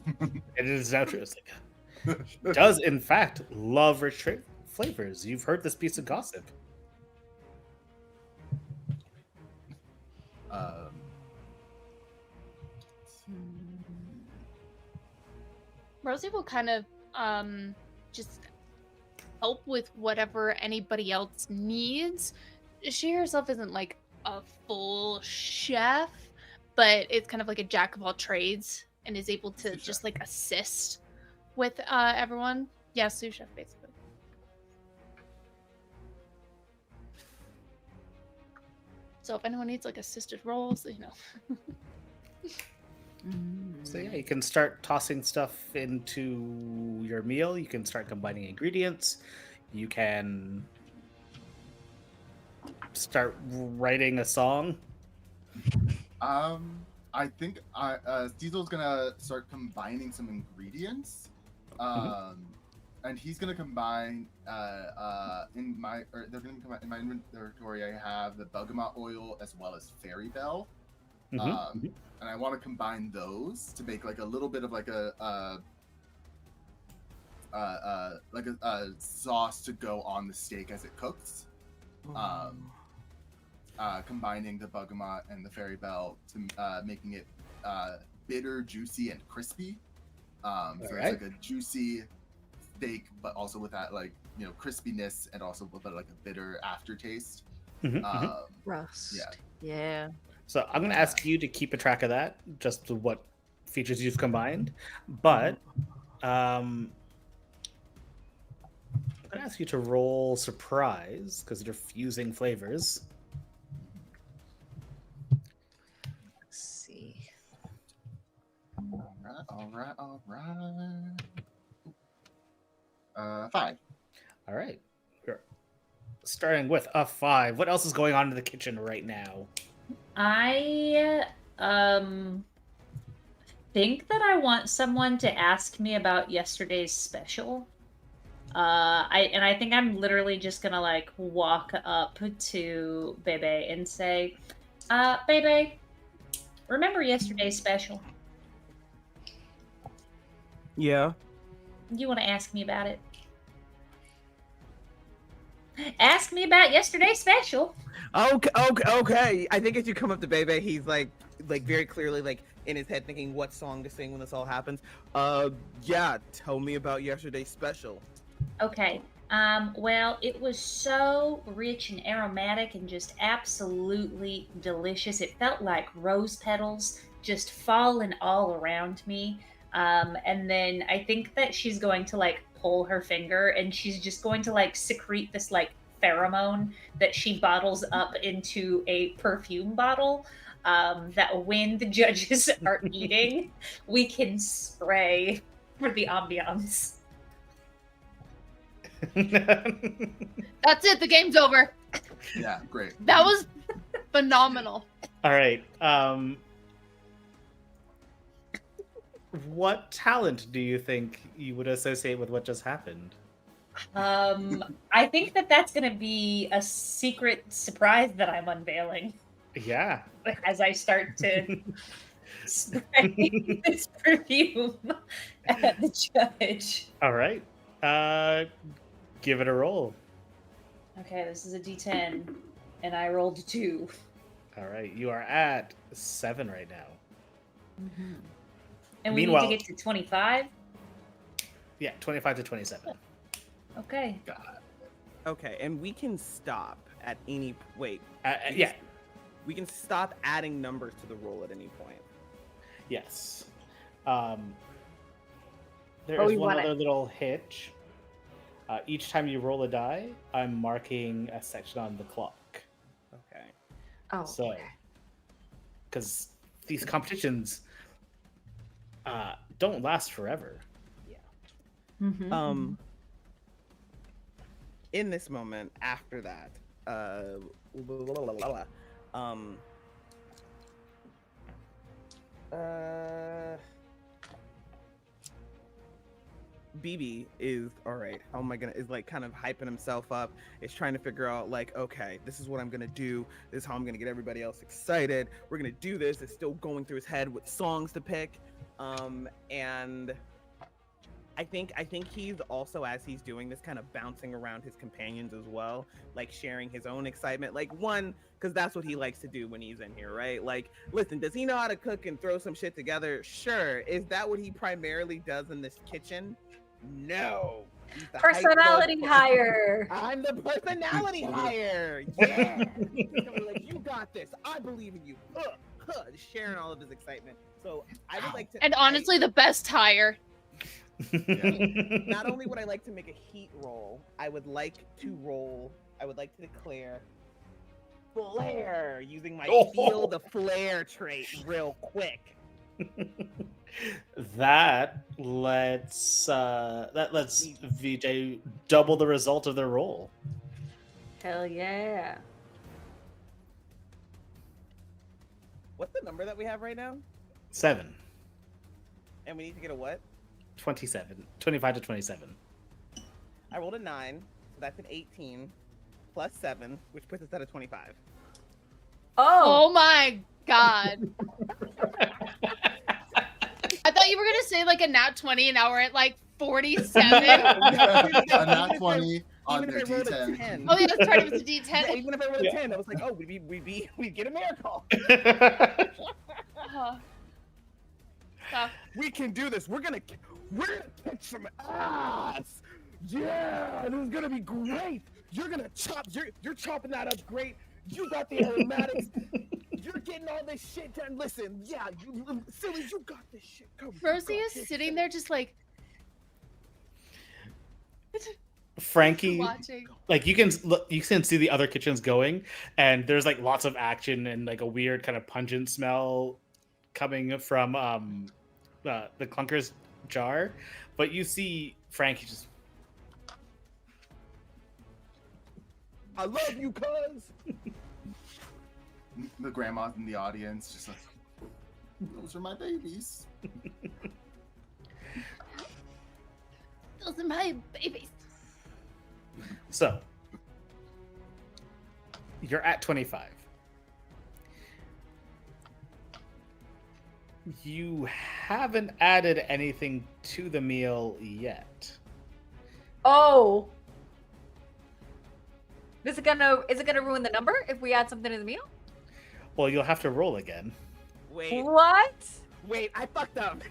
It is now true. It's like, does in fact love rich flavors. You've heard this piece of gossip. Rosie will kind of just help with whatever anybody else needs. She herself isn't like a full chef, but it's kind of like a jack of all trades and is able to just like assist with everyone. Yeah, sous chef basically. So if anyone needs like assisted roles, So yeah, you can start tossing stuff into your meal. You can start combining ingredients. You can start writing a song. I think Diesel's gonna start combining some ingredients. And he's gonna combine in my inventory. I have the bergamot oil as well as Fairy Bell. And I want to combine those to make like a little bit of like a sauce to go on the steak as it cooks. Combining the bergamot and the Fairy Bell to making it bitter, juicy, and crispy. It's like a juicy steak, but also with that crispiness, and also with like a bitter aftertaste. Rust. Yeah. Yeah. So I'm going to ask you to keep a track of that, just what features you've combined. But I'm going to ask you to roll surprise because you're fusing flavors. Let's see. All right. 5. All right. We're starting with a 5. What else is going on in the kitchen right now? I think that I want someone to ask me about yesterday's special. I think I'm literally just gonna like walk up to Bebe and say, Bebe, remember yesterday's special? Yeah. You want to ask me about it? Ask me about yesterday's special. Okay. I think as you come up to Bebe, he's like very clearly like in his head thinking what song to sing when this all happens. Yeah, tell me about yesterday's special. Okay. Well, it was so rich and aromatic and just absolutely delicious. It felt like rose petals just falling all around me. And then I think that she's going to like pull her finger and she's just going to like secrete this like pheromone that she bottles up into a perfume bottle. That when the judges are eating, we can spray for the ambiance. That's it. The game's over. Yeah, great. That was phenomenal. All right. What talent do you think you would associate with what just happened? I think that that's going to be a secret surprise that I'm unveiling Yeah. as I start to spray this perfume at the judge. All right. Give it a roll. Okay, this is a D10, and I rolled a 2. All right. You are at 7 right now. Mm-hmm. And we Meanwhile- need to get to 25? Yeah, 25 to 27. Okay. Okay, and we can stop at any wait. Yeah. We can stop adding numbers to the roll at any point. Yes. Oh, There is we one want other it. little hitch. Each time you roll a die, I'm marking a section on the clock. Okay. Oh, So, because these competitions don't last forever. Mm-hmm. In this moment, after that, BB is all right. How am I gonna? Is like kind of hyping himself up. Is trying to figure out like, okay, this is what I'm gonna do. This is how I'm gonna get everybody else excited. We're gonna do this. It's still going through his head with songs to pick, and I think he's also, as he's doing this, kind of bouncing around his companions as well, like sharing his own excitement. Like one, because that's what he likes to do when he's in here, right? Like, listen, does he know how to cook and throw some shit together? Sure. Is that what he primarily does in this kitchen? No. He's the hype personality dog. hire. I'm the personality hire. Yeah. He's gonna be like, you got this. I believe in you. Just sharing all of his excitement. So I would like to. And honestly, the best hire. Not only would I like to make a heat roll, I would like to declare flare using my feel the flare trait real quick. That lets VJ double the result of their roll. Hell yeah. What's the number that we have right now? 7. And we need to get a what? 27. 25 to 27. I rolled a 9, so that's an 18 plus 7, which puts us at a 25. Oh my god. I thought you were gonna say like a nat 20, and now we're at like 47. A nat 20 on Even their if I rolled a D10. 10. Oh yeah, that's right. It was a D10. Yeah, even if I rolled a Yeah. 10, I was like, oh, we'd get a miracle. We can do this. We're gonna kick some ass. Yeah, this is gonna be great. You're gonna chop. You're chopping that up great. You got the aromatics. You're getting all this shit done. Listen, yeah, silly, you got this shit. Come, Rosie is sitting there just like Frankie, watching. like you can see the other kitchens going, and there's like lots of action and like a weird kind of pungent smell coming from the clunker's jar, but you see Frankie just. I love you, cuz. The grandma's in the audience, just like, those are my babies. Those are my babies. So you're at 25. You haven't added anything to the meal yet. Oh. Is it gonna ruin the number if we add something to the meal? Well, you'll have to roll again. Wait, What? I fucked up.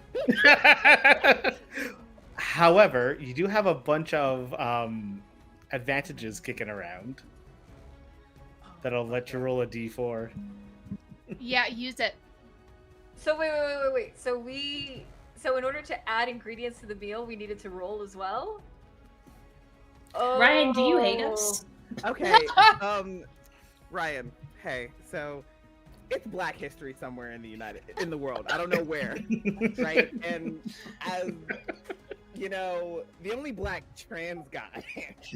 However, you do have a bunch of advantages kicking around that'll let you roll a d4. Yeah, use it. So wait. So in order to add ingredients to the meal, we needed to roll as well? Oh. Ryan, do you hate us? Okay, Ryan. Hey, so it's Black History somewhere in the world. I don't know where, right? And as you know, the only Black trans guy.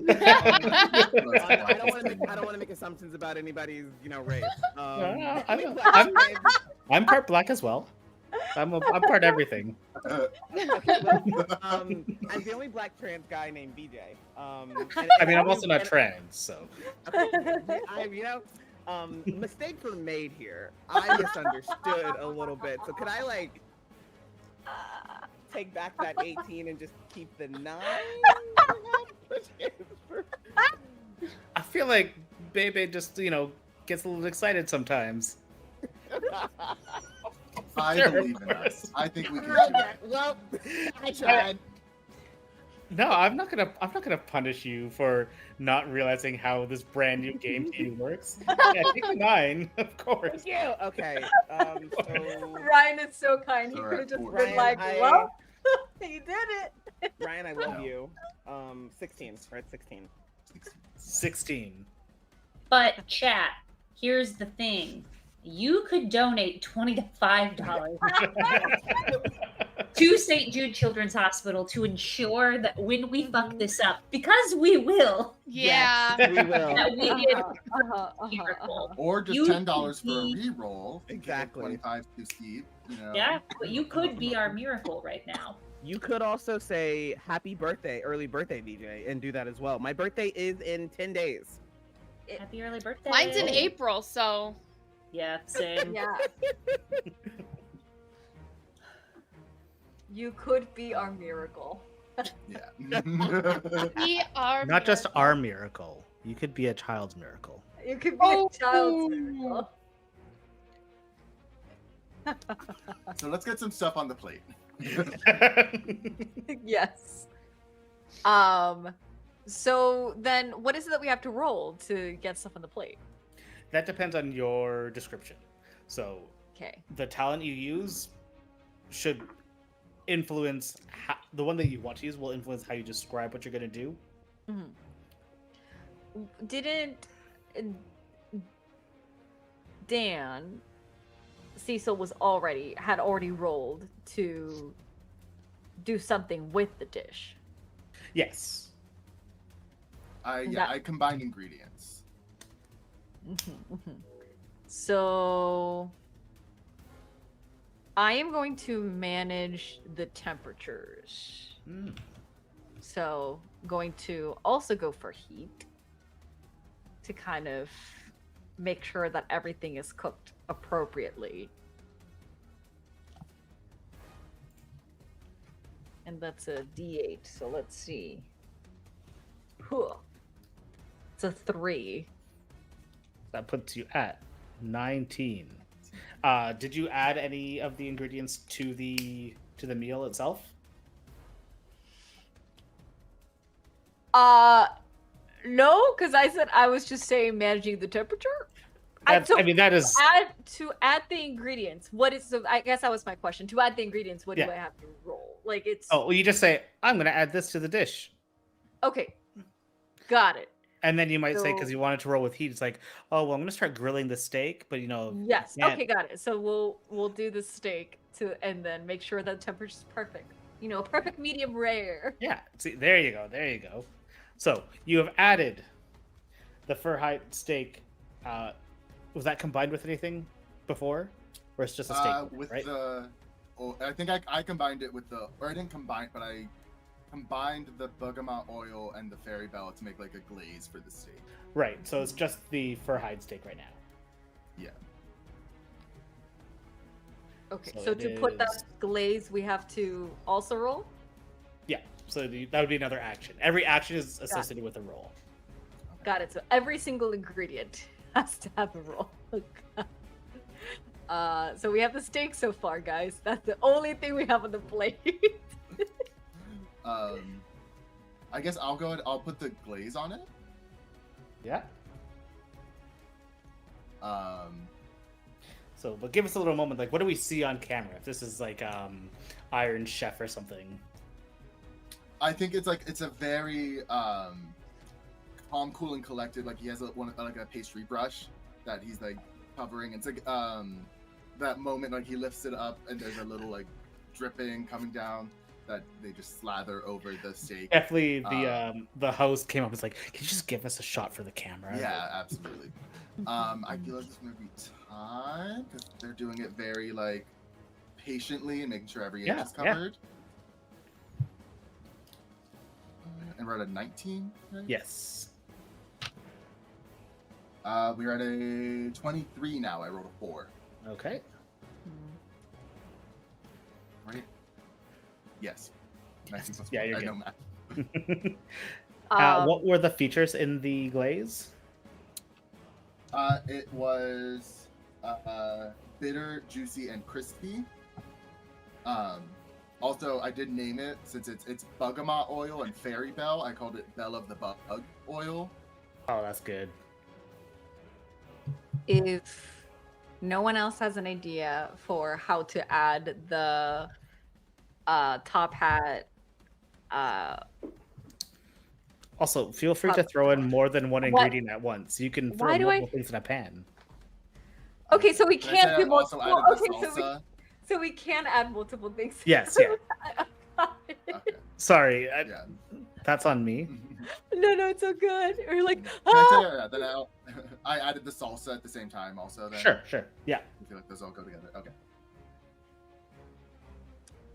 I don't want to make assumptions about anybody's, race. I'm part Black as well. I'm part everything. As the only Black trans guy named BJ. I'm also not trans, so. Mistakes were made here. I misunderstood a little bit. So could I take back that 18 and just keep the 9? I feel like Bebe just, gets a little excited sometimes. I believe in us. I think we can do it. Well, I tried. No, I'm not gonna punish you for not realizing how this brand new game to you works. Yeah, take the 9, of course. Thank you. Okay. So Ryan is so kind. He All could right, have just boy. been like, Ryan, well, he did it. Ryan, I love you. 16. We're at 16. 16. But chat, here's the thing. You could donate $20 to $5 to St. Jude Children's Hospital to ensure that when we fuck this up, because we will, Yeah. Yes, we will. that we get a miracle. Or just You $10 could for a be- reroll. Exactly. 25 to Steve. Yeah, but you could be our miracle right now. You could also say happy birthday, early birthday, BJ, and do that as well. My birthday is in 10 days. Happy early birthday. Mine's in April, so Yeah, same. Yeah. You could be our miracle. Yeah. we are Not just our miracle. You could be a child's miracle. You could be a child's miracle. So let's get some stuff on the plate. Yes. So then what is it that we have to roll to get stuff on the plate? That depends on your description. So Okay. the talent you use should influence the one that you want to use will influence how you describe what you're going to do. Didn't Dan Cecil had already rolled to do something with the dish? Yes. I combine ingredients. So I am going to manage the temperatures. So going to also go for heat to kind of make sure that everything is cooked appropriately. And that's a D8, so let's see. Whew. It's a 3. That puts you at 19. Did you add any of the ingredients to the meal itself? No, because I said I was just saying managing the temperature. That is To add the ingredients. What is so? I guess that was my question. To add the ingredients, what do Yeah. I have to roll? Like it's Oh, well, you just say, I'm going to add this to the dish. okay. Got it. And then you might say, because So- you wanted to roll with heat, it's like, oh, well, I'm going to start grilling the steak, but Yes. Yeah. Okay, got it. So we'll do the steak and then make sure that the temperature's perfect. Perfect medium rare. Yeah. See, there you go. There you go. So you have added the fur-hide steak. Was that combined with anything before? Or it's just a steak, With right? I think I combined it with or I didn't combine, but I combined the bergamot oil and the fairy bell to make like a glaze for the steak. Right. So it's just the fur-hide steak right now. Yeah. Okay. So So it to put that is- glaze, we have to also roll. Yeah. So that would be another action. Every action is associated with a roll. Got it. So every single ingredient has to have a roll. So we have the steak so far, guys. That's the only thing we have on the plate. I guess I'll go ahead. I'll put the glaze on it. Yeah. Um, So, but give us a little moment. Like, what do we see on camera? If this is like Iron Chef or something. I think it's a very calm, cool, and collected. Like he has like a pastry brush that he's like covering. It's like that moment like he lifts it up and there's a little like dripping coming down that they just slather over the steak. Definitely, the host came up and was like, "Can you just give us a shot for the camera?" Yeah, absolutely. I feel like this may be time because they're doing it very like patiently and making sure every inch is covered. And we're at a 19, right? Yes. We're at a 23 now. I rolled a 4. Okay. Right? Yes. 19 plus 4. Yeah, you're I good. know math. What were the features in the glaze? It was bitter, juicy, and crispy. Also, I did name it since it's Bugama oil and Fairy Bell. I called it Bell of the Bug oil. Oh, that's good. If no one else has an idea for how to add the top hat, Also, feel free to throw in more than one ingredient at once. You can throw Why do multiple things in a pan. okay, so we Can I say can't I do also multiple. added Okay, the salsa? so we can add multiple things. Yes, yeah. Okay. Sorry, Yeah. that's on me. No, it's so good. We're like, Can I ah! say, then I added the salsa at the same time also. Then Sure. Yeah. I feel like those all go together. Okay.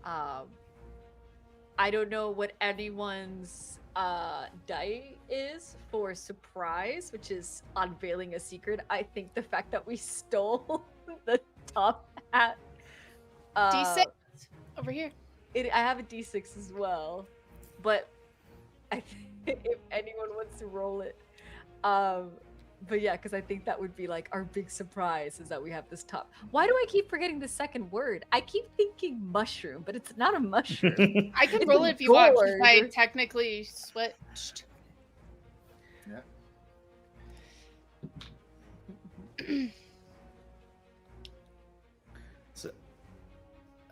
I don't know what anyone's die is for surprise, which is unveiling a secret. I think the fact that we stole the top hat. D6 over here. I have a D6 as well, but I think if anyone wants to roll it, but yeah, because I think that would be like our big surprise is that we have this top. Why do I keep forgetting the second word? I keep thinking mushroom, but it's not a mushroom. I can It's roll a it if you want. 'Cause gourd. I technically switched. Yeah. So,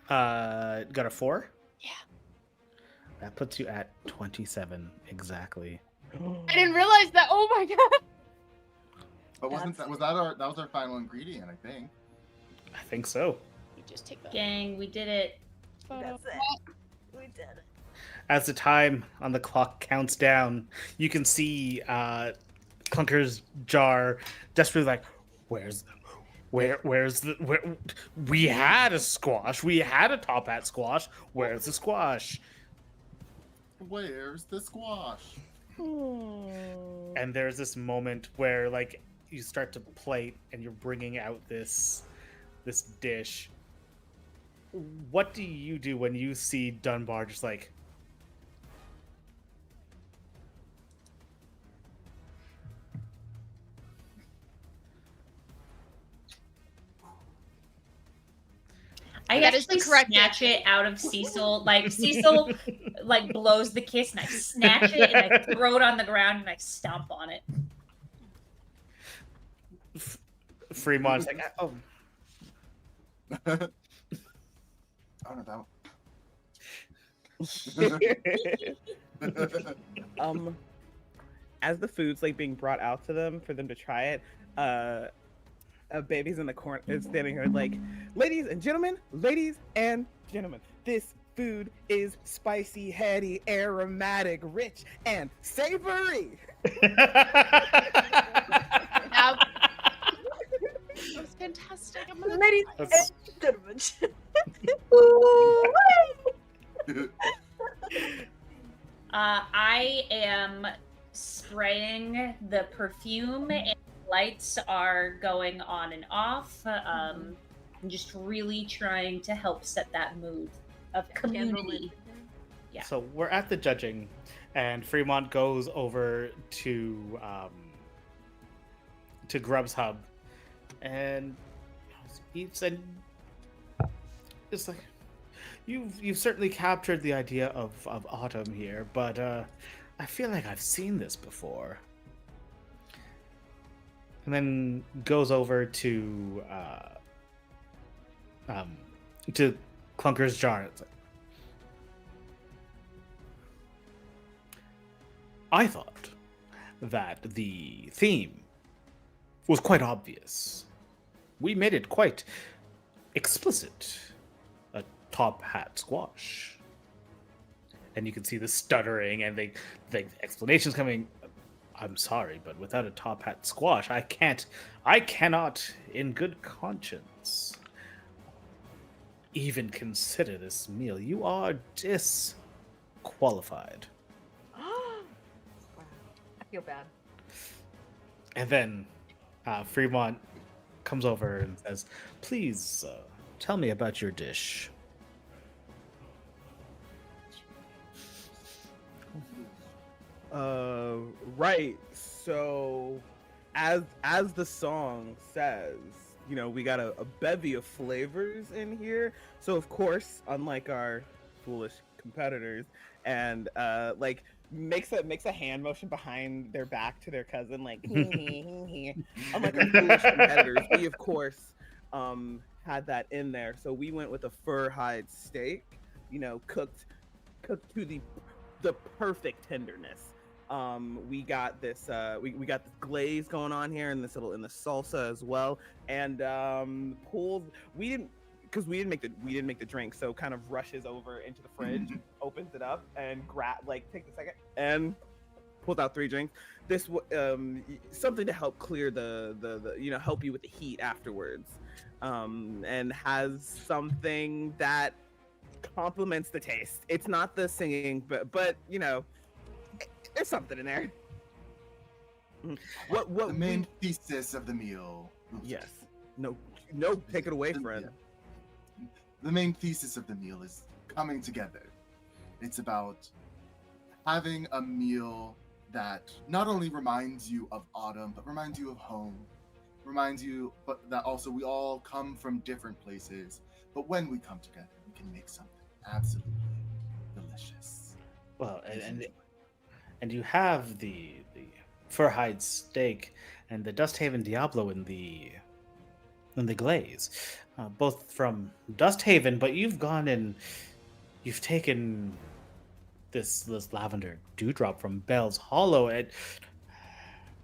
got a 4? Yeah. That puts you at 27 exactly. I didn't realize that. Oh my god. But wasn't that was our final ingredient? I think. I think so. You just take that. Gang, we did it. That's it. We did it. As the time on the clock counts down, you can see Clunker's jar desperately like, where's the we had a squash, we had a top hat squash, where's the squash? Where's the squash? And there's this moment where like you start to plate and you're bringing out this dish. What do you do when you see Dunbar just like I That is actually the correct snatch answer. it out of Cecil. Like Cecil like blows the kiss and I snatch it and I throw it on the ground and I stomp on it. Fremont's like, oh, Oh no, that As the food's like being brought out to them for them to try it, a baby's in the corner is standing here like, ladies and gentlemen, this food is spicy, heady, aromatic, rich, and savory. That was fantastic. I'm gonna Ladies That's- and gentlemen. I am spraying the perfume and lights are going on and off. I'm just really trying to help set that mood of community. Yeah. So we're at the judging, and Fremont goes over to to Grub's Hub, and eats, and it's like you've certainly captured the idea of autumn here, but I feel like I've seen this before. And then goes over to Clunker's jar. It's like, I thought that the theme was quite obvious. We made it quite explicit. A top hat squash. And you can see the stuttering and the explanations coming. I'm sorry, but without a top hat squash, I cannot, in good conscience, even consider this meal. You are disqualified. I feel bad. And then Fremont comes over and says, please tell me about your dish. Right. So, as the song says, you know, we got a bevy of flavors in here. So of course, unlike our foolish competitors, and like makes a hand motion behind their back to their cousin, like unlike our foolish competitors, we of course had that in there. So we went with a fur hide steak, you know, cooked to the perfect tenderness. We got this we got this glaze going on here, and this little in the salsa as well, and we didn't make the drink, so kind of rushes over into the fridge, opens it up, and takes a second and pulls out 3 drinks. This something to help clear the you know, help you with the heat afterwards, and has something that complements the taste. It's not the singing, but you know, there's something in there. What the main thesis of the meal? Yes. No, take it away, friend. The main thesis of the meal is coming together. It's about having a meal that not only reminds you of autumn, but reminds you of home. Reminds you, but that also we all come from different places. But when we come together, we can make something absolutely delicious. Well, and you have the fur hide steak and the Dusthaven Diablo in the glaze, both from Dusthaven. But you've gone and you've taken this lavender dewdrop from Bell's Hollow,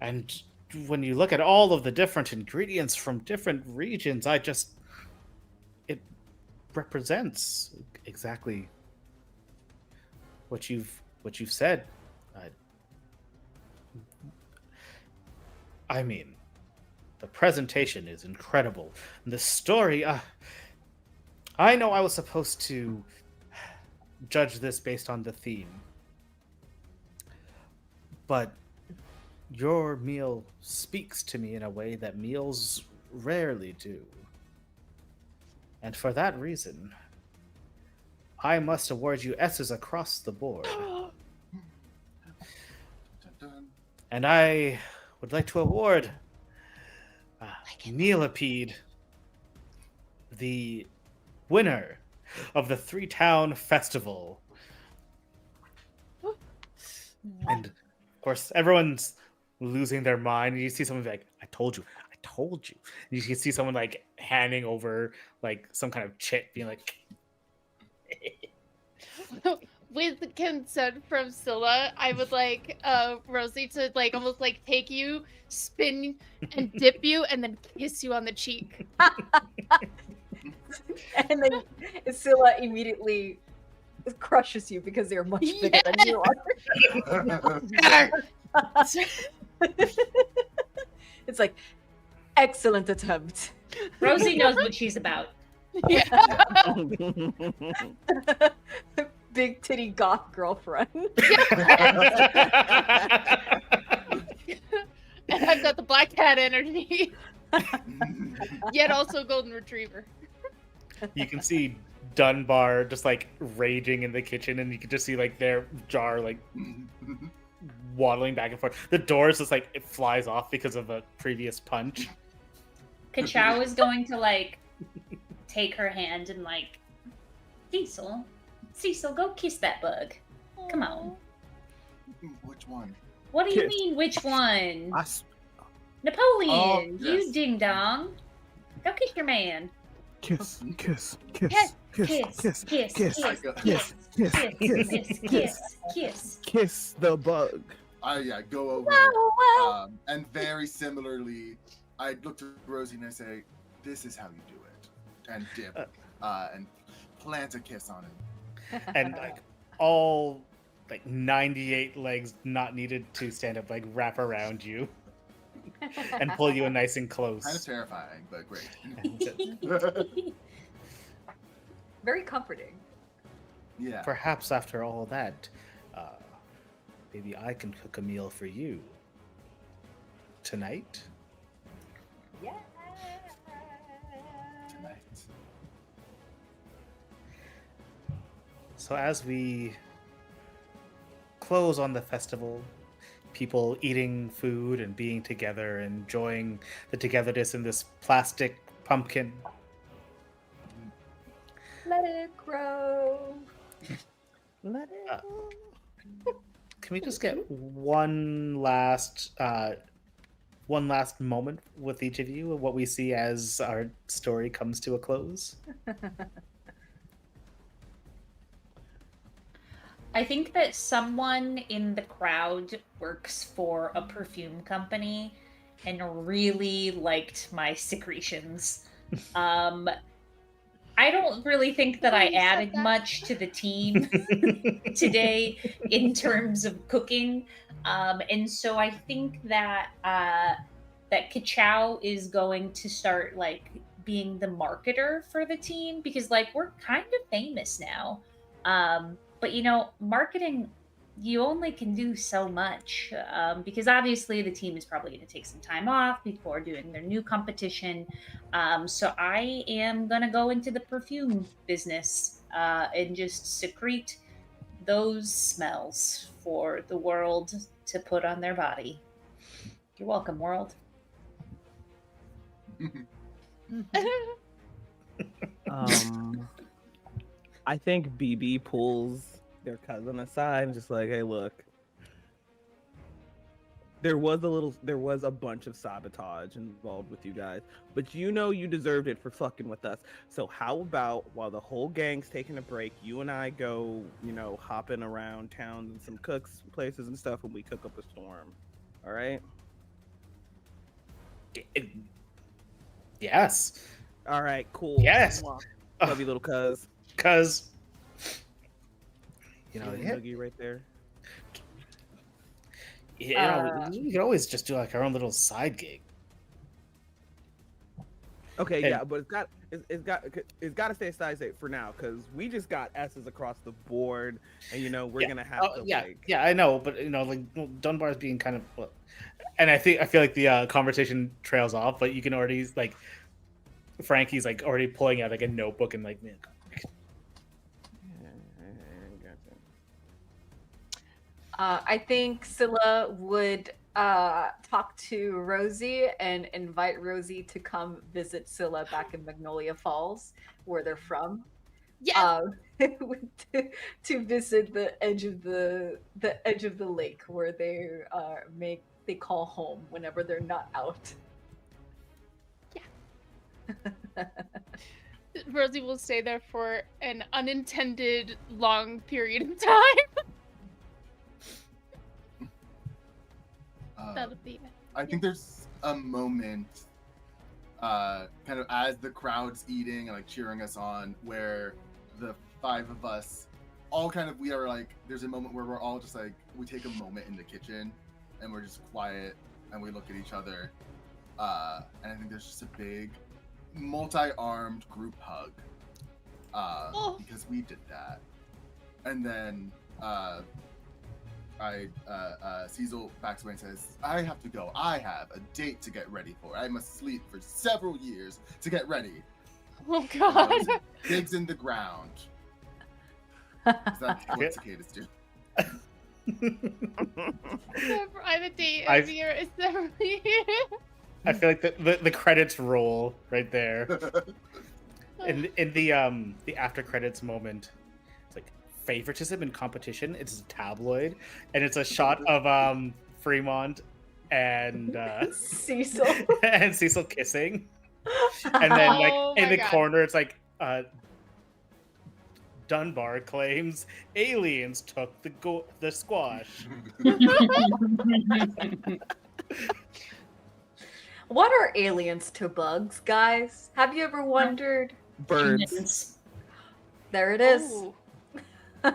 and when you look at all of the different ingredients from different regions, it represents exactly what you've said. I mean, the presentation is incredible. The story, I know I was supposed to judge this based on the theme, but your meal speaks to me in a way that meals rarely do. And for that reason, I must award you S's across the board. And I would like to award Neelipede, the winner of the 3-Town Festival. And of course, everyone's losing their mind. And you see someone be like, I told you. And you can see someone like handing over like some kind of chit, being like, with the consent from Scylla, I would like Rosie to like almost like take you, spin and dip you, and then kiss you on the cheek. And then Scylla immediately crushes you because they're much bigger than you are. It's like, excellent attempt. Rosie knows what she's about. Yeah. Big titty goth girlfriend. And I've got the black cat energy. Yet also golden retriever. you can see Dunbar just like raging in the kitchen, and you can just see like their jar like waddling back and forth. The door is just like it flies off because of a previous punch. Ka-chow is going to like take her hand and like, Cecil, go kiss that bug. Come on. Which one? What do you Kiss. mean, which one? I s- Napoleon, Oh, you yes. ding dong. Go kiss your man. Kiss, kiss, Kiss, kiss, kiss, kiss, kiss, I go- kiss, kiss, kiss, kiss, kiss, kiss. kiss the bug. I go over, Wow. and very similarly, I look to Rosie and I say, "This is how you do it," and dip, and plant a kiss on him. And like all like 98 legs not needed to stand up like wrap around you and pull you in nice and close. Kind of terrifying, but great. Very comforting. Yeah. Perhaps after all that, maybe I can cook a meal for you tonight. Yeah. Tonight. So as we close on the festival, people eating food and being together, enjoying the togetherness in this plastic pumpkin. Let it grow. Let it Can we just get one last moment with each of you of what we see as our story comes to a close? I think that someone in the crowd works for a perfume company and really liked my secretions. I don't really think that I You said added that. much to the team today in terms of cooking. And so I think that that Ka-chow is going to start like being the marketer for the team because like we're kind of famous now. But you know, marketing, you only can do so much because obviously the team is probably going to take some time off before doing their new competition. So I am going to go into the perfume business and just secrete those smells for the world to put on their body. You're welcome, world. I think BB pulls their cousin aside and just like, hey, look. There was a bunch of sabotage involved with you guys, but you know you deserved it for fucking with us. So how about while the whole gang's taking a break, you and I go, hopping around towns and some cooks places and stuff, and we cook up a storm. All right? Yes. All right, cool. Yes. Mwah. Love you, little cuz. Because, Noogie right there. we could always just do like our own little side gig. Okay, And- yeah, but it's got to stay side state for now because we just got S's across the board, and we're gonna have to Yeah, I know, but Dunbar's being kind of, and I feel like the conversation trails off, but you can already like, Frankie's like already pulling out like a notebook and like, man, I think Scylla would talk to Rosie and invite Rosie to come visit Scylla back in Magnolia Falls, where they're from. Yeah. To visit the edge of the lake where they call home whenever they're not out. Rosie will stay there for an unintended long period of time. That'll be it. I think there's a moment, kind of as the crowd's eating and like cheering us on, where the five of us all we are like, there's a moment where we're all just like, we take a moment in the kitchen and we're just quiet and we look at each other. And I think there's just a big multi-armed group hug because we did that. And then Cecil backs away and says, I have to go. I have a date to get ready for. I must sleep for several years to get ready. Oh god. Digs in the ground. Is that what cicadas do? Private date I- of year is definitely I feel like the credits roll right there. In the after credits moment, it's like favoritism and competition. It's a tabloid, and it's a shot of Fremont and Cecil. and Cecil kissing, and then like Oh in my the God. corner, it's like Dunbar claims aliens took the squash. What are aliens to bugs, guys? Have you ever wondered? Birds. Humans. There it is. Ooh. There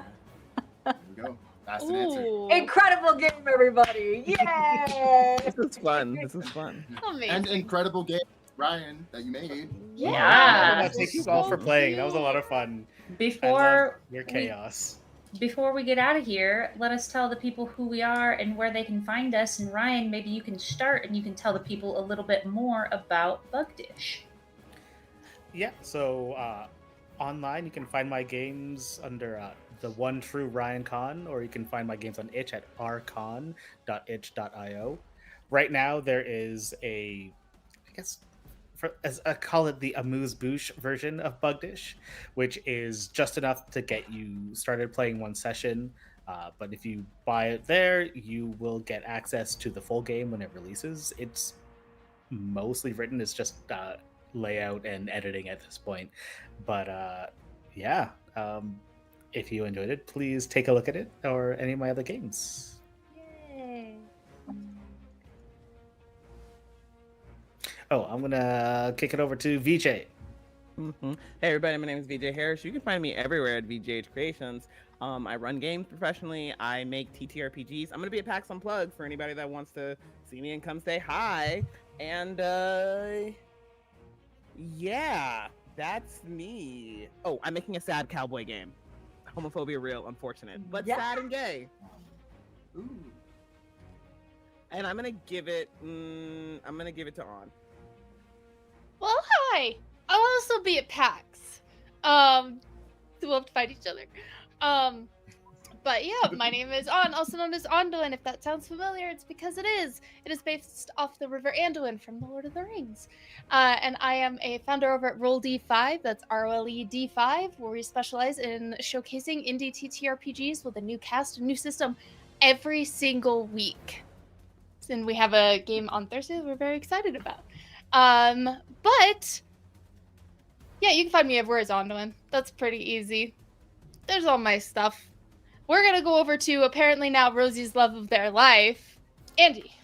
we go. That's an answer. Ooh. Incredible game, everybody! Yay! This is fun. This is fun. Amazing. And incredible game, Ryan, that you made. Yeah. Thank you all for playing. That was a lot of fun. I love Before your chaos. before we get out of here, let us tell the people who we are and where they can find us. And Ryan, maybe you can start and you can tell the people a little bit more about Bug Dish. Yeah, so online you can find my games under the one true Ryan Con, or you can find my games on itch at rcon.itch.io. Right now there is I guess as I call it, the amuse-bouche version of Bug Dish, which is just enough to get you started playing one session. But if you buy it there, you will get access to the full game when it releases. It's mostly written; it's just layout and editing at this point. But yeah, if you enjoyed it, please take a look at it or any of my other games. Yay. Oh, I'm gonna kick it over to VJ. Hey everybody, my name is VJ Harris. You can find me everywhere at VJH Creations. I run games professionally. I make TTRPGs. I'm gonna be at PAX Unplugged for anybody that wants to see me and come say hi. And yeah, that's me. Oh, I'm making a sad cowboy game. Homophobia real, unfortunate, but Yeah. sad and gay. Ooh. And I'm gonna give it. I'm gonna give it to On. Well, hi. I'll also be at PAX. So we'll have to fight each other. But yeah, my name is On, also known as Anduin. If that sounds familiar, it's because it is. It is based off the River Anduin from The Lord of the Rings. And I am a founder over at Roll D5. That's ROLE D5, where we specialize in showcasing indie TTRPGs with a new cast, a new system every single week. And we have a game on Thursday that we're very excited about. But yeah, you can find me everywhere as Anduin. That's pretty easy. There's all my stuff. We're gonna go over to apparently now Rosie's love of their life, Angie.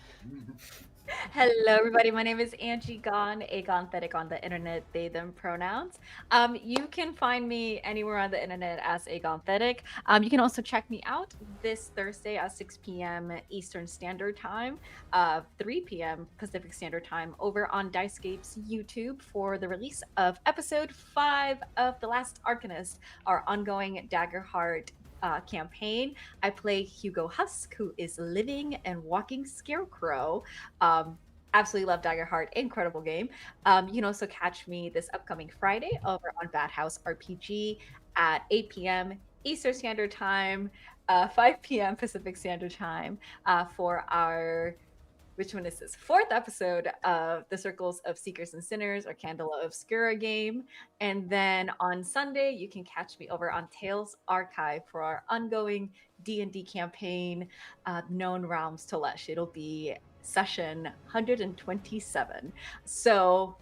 Hello, everybody. My name is Angie Gon, Agonthetic on the internet, they, them pronouns. You can find me anywhere on the internet as Agonthetic. You can also check me out this Thursday at 6 p.m. Eastern Standard Time, 3 p.m. Pacific Standard Time over on Dicescape's YouTube for the release of episode 5 of The Last Arcanist, our ongoing Daggerheart campaign. I play Hugo Husk, who is living and walking scarecrow. Absolutely love Daggerheart, incredible game. You can also catch me this upcoming Friday over on Bad House RPG at 8 p.m. Eastern Standard Time, 5 p.m. Pacific Standard Time for our, which one is this? 4th episode of the Circles of Seekers and Sinners or Candela Obscura game. And then on Sunday, you can catch me over on Tales Archive for our ongoing D&D campaign, Known Realms to Lesh. It'll be session 127. So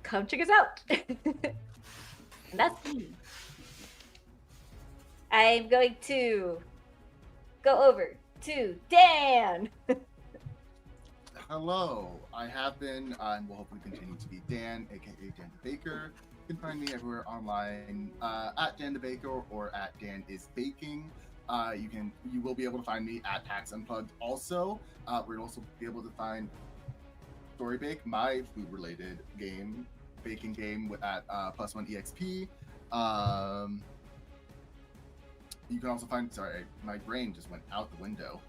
come check us out. And that's me. I'm going to go over to Dan. Hello, I have been and will hopefully continue to be Dan, aka Dan the Baker. You can find me everywhere online at Dan the Baker or at Dan is Baking. You will be able to find me at PAX Unplugged also. We'll also be able to find Story Bake, my food related game, baking game at +1 EXP. You can also find, sorry, my brain just went out the window.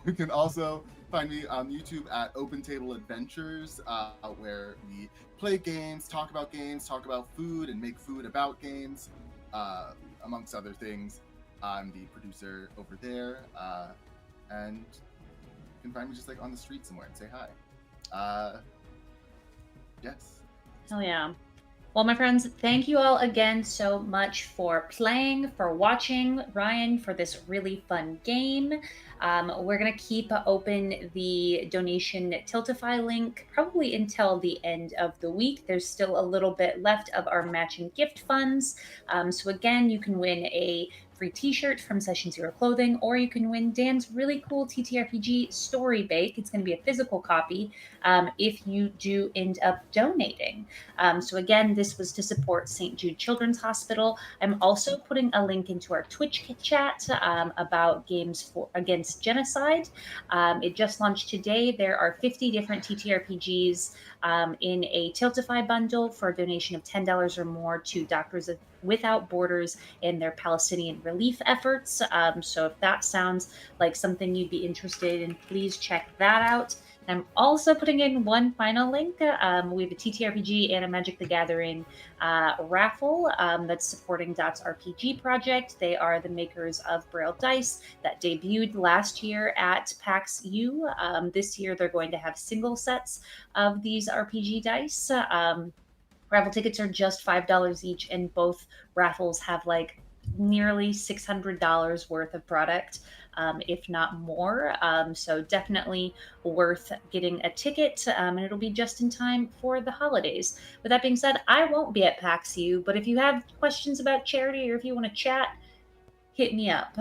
You can also find me on YouTube at Open Table Adventures, where we play games, talk about food, and make food about games, amongst other things. I'm the producer over there, and you can find me just like on the street somewhere and say hi. Yes. Hell yeah. Well, my friends, thank you all again so much for playing, for watching, Ryan, for this really fun game. We're going to keep open the donation Tiltify link probably until the end of the week. There's still a little bit left of our matching gift funds. So again, you can win a free t-shirt from Session Zero Clothing, or you can win Dan's really cool TTRPG story bake. It's going to be a physical copy if you do end up donating. So again, this was to support St. Jude Children's Hospital. I'm also putting a link into our Twitch chat about games against genocide. It just launched today. There are 50 different TTRPGs in a Tiltify bundle for a donation of $10 or more to Doctors Without Borders and their Palestinian relief efforts. So if that sounds like something you'd be interested in, please check that out. I'm also putting in one final link. We have a TTRPG and a Magic the Gathering raffle that's supporting Dot's RPG project. They are the makers of Braille Dice that debuted last year at PAX U. This year, they're going to have single sets of these RPG dice. Raffle tickets are just $5 each, and both raffles have like nearly $600 worth of product, if not more. So definitely worth getting a ticket, and it'll be just in time for the holidays. With that being said, I won't be at PAX U, but if you have questions about charity or if you want to chat, hit me up.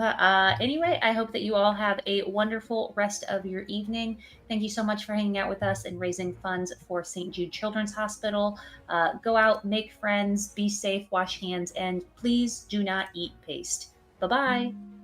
Anyway, I hope that you all have a wonderful rest of your evening. Thank you so much for hanging out with us and raising funds for St. Jude Children's Hospital. Go out, make friends, be safe, wash hands, and please do not eat paste. Bye-bye.